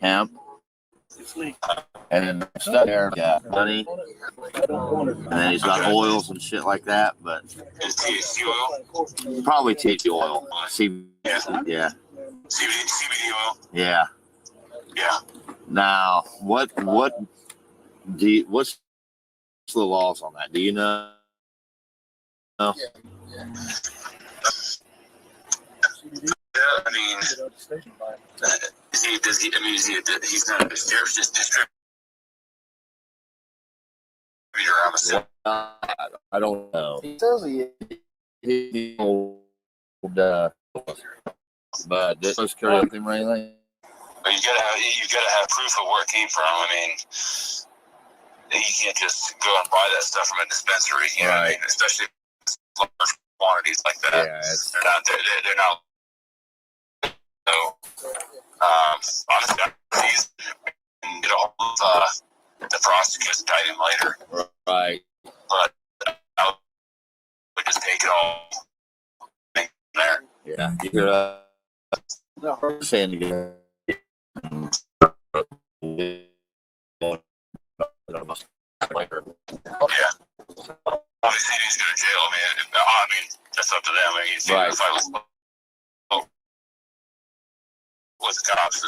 hemp, and then stuff there, yeah, honey, and then he's got oils and shit like that, but probably THC oil, yeah, CBD oil, yeah. Now, what's the laws on that? Do you know? I mean, he's not a distributor. I don't know. He says he but this was carry with him or anything. But you gotta have proof of where it came from. I mean, you can't just go and buy that stuff from a dispensary. You know what I mean? Especially large quantities like that. Yeah, they're not. So, honestly, please get a hold of the prosecutors, indict him later. Right. But I would just take it all there. Yeah. You're saying again. Yeah. Obviously, he's going to jail. I mean, that's up to them. I mean, if I was with the cops.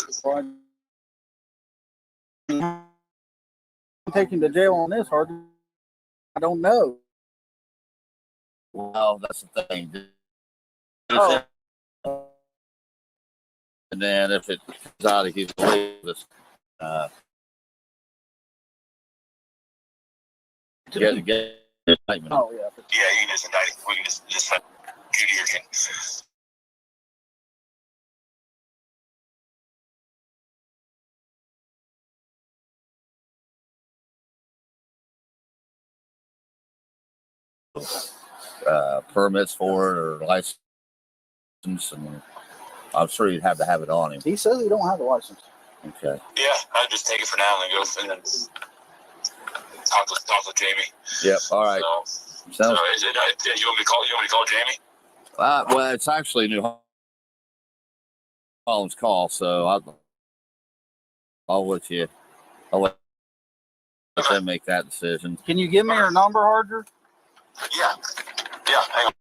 taking to jail on this, hard? I don't know. Well, that's the thing. Oh. And then if it comes out of his way, get indictment. Oh yeah. Yeah, you can just indict him. We can just let Judy or can. Permits for it or license, and I'm sure you'd have to have it on him. He says he don't have a license. Okay. Yeah, I'd just take it for now and then go and then talk with Jamie. Yep. All right. So is it? You want me to call Jamie? Well, it's actually New Holland's call, so I'll let you. I'll let them make that decision. Can you give me her number, Harger? Yeah. Yeah. Hang on.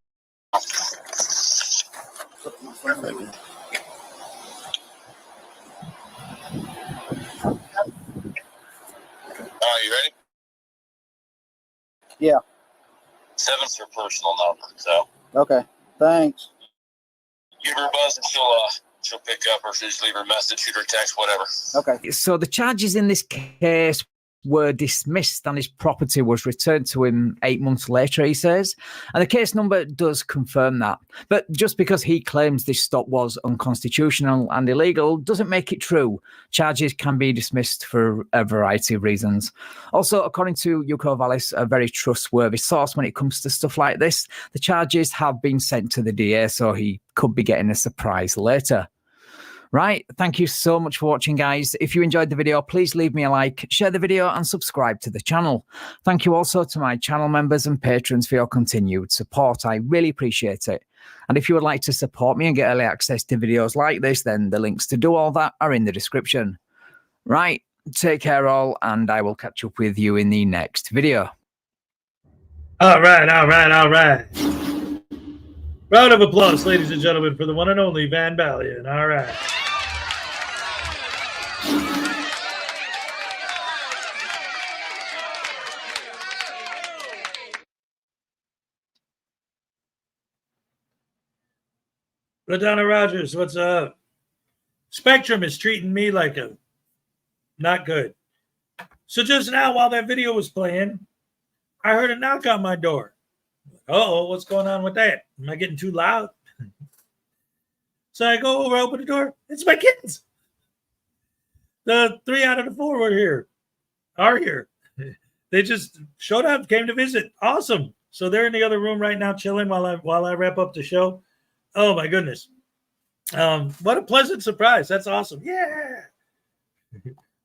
All right, you ready? Yeah. 7's her personal number, so Okay. Thanks. give her a buzz and she'll pick up, or she'll just leave her a message, shoot her a text, whatever. Okay. So the charges in this case were dismissed and his property was returned to him 8 months later, he says. And the case number does confirm that. But just because he claims this stop was unconstitutional and illegal doesn't make it true. Charges can be dismissed for a variety of reasons. Also, according to Yuko Vallis, a very trustworthy source when it comes to stuff like this, the charges have been sent to the DA, so he could be getting a surprise later. Right, thank you so much for watching, guys. If you enjoyed the video, please leave me a like, share the video, and subscribe to the channel. Thank you also to my channel members and patrons for your continued support. I really appreciate it. And if you would like to support me and get early access to videos like this, then the links to do all that are in the description. Right, take care all, and I will catch up with you in the next video. All right. Round of applause, ladies and gentlemen, for the one and only Van Balian. All right. Radonna Rogers, what's up? Spectrum is treating me like a not good. So just now, while that video was playing, I heard a knock on my door. Uh-oh, what's going on with that? Am I getting too loud? So I go over, open the door. It's my kids. The 3 out of the 4 are here. They just showed up, came to visit. Awesome. So they're in the other room right now, chilling while I wrap up the show. Oh my goodness. What a pleasant surprise. That's awesome. Yeah.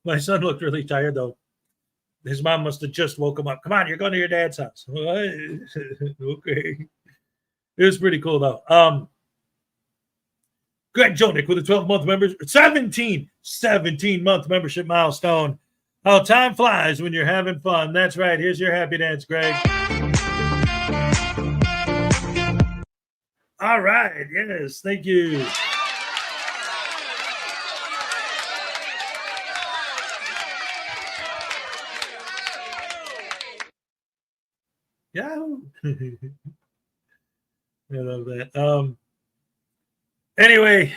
My son looked really tired though. His mom must have just woke him up. Come on, you're going to your dad's house. What? Okay. It was pretty cool though. Greg Jonick with a 12-month membership, 17-month membership milestone. How time flies when you're having fun. That's right. Here's your happy dance, Greg. All right. Yes. Thank you. Yahoo. I love that. Anyway,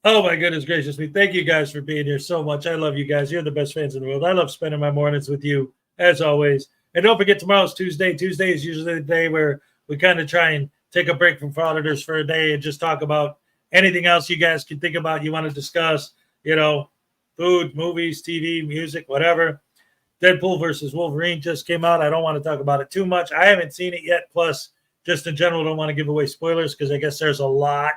oh my goodness gracious me. Thank you guys for being here so much. I love you guys. You're the best fans in the world. I love spending my mornings with you as always. And don't forget, tomorrow's Tuesday. Tuesday is usually the day where we kind of try and take a break from Frauditors for a day and just talk about anything else you guys can think about, you want to discuss, food, movies, TV, music, whatever. Deadpool versus Wolverine just came out. I don't want to talk about it too much. I haven't seen it yet. Plus, just in general, don't want to give away spoilers because I guess there's a lot.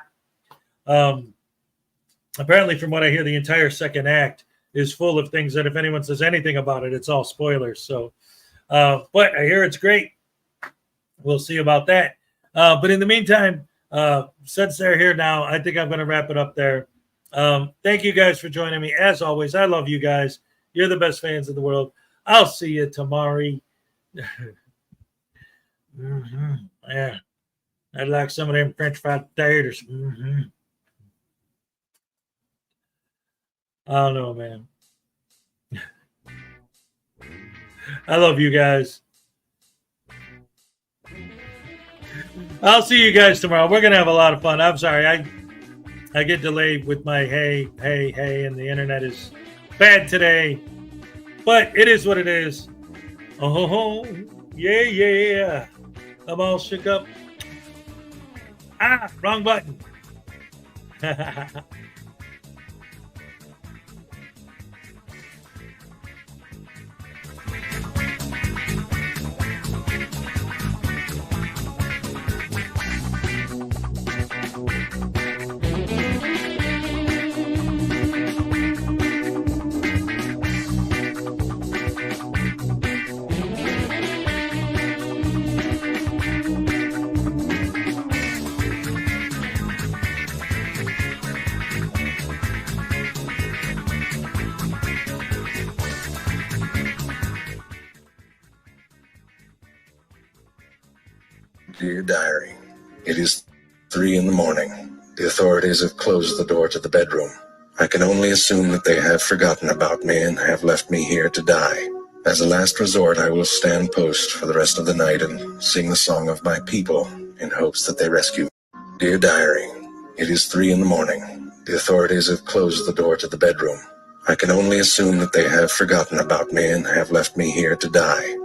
Apparently, from what I hear, the entire second act is full of things that if anyone says anything about it, it's all spoilers. So, but I hear it's great. We'll see about that. But in the meantime, since they're here now, I think I'm going to wrap it up there. Thank you guys for joining me. As always, I love you guys. You're the best fans in the world. I'll see you tomorrow. Yeah. I'd like some of them French fried taters. I don't know, man. I love you guys. I'll see you guys tomorrow. We're going to have a lot of fun. I'm sorry. I get delayed with my hey, and the internet is bad today. But it is what it is. Oh, yeah. I'm all shook up. Wrong button. Dear Diary, it is 3 a.m. The authorities have closed the door to the bedroom. I can only assume that they have forgotten about me and have left me here to die. As a last resort, I will stand post for the rest of the night and sing the song of my people in hopes that they rescue me. Dear Diary, it is 3 a.m. The authorities have closed the door to the bedroom. I can only assume that they have forgotten about me and have left me here to die.